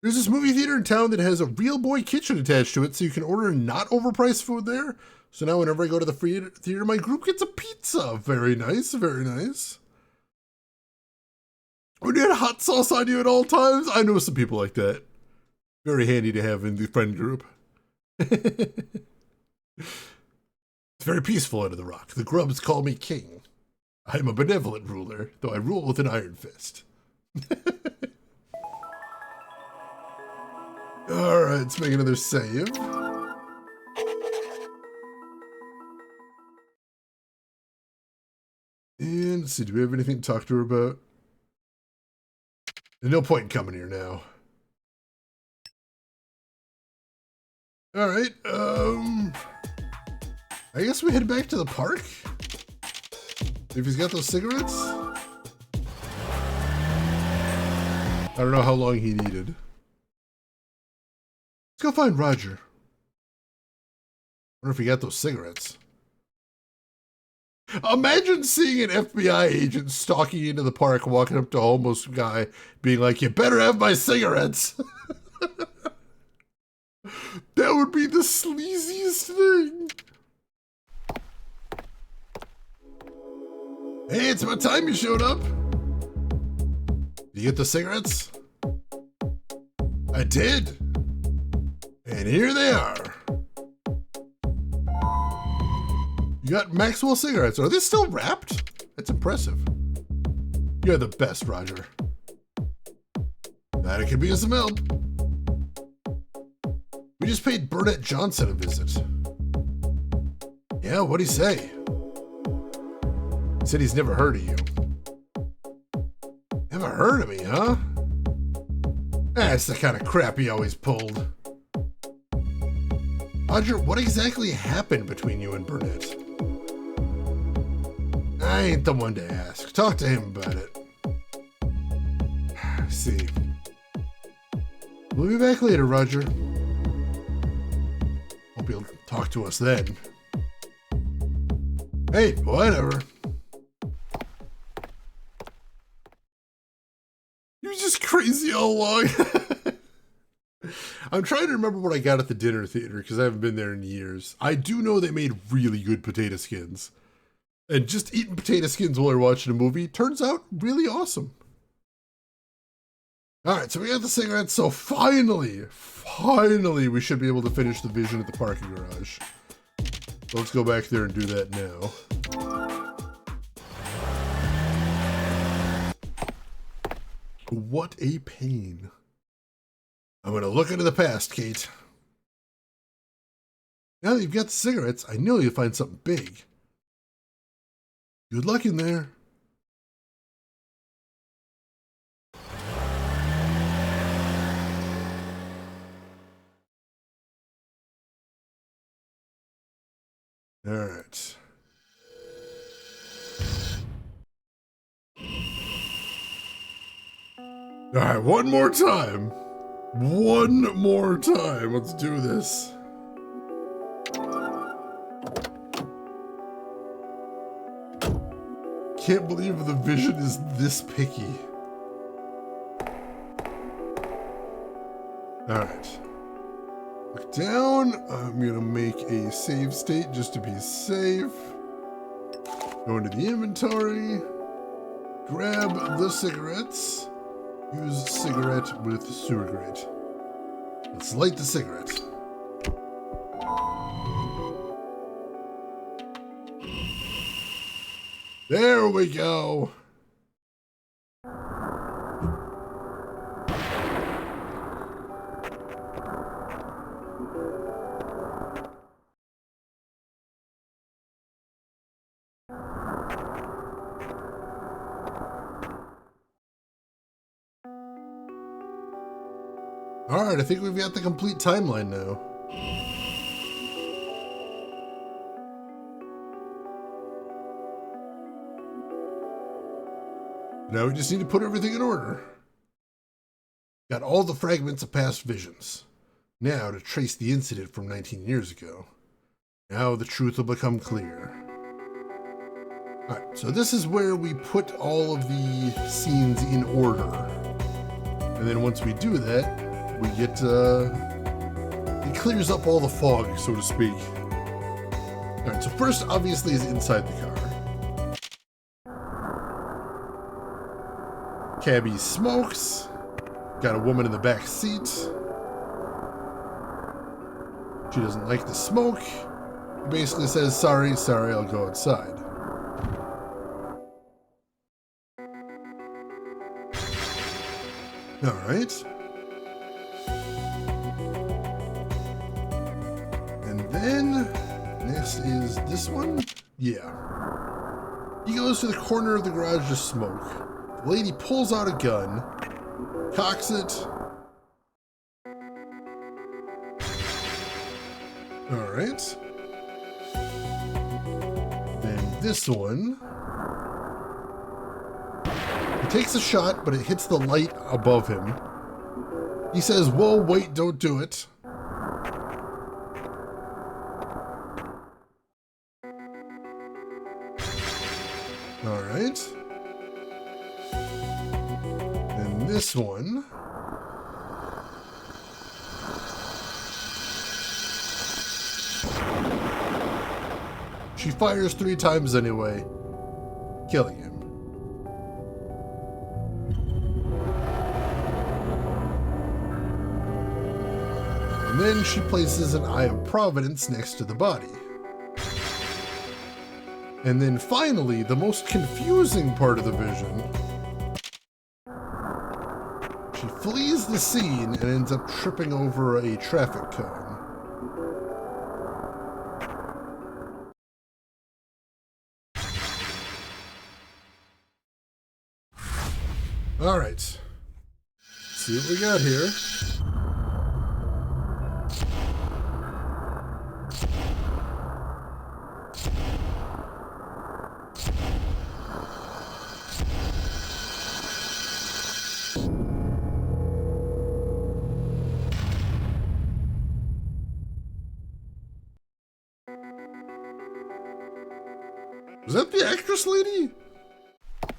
There's this movie theater in town that has a real boy kitchen attached to it, so you can order not overpriced food there. So now whenever I go to the theater, my group gets a pizza. Very nice, very nice. When you had hot sauce on you at all times, I know some people like that. Very handy to have in the friend group. It's very peaceful under the rock. The grubs call me king. I am a benevolent ruler, though I rule with an iron fist. Alright, let's make another save. And let's see, do we have anything to talk to her about? There's no point in coming here now. Alright, I guess we head back to the park? If he's got those cigarettes? I don't know how long he needed. Let's go find Roger. Wonder if he got those cigarettes. Imagine seeing an FBI agent stalking into the park, walking up to a homeless guy, being like, "You better have my cigarettes." That would be the sleaziest thing. Hey, it's about time you showed up. Did you get the cigarettes? I did. And here they are. You got Maxwell cigarettes. Are they still wrapped? That's impressive. You're the best, Roger. That it could be some help. We just paid Burnett Johnson a visit. Yeah, what'd he say? He said he's never heard of you. Never heard of me, huh? That's the kind of crap he always pulled. Roger, what exactly happened between you and Burnett? I ain't the one to ask. Talk to him about it. See. We'll be back later, Roger. Hope you'll talk to us then. Hey, whatever. He was just crazy all along. I'm trying to remember what I got at the dinner theater because I haven't been there in years. I do know they made really good potato skins. And just eating potato skins while you're watching a movie turns out really awesome. Alright, so we got the cigarettes. So finally, we should be able to finish the vision at the parking garage. So let's go back there and do that now. What a pain. I'm going to look into the past, Kate. Now that you've got the cigarettes, I know you'll find something big. Good luck in there. All right. All right, one more time. One more time. Let's do this. can't believe the Vision is this picky. Alright. Look down. I'm gonna make a save state just to be safe. Go into the inventory. Grab the cigarettes. Use cigarette with sewer grate. Let's light the cigarette. There we go. Alright, I think we've got the complete timeline now. Now we just need to put everything in order. Got all the fragments of past visions. Now to trace the incident from 19 years ago. Now the truth will become clear. Alright, so this is where we put all of the scenes in order. And then once we do that, we get, it clears up all the fog, so to speak. Alright, so first obviously is inside the car. Cabbie smokes. Got a woman in the back seat. She doesn't like the smoke. He basically says, sorry, I'll go outside. Alright. And then, next is this one? Yeah. He goes to the corner of the garage to smoke. The lady pulls out a gun, cocks it. Alright. Then this one. He takes a shot, but it hits the light above him. He says, whoa, wait, don't do it. Alright. And this one. She fires 3 times anyway, killing him. And then she places an Eye of Providence next to the body. And then finally, the most confusing part of the vision. She flees the scene and ends up tripping over a traffic cone. All right, let's see what we got here. Was that the actress lady? I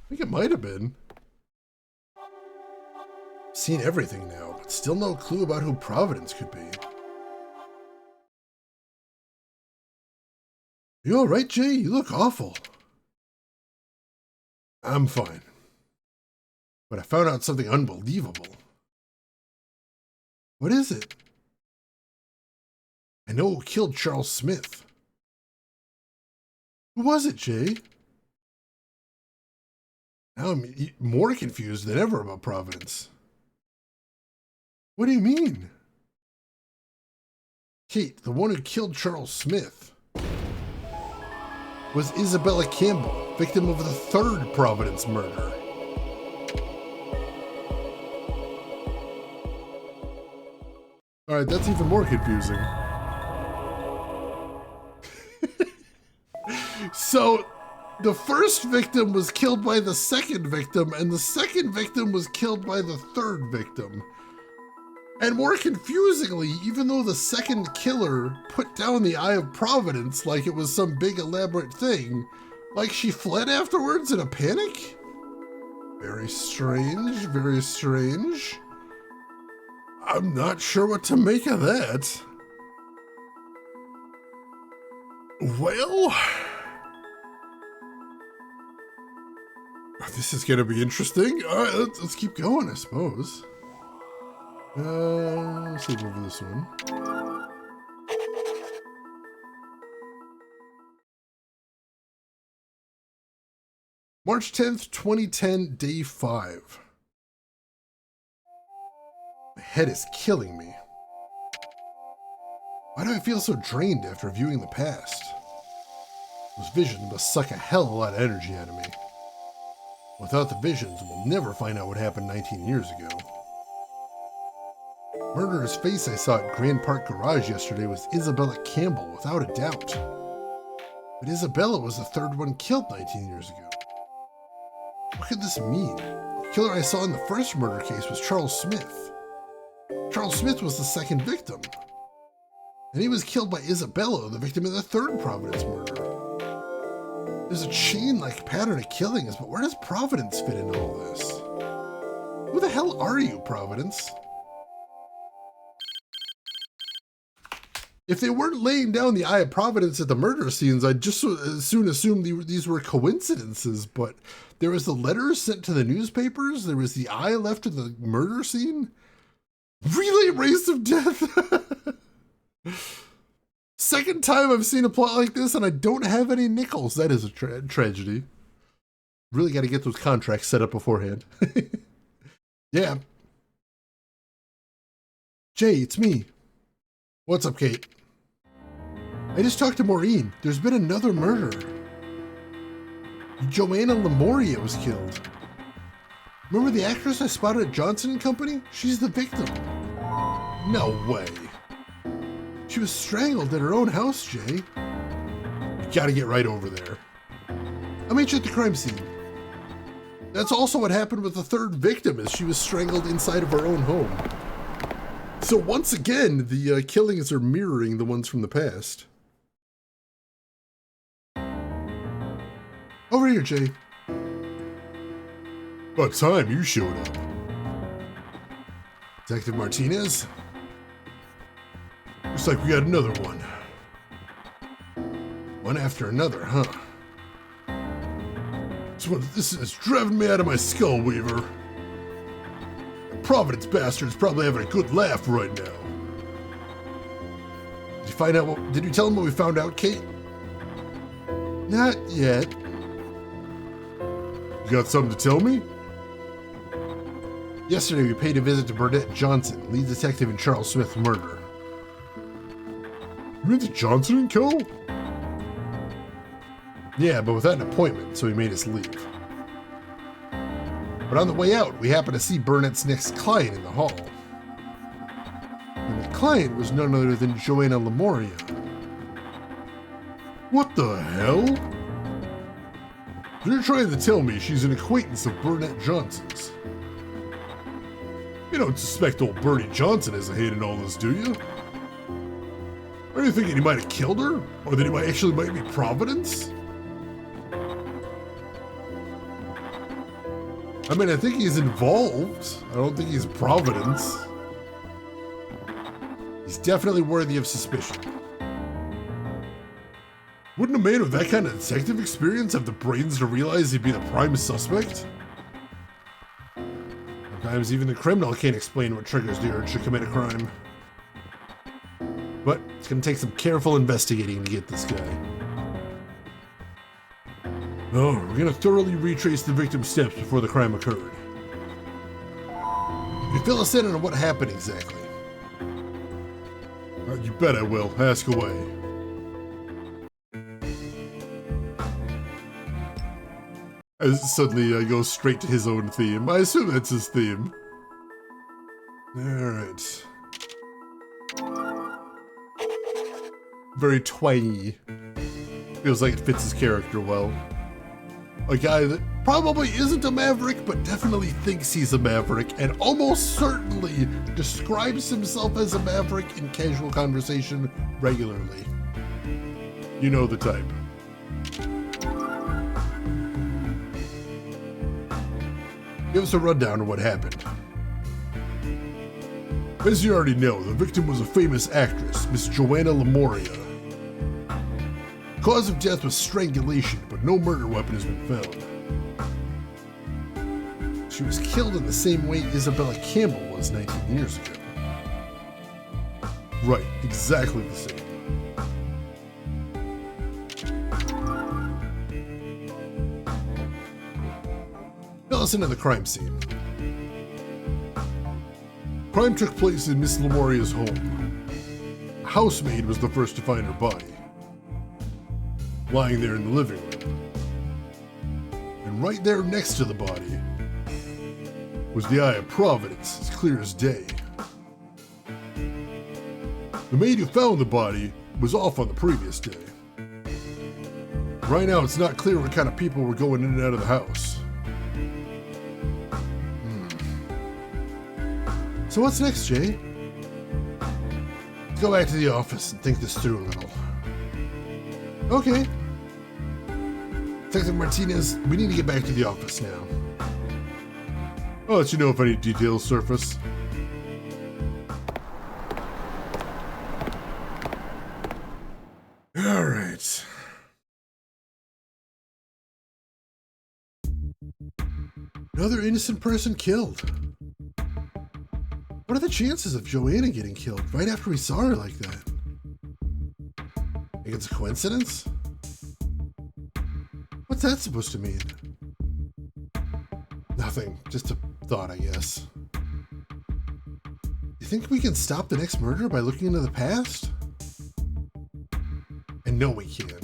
think it might have been. Seen everything now, but still no clue about who Providence could be. You all right, Jay? You look awful. I'm fine. But I found out something unbelievable. What is it? I know who killed Charles Smith. Who was it, Jay? Now I'm more confused than ever about Providence. What do you mean? Kate, the one who killed Charles Smith, was Isabella Campbell, victim of the 3rd Providence murder. Alright, that's even more confusing. So, the first victim was killed by the 2nd victim, and the 2nd victim was killed by the 3rd victim. And more confusingly, even though the 2nd killer put down the Eye of Providence like it was some big elaborate thing, Like she fled afterwards in a panic? Very strange, very strange. I'm not sure what to make of that. Well, this is gonna be interesting. All right, let's keep going, I suppose. Let's see over this one. March 10th, 2010, day 5. My head is killing me. Why do I feel so drained after viewing the past? Those visions must suck a hell of a lot of energy out of me. Without the visions, we'll never find out what happened 19 years ago. Murderer's face I saw at Grand Park Garage yesterday was Isabella Campbell, without a doubt. But Isabella was the third one killed 19 years ago. What could this mean? The killer I saw in the first murder case was Charles Smith. Charles Smith was the second victim. And he was killed by Isabella, the victim in the third Providence murder. There's a chain-like pattern of killings, but where does Providence fit into all this? Who the hell are you, Providence? If they weren't laying down the eye of Providence at the murder scenes, I'd just as soon assume these were coincidences, but there was the letters sent to the newspapers, there was the eye left at the murder scene. Relay race of death! Second time I've seen a plot like this and I don't have any nickels. That is a tragedy. Really got to get those contracts set up beforehand. Yeah. Jay, it's me. What's up, Kate? I just talked to Maureen. There's been another murder. Joanna Lamoria was killed. Remember the actress I spotted at Johnson & Company? She's the victim. No way. She was strangled at her own house, Jay. You gotta get right over there. I'll meet you at the crime scene. That's also what happened with the third victim, as she was strangled inside of her own home. So once again, the killings are mirroring the ones from the past. Over here, Jay. About time you showed up. Detective Martinez? Looks like we got another one. One after another, huh? This is driving me out of my skull, Weaver. The Providence bastard's probably having a good laugh right now. Did you tell him what we found out, Kate? Not yet. You got something to tell me? Yesterday we paid a visit to Burnett Johnson, lead detective in Charles Smith's murder. You went to Johnson & Co.? Yeah, but without an appointment, so he made us leave. But on the way out, we happened to see Burnett's next client in the hall. And the client was none other than Joanna Lamoria. What the hell? You're trying to tell me she's an acquaintance of Burnett Johnson's. You don't suspect old Bernie Johnson has a hand in all this, do you? Are you thinking he might have killed her? Or that he might be Providence? I mean, I think he's involved. I don't think he's Providence. He's definitely worthy of suspicion. Wouldn't a man with that kind of detective experience have the brains to realize he'd be the prime suspect? Sometimes even the criminal can't explain what triggers the urge to commit a crime. But it's gonna take some careful investigating to get this guy. Oh, we're gonna thoroughly retrace the victim's steps before the crime occurred. Can you fill us in on what happened exactly? You bet I will. Ask away. Suddenly goes straight to his own theme. I assume that's his theme. Alright. Very twangy. Feels like it fits his character well. A guy that probably isn't a maverick, but definitely thinks he's a maverick, and almost certainly describes himself as a maverick in casual conversation regularly. You know the type. Give us a rundown of what happened. As you already know, the victim was a famous actress, Miss Joanna Lamoria. The cause of death was strangulation, but no murder weapon has been found. She was killed in the same way Isabella Campbell was 19 years ago. Right, exactly the same. Now listen to the crime scene. Crime took place in Miss Lamoria's home. A housemaid was the first to find her body, lying there in the living room. And right there next to the body was the Eye of Providence, as clear as day. The maid who found the body was off on the previous day. Right now, it's not clear what kind of people were going in and out of the house. So what's next, Jay? Let's go back to the office and think this through a little. Okay. Detective Martinez, we need to get back to the office now. I'll let you know if any details surface. All right. Another innocent person killed. What are the chances of Joanna getting killed right after we saw her like that? Think it's a coincidence? What's that supposed to mean? Nothing, just a thought, I guess. You think we can stop the next murder by looking into the past? And no, we can.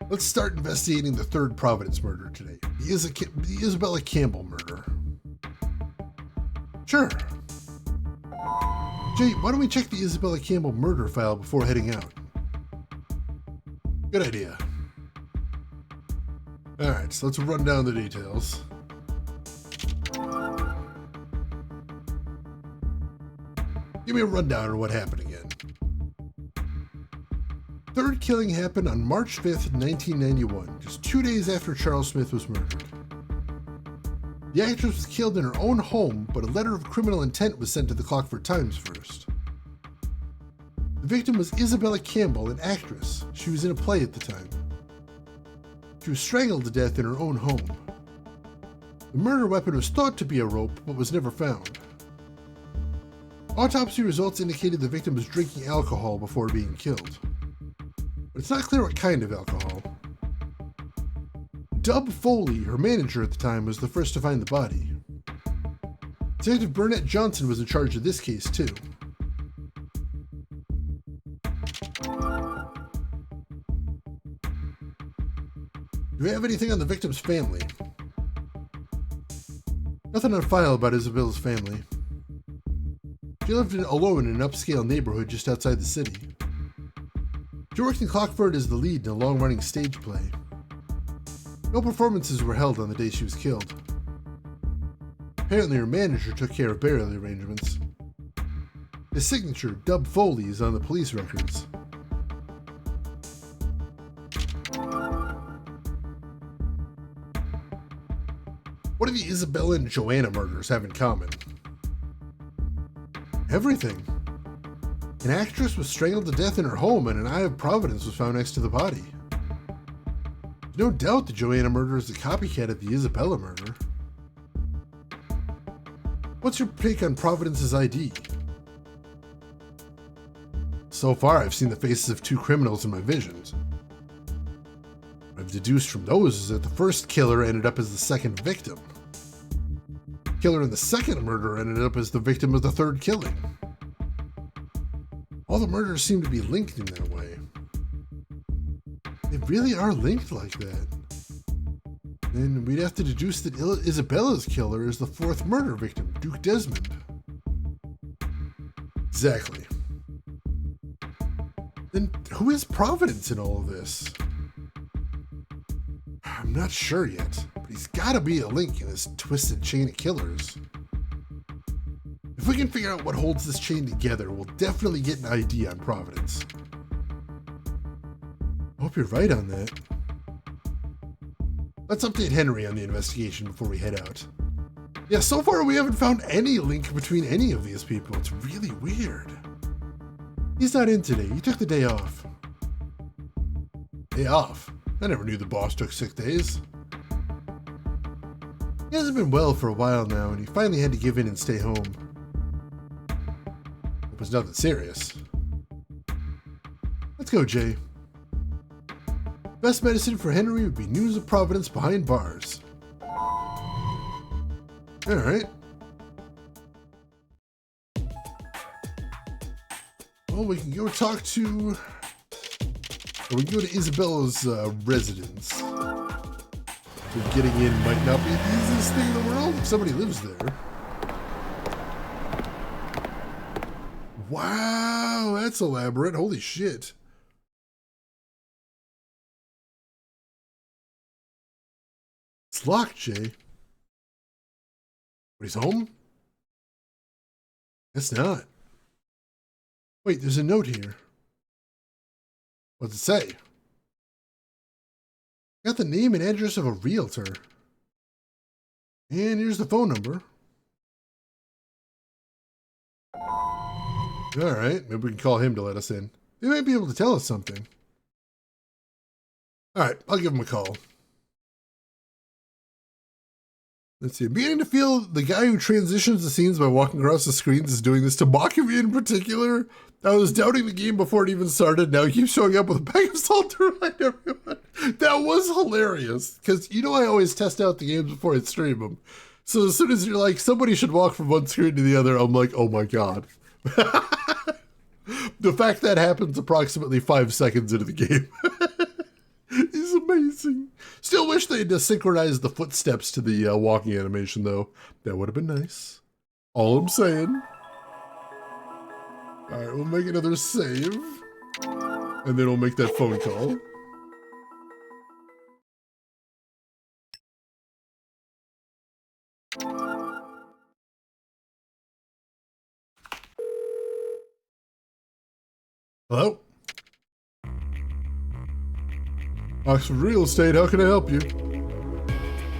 Let's start investigating the third Providence murder today, the Isabella Campbell murder. Sure. Jay, why don't we check the Isabella Campbell murder file before heading out? Good idea. Alright, so let's run down the details. Give me a rundown on what happened again. Third killing happened on March 5th, 1991, just 2 days after Charles Smith was murdered. The actress was killed in her own home, but a letter of criminal intent was sent to the Clockford Times first. The victim was Isabella Campbell, an actress. She was in a play at the time. She was strangled to death in her own home. The murder weapon was thought to be a rope, but was never found. Autopsy results indicated the victim was drinking alcohol before being killed. But it's not clear what kind of alcohol. Dub Foley, her manager at the time, was the first to find the body. Detective Burnett Johnson was in charge of this case, too. Do we have anything on the victim's family? Nothing on file about Isabella's family. She lived alone in an upscale neighborhood just outside the city. She worked in Clockford as the lead in a long-running stage play. No performances were held on the day she was killed. Apparently her manager took care of burial arrangements. His signature, Dub Foley, is on the police records. What do the Isabella and Joanna murders have in common? Everything. An actress was strangled to death in her home and an Eye of Providence was found next to the body. There's no doubt the Joanna murder is a copycat of the Isabella murder. What's your take on Providence's ID? So far, I've seen the faces of two criminals in my visions. What I've deduced from those is that the first killer ended up as the second victim. The killer in the second murder ended up as the victim of the third killing. All the murders seem to be linked in that way. They really are linked like that. Then we'd have to deduce that Isabella's killer is the fourth murder victim, Duke Desmond. Exactly. Then who is Providence in all of this? I'm not sure yet, but he's gotta be a link in this twisted chain of killers. If we can figure out what holds this chain together, we'll definitely get an ID on Providence. I hope you're right on that. Let's update Henry on the investigation before we head out. Yeah, so far we haven't found any link between any of these people. It's really weird. He's not in today. He took the day off. Day off? I never knew the boss took sick days. He hasn't been well for a while now, and he finally had to give in and stay home. It was nothing serious. Let's go, Jay. Best medicine for Henry would be news of Providence behind bars. Alright. Well, we can go talk to... Or we can go to Isabella's residence. So getting in might not be the easiest thing in the world if somebody lives there. Wow, that's elaborate. Holy shit. It's locked, Jay. But he's home? Guess not. Wait, there's a note here. What's it say? Got the name and address of a realtor. And here's the phone number. Alright, maybe we can call him to let us in. They might be able to tell us something. Alright, I'll give him a call. Let's see, I'm beginning to feel the guy who transitions the scenes by walking across the screens is doing this to Makumi in particular. I was doubting the game before it even started. Now he keeps showing up with a bag of salt to remind everyone. That was hilarious. Because you know I always test out the games before I stream them. So as soon as you're like, somebody should walk from one screen to the other, I'm like, oh my god. The fact that happens approximately 5 seconds into the game is amazing. Still wish they'd synchronized the footsteps to the walking animation, though. That would have been nice. All I'm saying. Alright, we'll make another save. And then we'll make that phone call. Hello? Oxford Real Estate, how can I help you?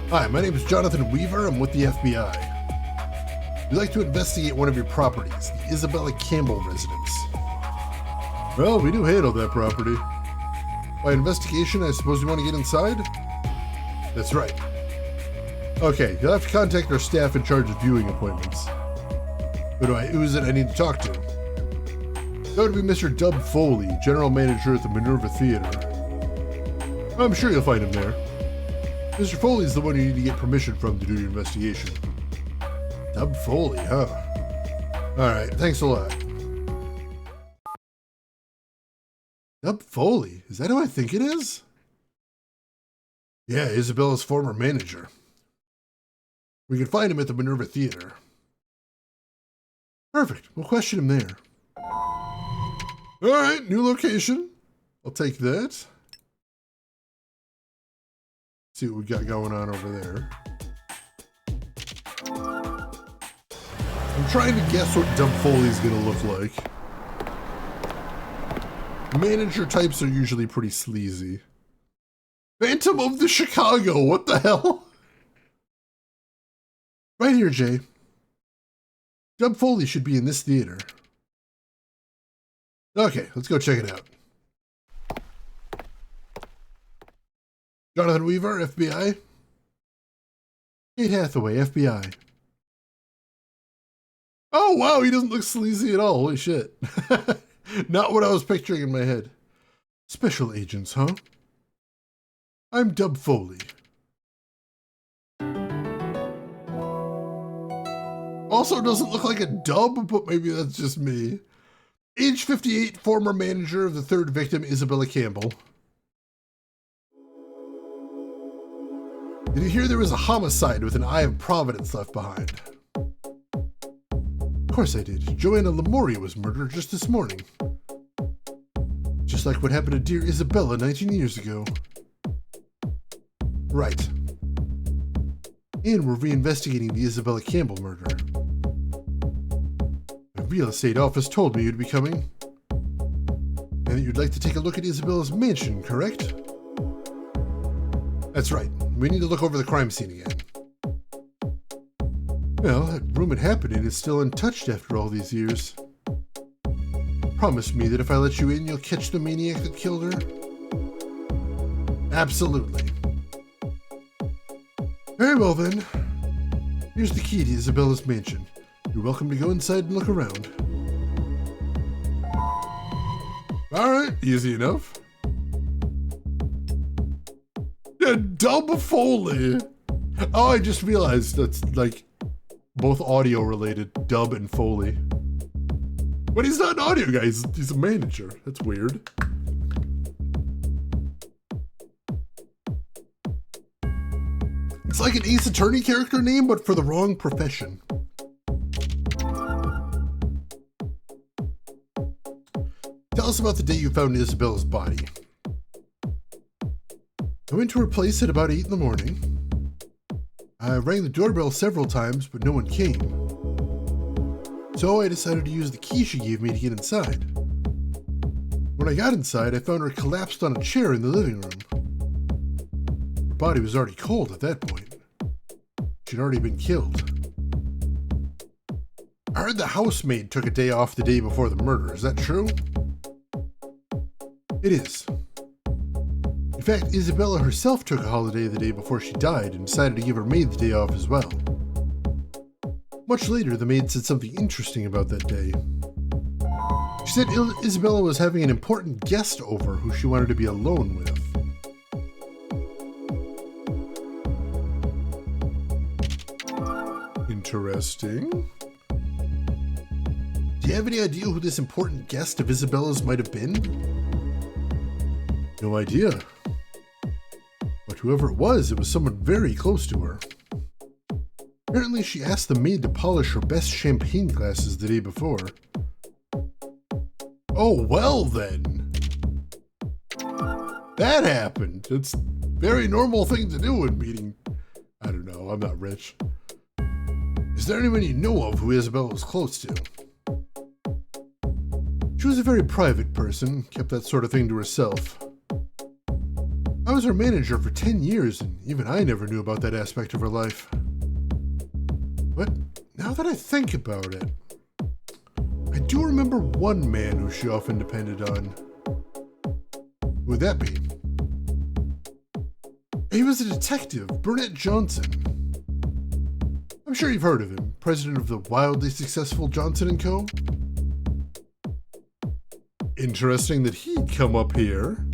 Hi, my name is Jonathan Weaver. I'm with the FBI. We'd like to investigate one of your properties, the Isabella Campbell residence. Well, we do handle that property. By investigation, I suppose you want to get inside? That's right. Okay, you'll have to contact our staff in charge of viewing appointments. Who is it I need to talk to? That would be Mr. Dub Foley, General Manager at the Minerva Theater. I'm sure you'll find him there. Mr. Foley's the one you need to get permission from to do your investigation. Dub Foley, huh? Alright, thanks a lot. Dub Foley? Is that who I think it is? Yeah, Isabella's former manager. We can find him at the Minerva Theater. Perfect, we'll question him there. Alright, new location. I'll take that. See what we got going on over there. I'm trying to guess what Dub Foley's gonna look like. Manager types are usually pretty sleazy. Phantom of the Chicago, what the hell? Right here, Jay. Dub Foley should be in this theater. Okay, let's go check it out. Jonathan Weaver, FBI. Kate Hathaway, FBI. Oh, wow, he doesn't look sleazy at all. Holy shit. Not what I was picturing in my head. Special agents, huh? I'm Dub Foley. Also doesn't look like a dub, but maybe that's just me. Age 58, former manager of the third victim, Isabella Campbell. Did you hear there was a homicide with an eye of Providence left behind? Of course I did. Joanna Lemuria was murdered just this morning. Just like what happened to dear Isabella 19 years ago. Right. And we're reinvestigating the Isabella Campbell murder. The real estate office told me you'd be coming. And that you'd like to take a look at Isabella's mansion, correct? That's right. We need to look over the crime scene again. Well, that room it happened in is still untouched after all these years. Promise me that if I let you in, you'll catch the maniac that killed her? Absolutely. Very well then. Here's the key to Isabella's mansion. You're welcome to go inside and look around. Alright, easy enough. Yeah, Dub Foley! Oh, I just realized that's like both audio related, Dub and Foley. But he's not an audio guy, he's a manager. That's weird. It's like an Ace Attorney character name, but for the wrong profession. Tell us about the day you found Isabella's body. I went to her place at about 8 in the morning. I rang the doorbell several times, but no one came. So I decided to use the key she gave me to get inside. When I got inside, I found her collapsed on a chair in the living room. Her body was already cold at that point. She'd already been killed. I heard the housemaid took a day off the day before the murder. Is that true? It is. In fact, Isabella herself took a holiday the day before she died and decided to give her maid the day off as well. Much later, the maid said something interesting about that day. She said Isabella was having an important guest over who she wanted to be alone with. Interesting. Do you have any idea who this important guest of Isabella's might have been? No idea. But whoever it was someone very close to her. Apparently she asked the maid to polish her best champagne glasses the day before. Oh, well then. That happened. It's a very normal thing to do when meeting... I don't know, I'm not rich. Is there anyone you know of who Isabella was close to? She was a very private person, kept that sort of thing to herself. I was her manager for 10 years, and even I never knew about that aspect of her life. But now that I think about it, I do remember one man who she often depended on. Who would that be? He was a detective, Burnett Johnson. I'm sure you've heard of him, president of the wildly successful Johnson & Co. Interesting that he'd come up here.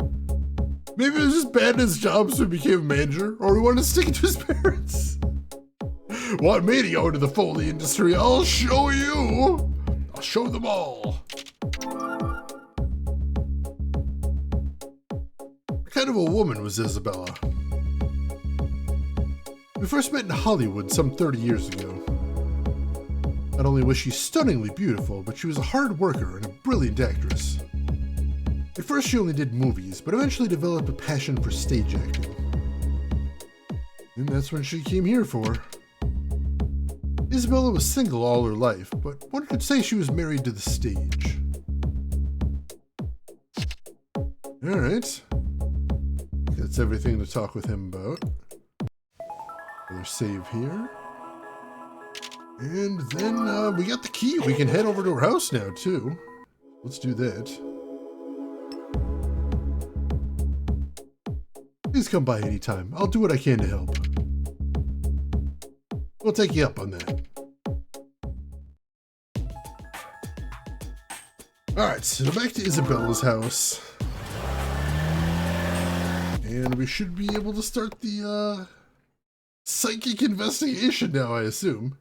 Maybe it was just bad at his job so he became a manager, or he wanted to stick it to his parents. Want me to go into the Foley industry? I'll show you! I'll show them all. What kind of a woman was Isabella? We first met in Hollywood some 30 years ago. Not only was she stunningly beautiful, but she was a hard worker and a brilliant actress. At first she only did movies, but eventually developed a passion for stage acting. And that's when she came here for. Isabella was single all her life, but one could say she was married to the stage. Alright. That's everything to talk with him about. Another save here. And then we got the key. We can head over to her house now, too. Let's do that. Please come by anytime. I'll do what I can to help. We'll take you up on that. Alright, so back to Isabella's house. And we should be able to start the psychic investigation now, I assume.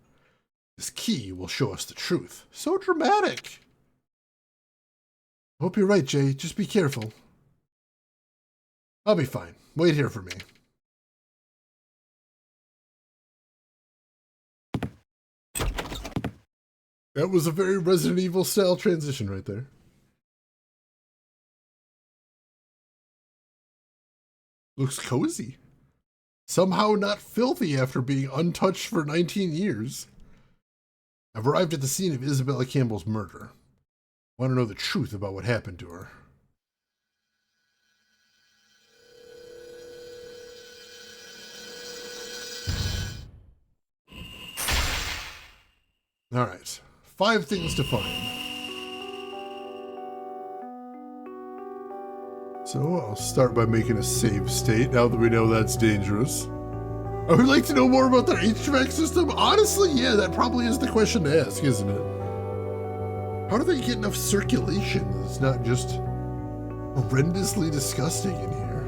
This key will show us the truth. So dramatic. Hope you're right, Jay. Just be careful. I'll be fine. Wait here for me. That was a very Resident Evil style transition right there. Looks cozy. Somehow not filthy after being untouched for 19 years. I've arrived at the scene of Isabella Campbell's murder. I want to know the truth about what happened to her. All right, 5 things to find. So I'll start by making a save state now that we know that's dangerous. I would like to know more about their HVAC system. Honestly, yeah, that probably is the question to ask, isn't it? How do they get enough circulation that's not just horrendously disgusting in here?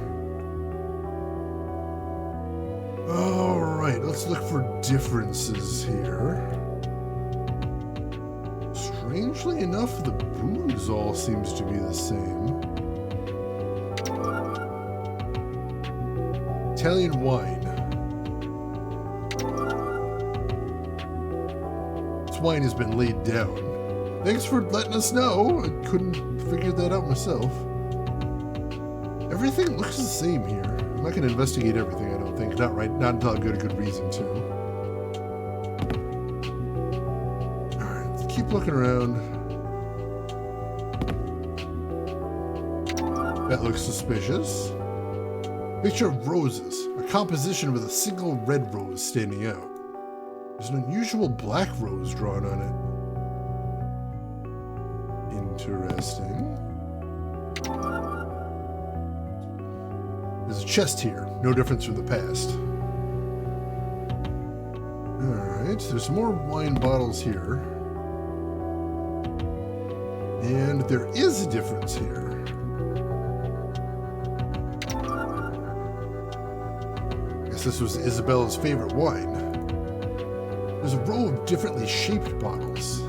All right, let's look for differences here. Strangely enough, the booze all seems to be the same. Italian wine. This wine has been laid down. Thanks for letting us know. I couldn't figure that out myself. Everything looks the same here. I'm not going to investigate everything, I don't think. Not until I've got a good reason to. Alright, let's keep looking around. That looks suspicious. Picture of roses. A composition with a single red rose standing out. There's an unusual black rose drawn on it. Interesting. There's a chest here. No difference from the past. Alright, there's more wine bottles here. And there is a difference here. I guess this was Isabella's favorite wine. There's a row of differently shaped bottles.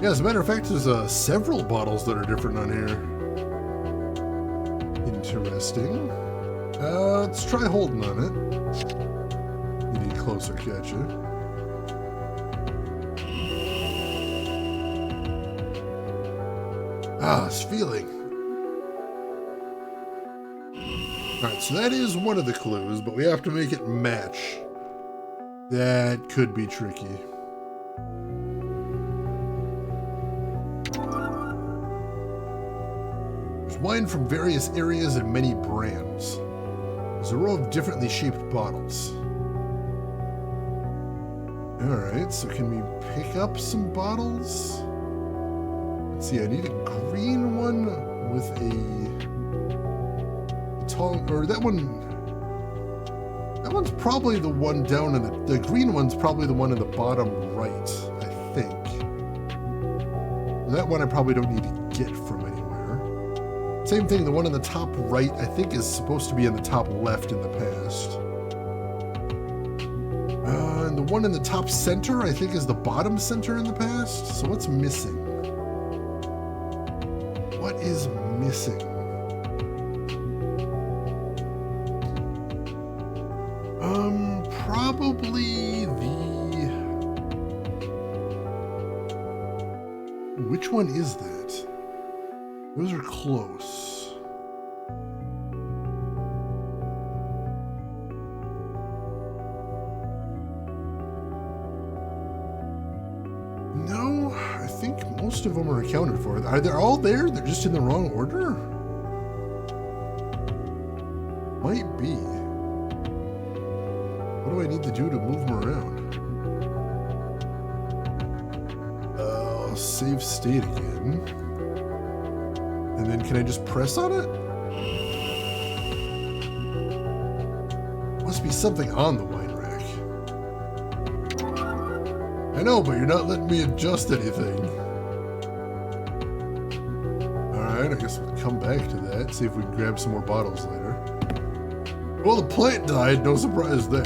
Yeah, as a matter of fact, there's several bottles that are different on here. Interesting. Let's try holding on it. You need closer, catch you. Ah, this feeling. Alright, so that is one of the clues, but we have to make it match. That could be tricky. There's wine from various areas and many brands. There's a row of differently shaped bottles. Alright, so can we pick up some bottles? Let's see, I need a green one with a tall, or that one's probably the one down in the green one's probably the one in the bottom right, I think. That one I probably don't need to get from anywhere. Same thing, the one in the top right I think is supposed to be in the top left in the past. And the one in the top center I think is the bottom center in the past. So what's missing? What is missing? Probably the... Which one is that? Those are close. No, I think most of them are accounted for. Are they all there? They're just in the wrong order? Might be. What do I need to do to move them around? I'll save state again. And then can I just press on it? Must be something on the wine rack. I know, but you're not letting me adjust anything. Alright, I guess we'll come back to that, see if we can grab some more bottles later. Well, the plant died, no surprise there.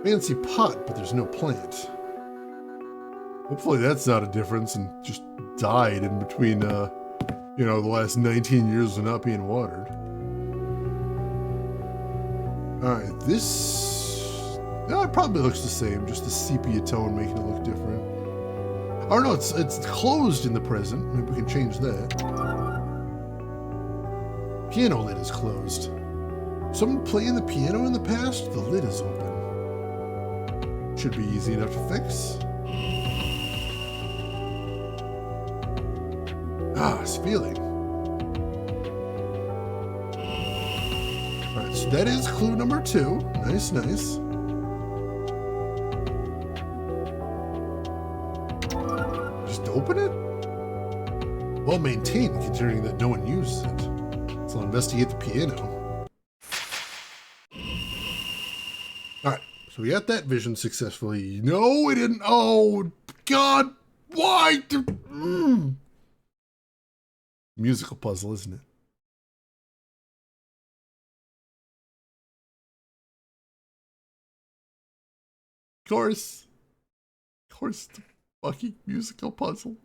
Fancy pot, but there's no plant. Hopefully that's not a difference and just died in between, the last 19 years of not being watered. Alright, this... it probably looks the same, just the sepia tone making it look different. Oh no, it's closed in the present. Maybe we can change that. Piano lid is closed. Someone playing the piano in the past? The lid is open. Should be easy enough to fix. Ah, it's feeling. Alright, so that is clue number 2. Nice, nice. open it? Well maintained, considering that no one uses it. So I'll investigate the piano. Alright, so we got that vision successfully. No, we didn't. Oh, God. Why? Musical puzzle, isn't it? Of course, the fucking musical puzzle.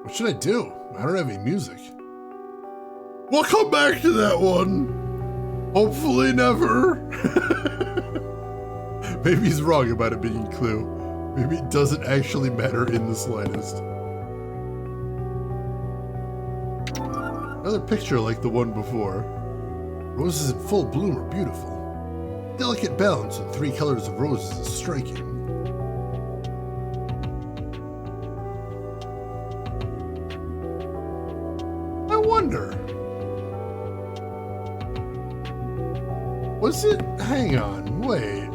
What should I do? I don't have any music. We'll come back to that one. Hopefully never. Maybe he's wrong about it being a clue. Maybe it doesn't actually matter in the slightest. Another picture like the one before. Roses in full bloom are beautiful. Delicate balance of 3 colors of roses is striking. I wonder. Was it? Hang on, wait.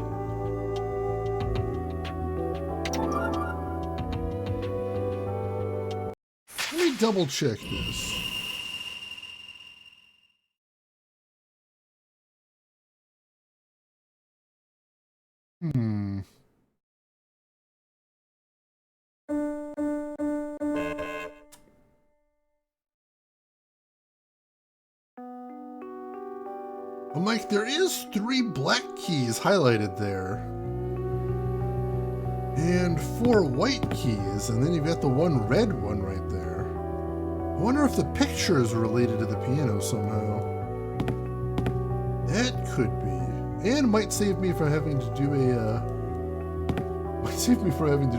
Let me double check this. I'm like, there is 3 black keys highlighted there. And 4 white keys, and then you've got the 1 red one right there. I wonder if the picture is related to the piano somehow. That could be. And might save me from having to do a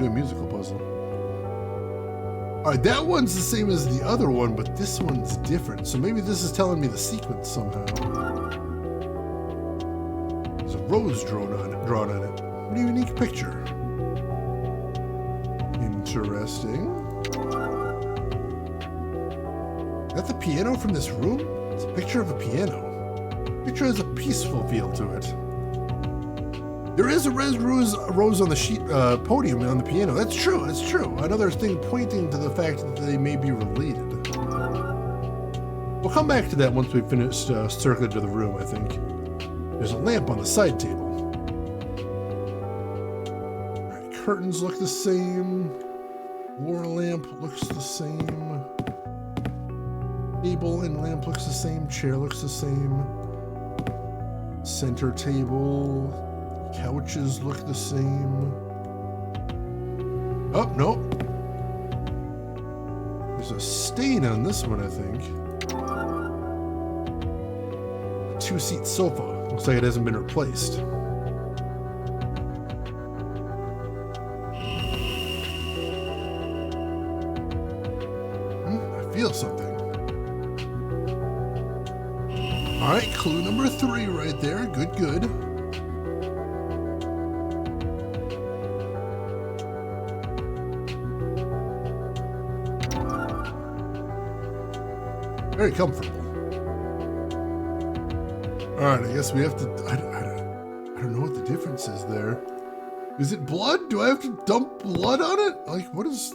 musical puzzle. Alright, that one's the same as the other one, but this one's different. So maybe this is telling me the sequence somehow. There's a rose drawn on it. What a unique picture. Interesting. Is that the piano from this room? It's a picture of a piano. The picture has a peaceful feel to it. There is a red rose on the sheet podium on the piano. That's true. Another thing pointing to the fact that they may be related. We'll come back to that once we've finished circuit to the room, I think. There's a lamp on the side table. All right, curtains look the same. Floor lamp looks the same. Table and lamp looks the same. Chair looks the same. Center table. Couches look the same. Oh, nope. There's a stain on this one, I think. A 2-seat sofa. Looks like it hasn't been replaced. I feel something. All right, clue number 3 right there. Good. Very comfortable. All right, I guess we have to. I don't know what the difference is there. Is it blood? Do I have to dump blood on it? Like, what is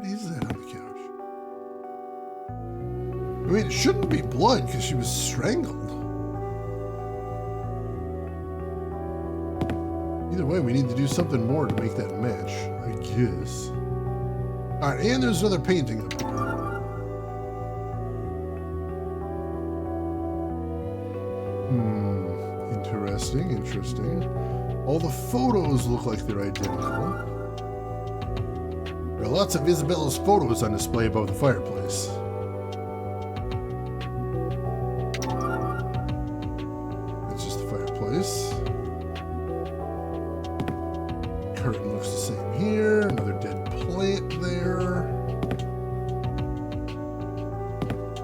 that on the couch? I mean, it shouldn't be blood because she was strangled. Either way, we need to do something more to make that match, I guess. All right, and there's another painting up here. Interesting. All the photos look like they're identical. There are lots of Isabella's photos on display above the fireplace. That's just the fireplace. Curtain looks the same here. Another dead plant there.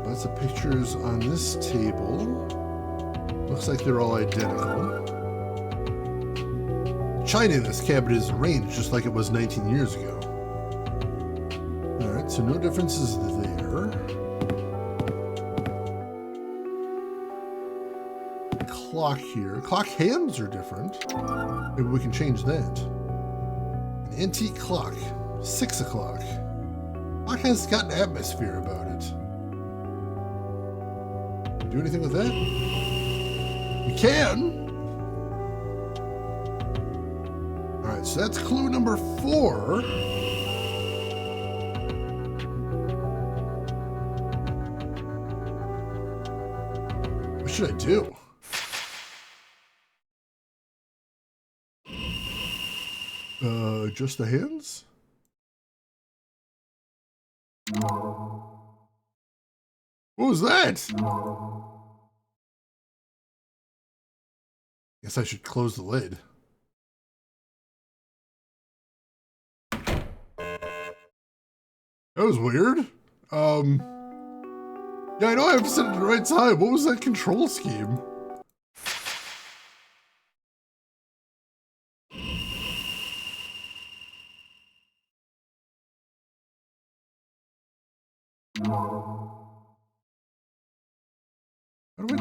Lots of pictures on this table. Looks like they're all identical. China in this cabinet is arranged just like it was 19 years ago. Alright, so no differences there. clock here. Clock hands are different. Maybe we can change that. An antique clock. 6 o'clock. Clock has got an atmosphere about it. Do anything with that? We can. Alright, so that's clue number 4. What should I do? Just the hands? What was that? Guess I should close the lid. That was weird. Yeah, I know I have to set it at the right time. What was that control scheme? How do we...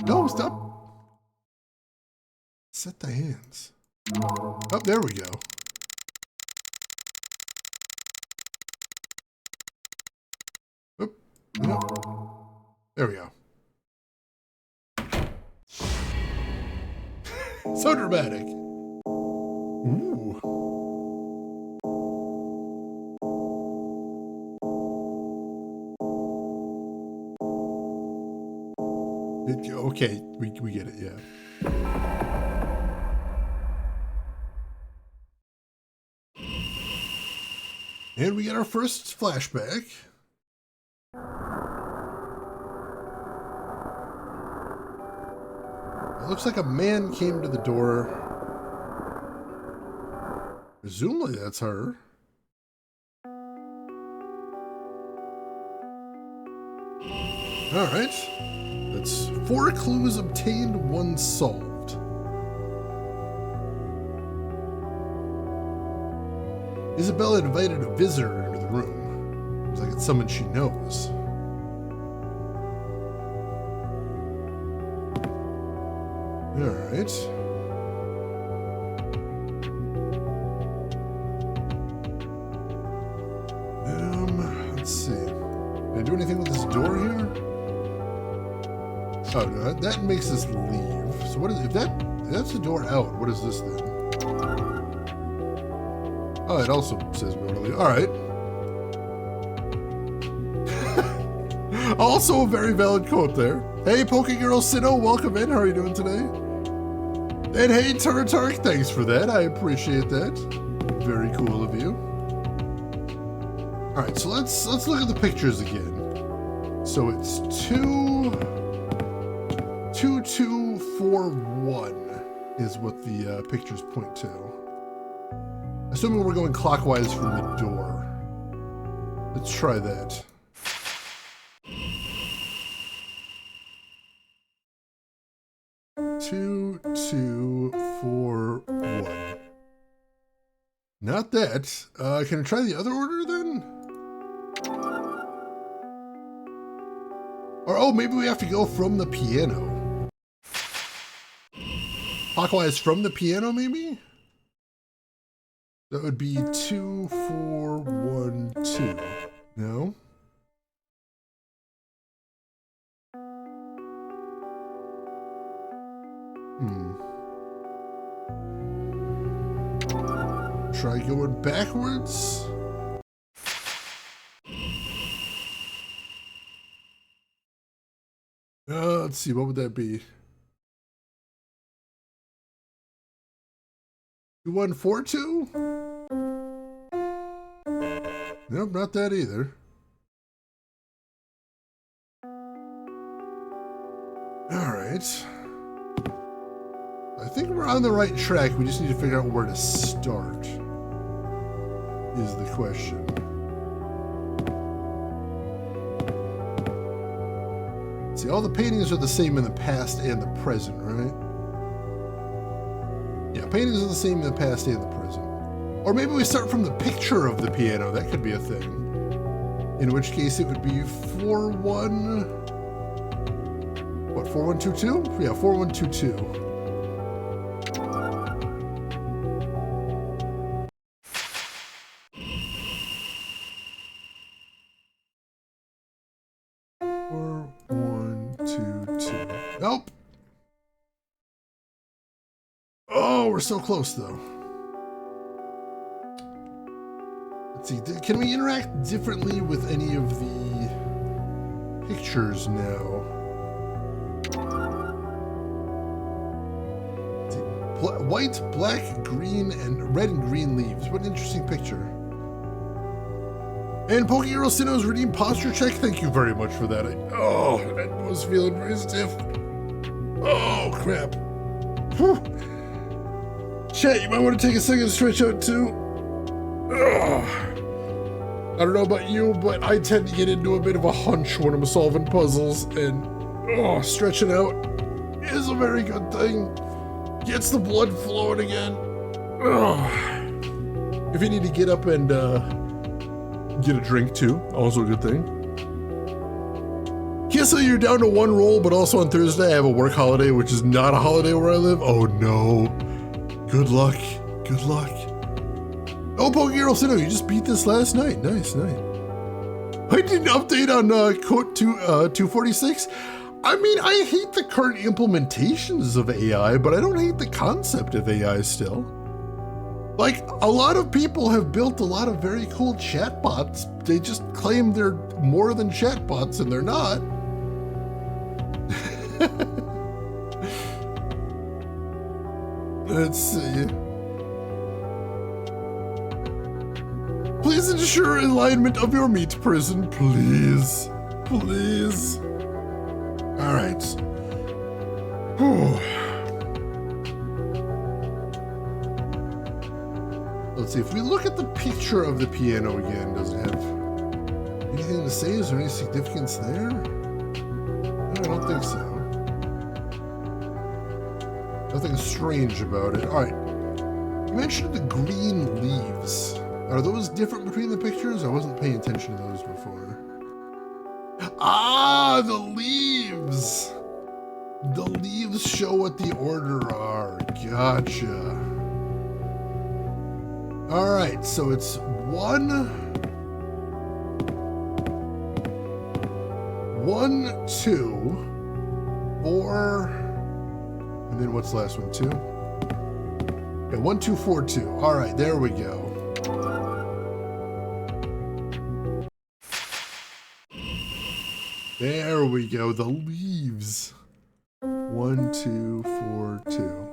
No, stop. Set the hands. Oh, there we go. Oop, no. There we go. So dramatic. Ooh. Okay, we get it, yeah. And we get our first flashback. It looks like a man came to the door. Presumably that's her. All right. That's 4 clues obtained, 1 solved. Isabella invited a visitor into the room. It's like it's someone she knows. Alright. Let's see. Can I do anything with this door here? Oh, no, that makes us leave. So what is, if that's the door out, what is this then? Oh, it also says we want to leave. All right. Also a very valid quote there. Hey, Pokegirl Sinnoh, welcome in. How are you doing today? And hey, Turatark, thanks for that. I appreciate that. Very cool of you. All right, so let's look at the pictures again. So it's 2241 is what the pictures point to. Assuming we're going clockwise from the door. Let's try that. Two, 4, 1. Not that. Can I try the other order then? Or, oh, maybe we have to go from the piano. Clockwise from the piano, maybe? That would be 2, 4, 1, 2. No? Try going backwards. Let's see, what would that be? 2142? Nope, not that either. All right. I think we're on the right track. We just need to figure out where to start, is the question. See, all the paintings are the same in the past and the present, right? Yeah, paintings are the same in the past and the present. Or maybe we start from the picture of the piano. That could be a thing. In which case it would be 4, 1. What, 4122? Yeah, 4122. Nope. Oh, we're so close though. Let's see, can we interact differently with any of the pictures now? White, black, green, and red and green leaves. What an interesting picture. And Pokehero Sinnoh's redeemed posture check. Thank you very much for that. I was feeling very stiff. Oh, crap. Whew. Chat, you might want to take a second to stretch out too. Ugh. I don't know about you, but I tend to get into a bit of a hunch when I'm solving puzzles, and stretching out is a very good thing. Gets the blood flowing again. Ugh. If you need to get up and get a drink too, also a good thing. Kissa, you're down to 1 roll, but also on Thursday I have a work holiday, which is not a holiday where I live. Oh no. Good luck. Good luck. Oh, Pokehero Sinnoh, you just beat this last night. Nice, nice. I did an update on Code 246. I mean, I hate the current implementations of AI, but I don't hate the concept of AI still. Like, a lot of people have built a lot of very cool chatbots. They just claim they're more than chatbots, and they're not. Let's see. Please ensure alignment of your meat prison, please. Please. All right. Whew. Let's see, if we look at the picture of the piano again, does it have anything to say? Is there any significance there? No, I don't think so. Nothing strange about it. All right. You mentioned the green leaves. Are those different between the pictures? I wasn't paying attention to those before. Ah, the leaves. The leaves show what the order are. Gotcha. All right, so it's 1, 2, 4, and then what's the last one? 2? Yeah, 1, 2, 4, 2. All right, there we go. There we go, the leaves. 1, 2, 4, 2.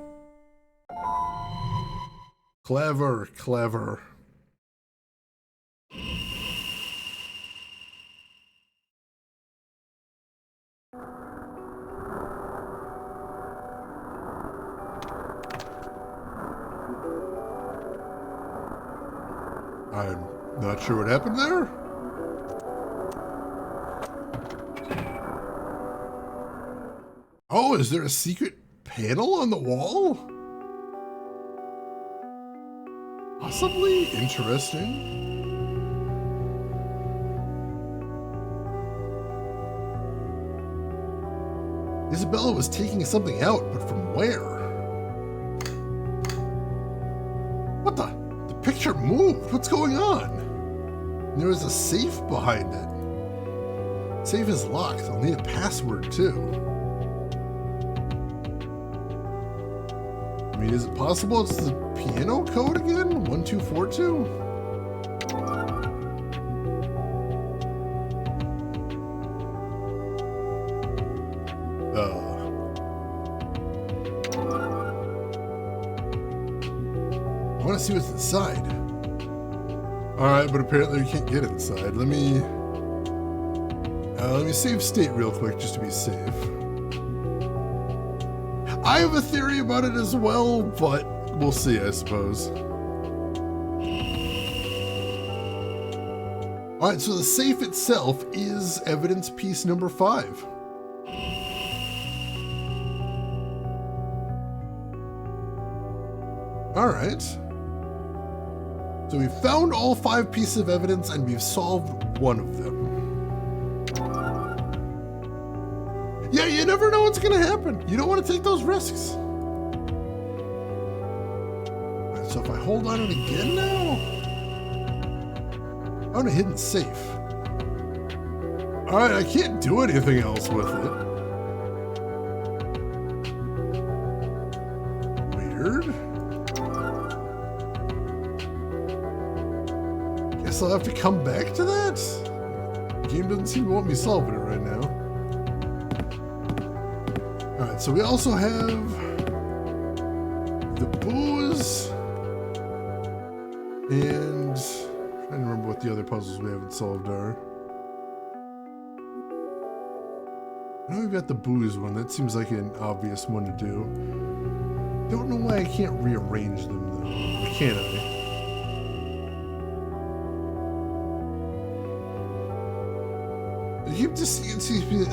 Clever, clever. I'm not sure what happened there. Oh, is there a secret panel on the wall? Possibly interesting. Isabella was taking something out, but from where? What the? The picture moved. What's going on? And there was a safe behind it. Safe is locked. I'll need a password too. I mean, is it possible it's the piano code again? 1242? I want to see what's inside. Alright, but apparently you can't get inside. Let me save state real quick just to be safe. I have a theory about it as well, but we'll see, I suppose. All right, so the safe itself is evidence piece number 5. All right. So we've found all 5 pieces of evidence and we've solved one of them. Yeah, you never know what's gonna happen. You don't want to take those risks. Alright, so if I hold on it again now, on a hidden safe. Alright, I can't do anything else with it. Weird. Guess I'll have to come back to that? The game doesn't seem to want me solving it right now. Alright, so we also have the booze and I don't remember what the other puzzles we haven't solved are. I know we've got the booze one. That seems like an obvious one to do. Don't know why I can't rearrange them though. Or can I? You keep just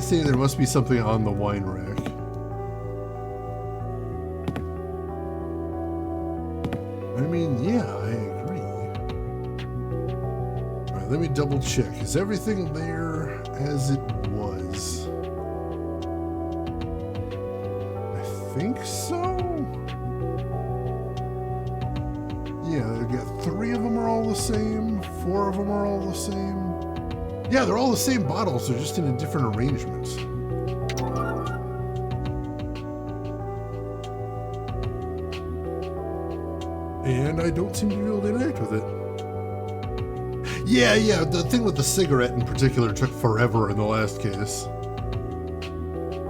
saying there must be something on the wine rack. I mean, yeah, I agree. Alright, let me double check. Is everything there as it was? I think so? Yeah, I got 3 of them are all the same, 4 of them are all the same. Yeah, they're all the same bottles, they're just in a different arrangement. And I don't seem to be able to interact with it. Yeah, the thing with the cigarette in particular took forever in the last case.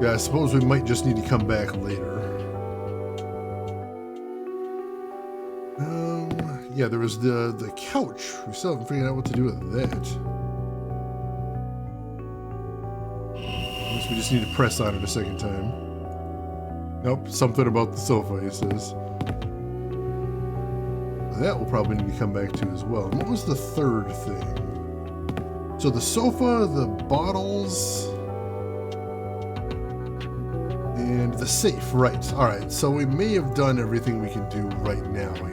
Yeah, I suppose we might just need to come back later. Yeah, there was the couch. We still haven't figured out what to do with that. I guess we just need to press on it a second time. Nope, something about the sofa, he says. That will probably need to come back to as well. And what was the third thing? So the sofa, the bottles, and the safe, right. Alright, so we may have done everything we can do right now here.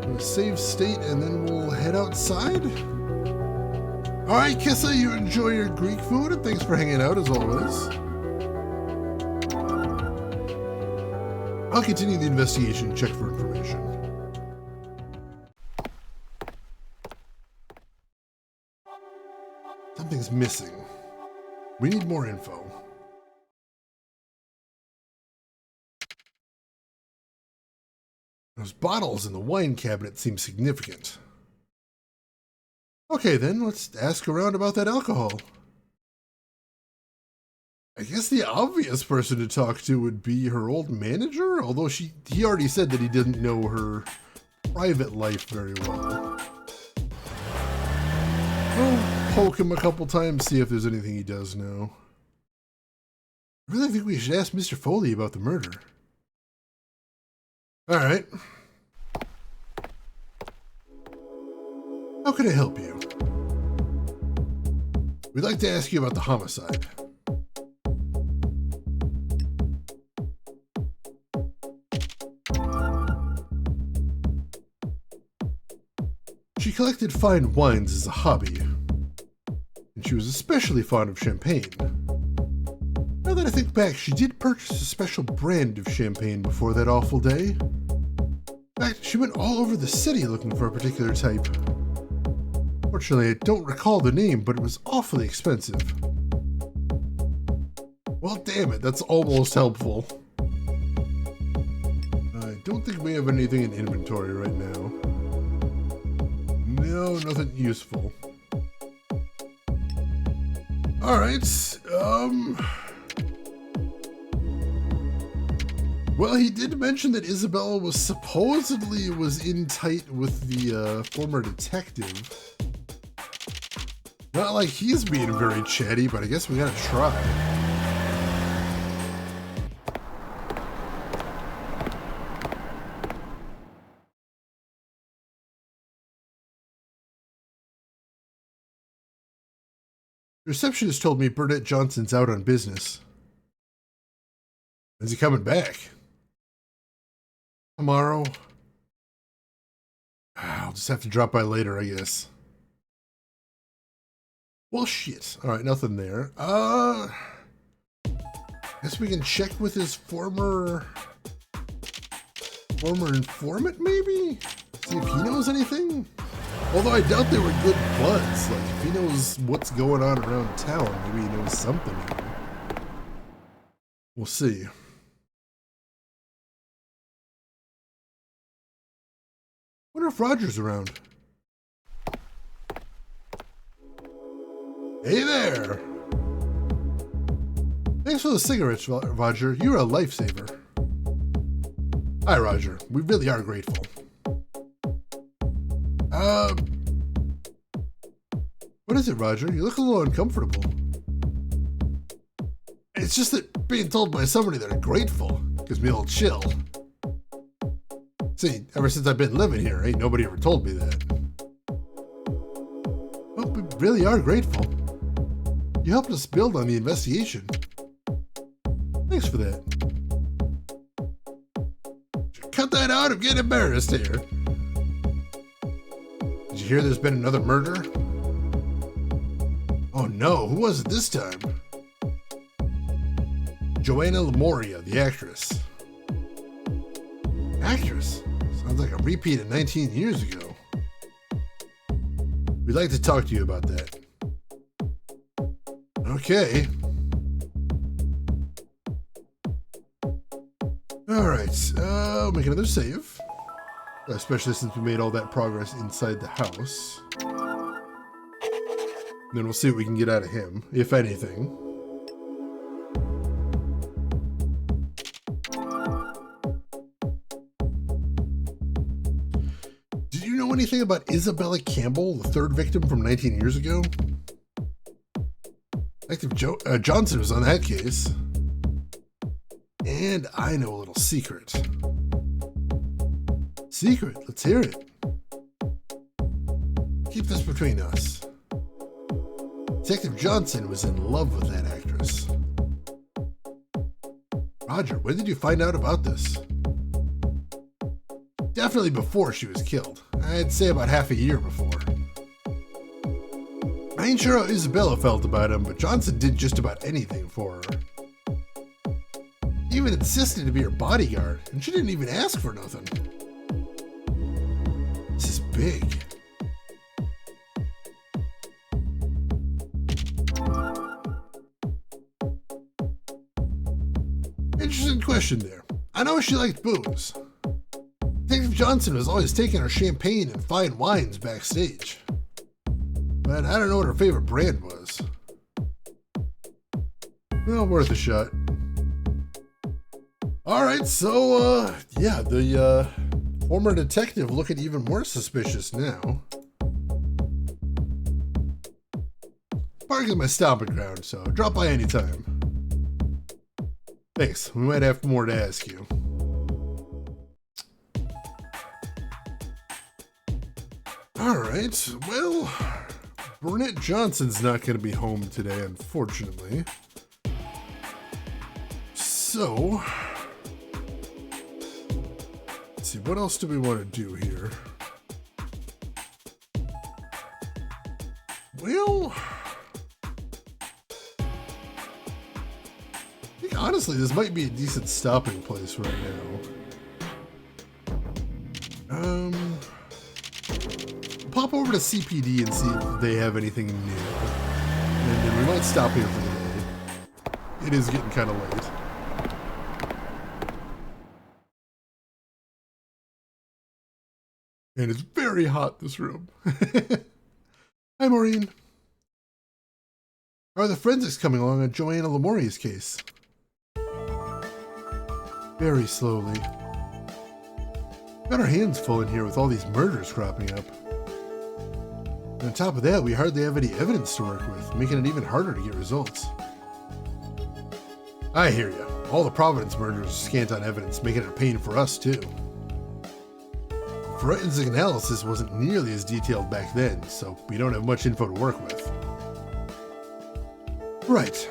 We'll save state and then we'll head outside. Alright, Kissa, you enjoy your Greek food and thanks for hanging out as always. I'll continue the investigation and check for information. Something's missing. We need more info. Those bottles in the wine cabinet seem significant. Okay then, let's ask around about that alcohol. I guess the obvious person to talk to would be her old manager, although he already said that he didn't know her private life very well. We'll poke him a couple times, see if there's anything he does know. I really think we should ask Mr. Foley about the murder. Alright. How can I help you? We'd like to ask you about the homicide. She collected fine wines as a hobby, and she was especially fond of champagne. Now that I think back, she did purchase a special brand of champagne before that awful day. In fact, she went all over the city looking for a particular type. Fortunately, I don't recall the name, but it was awfully expensive. Well, damn it, that's almost helpful. I don't think we have anything in inventory right now. No, nothing useful. Alright, well, he did mention that Isabella was supposedly in tight with the former detective. Not like he's being very chatty, but I guess we gotta try. The receptionist told me Burnett Johnson's out on business. When's he coming back? Tomorrow? I'll just have to drop by later, I guess. Well, shit. All right, nothing there. Guess we can check with his former informant, maybe? See if he knows anything? Although I doubt they were good buds. Like, if he knows what's going on around town, maybe he knows something. We'll see. Wonder if Roger's around. Hey there! Thanks for the cigarettes, Roger. You're a lifesaver. Hi, Roger. We really are grateful. What is it, Roger? You look a little uncomfortable. It's just that being told by somebody they're grateful gives me a little chill. See, ever since I've been living here, ain't nobody ever told me that. Well, we really are grateful. You helped us build on the investigation. Thanks for that. Cut that out, I'm getting embarrassed here. Did you hear there's been another murder? Oh no, who was it this time? Joanna Lamoria, the actress. Actress? Sounds like a repeat of 19 years ago. We'd like to talk to you about that. Okay. Alright, I'll make another save. Especially since we made all that progress inside the house. Then we'll see what we can get out of him, if anything. Did you know anything about Isabella Campbell, the third victim from 19 years ago? Detective Johnson was on that case. And I know a little secret. Secret? Let's hear it. Keep this between us. Detective Johnson was in love with that actress. Roger, when did you find out about this? Definitely before she was killed. I'd say about half a year before. I ain't sure how Isabella felt about him, but Johnson did just about anything for her. He even insisted to be her bodyguard, and she didn't even ask for nothing. This is big. Interesting question there. I know she liked booze. Detective Johnson was always taking her champagne and fine wines backstage. But I don't know what her favorite brand was. Well, worth a shot. Alright, so, yeah, the, former detective looking even more suspicious now. Park is my stomping ground, so drop by anytime. Thanks, we might have more to ask you. Alright, well, Burnett Johnson's not going to be home today, unfortunately. So, let's see, what else do we want to do here? Well, I think honestly this might be a decent stopping place right now. Pop over to CPD and see if they have anything new. And then we might stop here for the day. It is getting kind of late. And it's very hot, this room. Hi, Maureen. How are the forensics coming along on Joanna Lamoria's case? Very slowly. Got our hands full in here with all these murders cropping up. And on top of that, we hardly have any evidence to work with, making it even harder to get results. I hear you. All the Providence murders are scant on evidence, making it a pain for us, too. Forensic analysis wasn't nearly as detailed back then, so we don't have much info to work with. Right.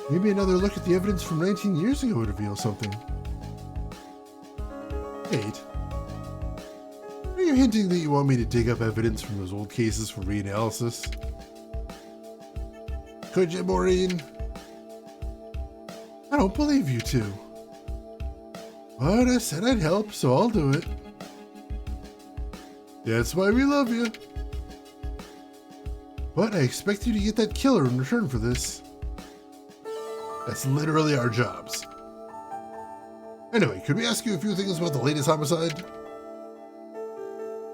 Maybe another look at the evidence from 19 years ago would reveal something. 8. Are you hinting that you want me to dig up evidence from those old cases for reanalysis? Could you, Maureen? I don't believe you two. But I said I'd help, so I'll do it. That's why we love you. But I expect you to get that killer in return for this. That's literally our jobs. Anyway, could we ask you a few things about the latest homicide?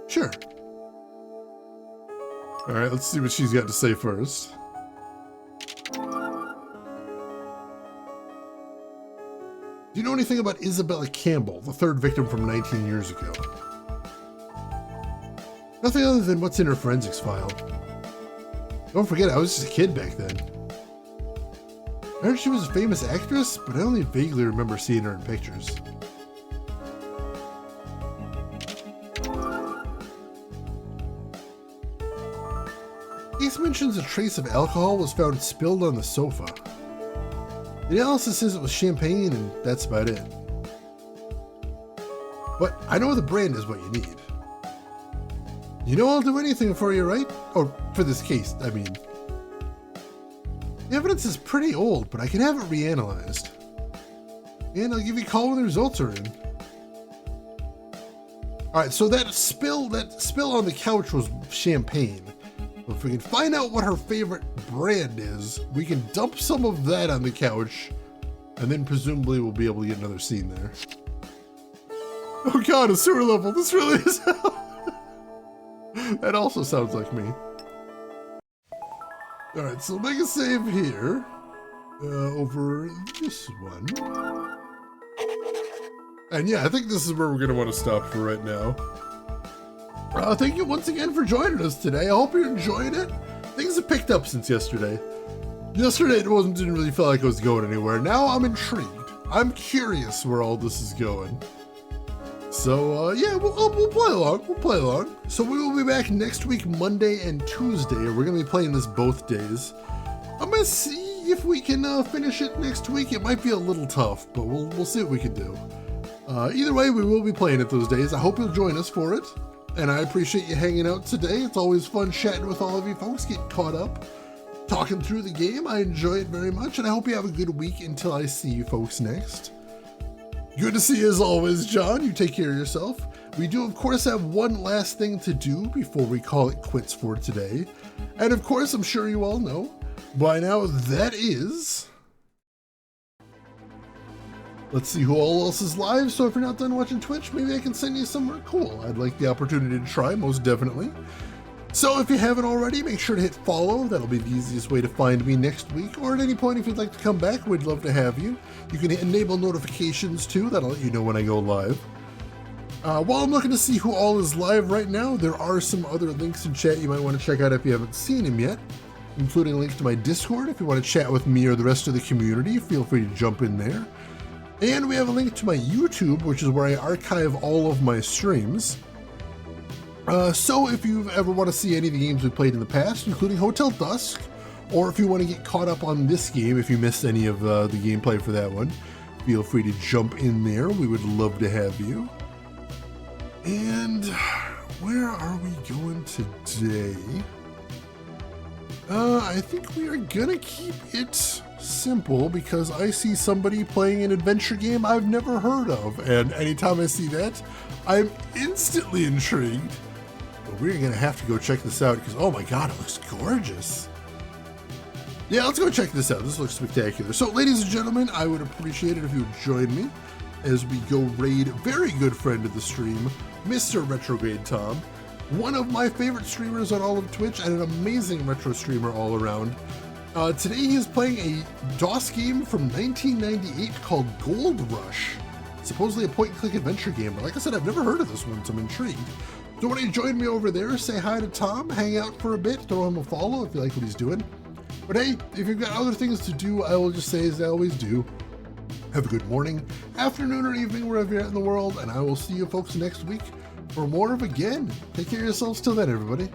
Sure. Alright, let's see what she's got to say first. Do you know anything about Isabella Campbell, the third victim from 19 years ago? Nothing other than what's in her forensics file. Don't forget, I was just a kid back then. I heard she was a famous actress, but I only vaguely remember seeing her in pictures. Case mentions a trace of alcohol was found spilled on the sofa. The analysis says it was champagne, and that's about it. But I know the brand is what you need. You know I'll do anything for you, right? Or for this case, I mean. The evidence is pretty old, but I can have it reanalyzed. And I'll give you a call when the results are in. Alright, so that spill on the couch was champagne. If we can find out what her favorite brand is, we can dump some of that on the couch, and then presumably we'll be able to get another scene there. Oh god, a sewer level, this really is That also sounds like me. Alright, so make a save here, over this one. And yeah, I think this is where we're going to want to stop for right now. Thank you once again for joining us today. I hope you're enjoying it. Things have picked up since yesterday. Yesterday didn't really feel like it was going anywhere. Now I'm intrigued. I'm curious where all this is going. So yeah, we'll play along. We'll play along. So we will be back next week, Monday and Tuesday. We're gonna be playing this both days. I'm gonna see if we can finish it next week. It might be a little tough, but we'll see what we can do. Either way, we will be playing it those days. I hope you'll join us for it. And I appreciate you hanging out today. It's always fun chatting with all of you folks, getting caught up, talking through the game. I enjoy it very much, and I hope you have a good week until I see you folks next. Good to see you as always, John. You take care of yourself. We do, of course, have one last thing to do before we call it quits for today. And of course, I'm sure you all know by now, that is... Let's see who all else is live, so if you're not done watching Twitch, maybe I can send you somewhere cool. I'd like the opportunity to try, most definitely. So if you haven't already, make sure to hit follow. That'll be the easiest way to find me next week, or at any point if you'd like to come back, we'd love to have you. You can enable notifications too, that'll let you know when I go live. While I'm looking to see who all is live right now, there are some other links in chat you might want to check out if you haven't seen them yet, including a link to my Discord. If you want to chat with me or the rest of the community, feel free to jump in there. And we have a link to my YouTube, which is where I archive all of my streams. So if you ever want to see any of the games we played in the past, including Hotel Dusk, or if you want to get caught up on this game, if you missed any of the gameplay for that one, feel free to jump in there. We would love to have you. And where are we going today? I think we are gonna keep it simple because I see somebody playing an adventure game I've never heard of, and anytime I see that, I'm instantly intrigued. But we're gonna have to go check this out because, oh my god, it looks gorgeous. Yeah, let's go check this out. This looks spectacular. So, ladies and gentlemen, I would appreciate it if you would join me as we go raid a very good friend of the stream, Mr. Retrograde Tom, one of my favorite streamers on all of Twitch and an amazing retro streamer all around. Today he is playing a DOS game from 1998 called Gold Rush. Supposedly a point-and-click adventure game, but like I said, I've never heard of this one, so I'm intrigued. So when you join me over there, say hi to Tom, hang out for a bit, throw him a follow if you like what he's doing. But hey, if you've got other things to do, I will just say as I always do, have a good morning, afternoon, or evening, wherever you're at in the world, and I will see you folks next week for more of Again. Take care of yourselves till then, everybody.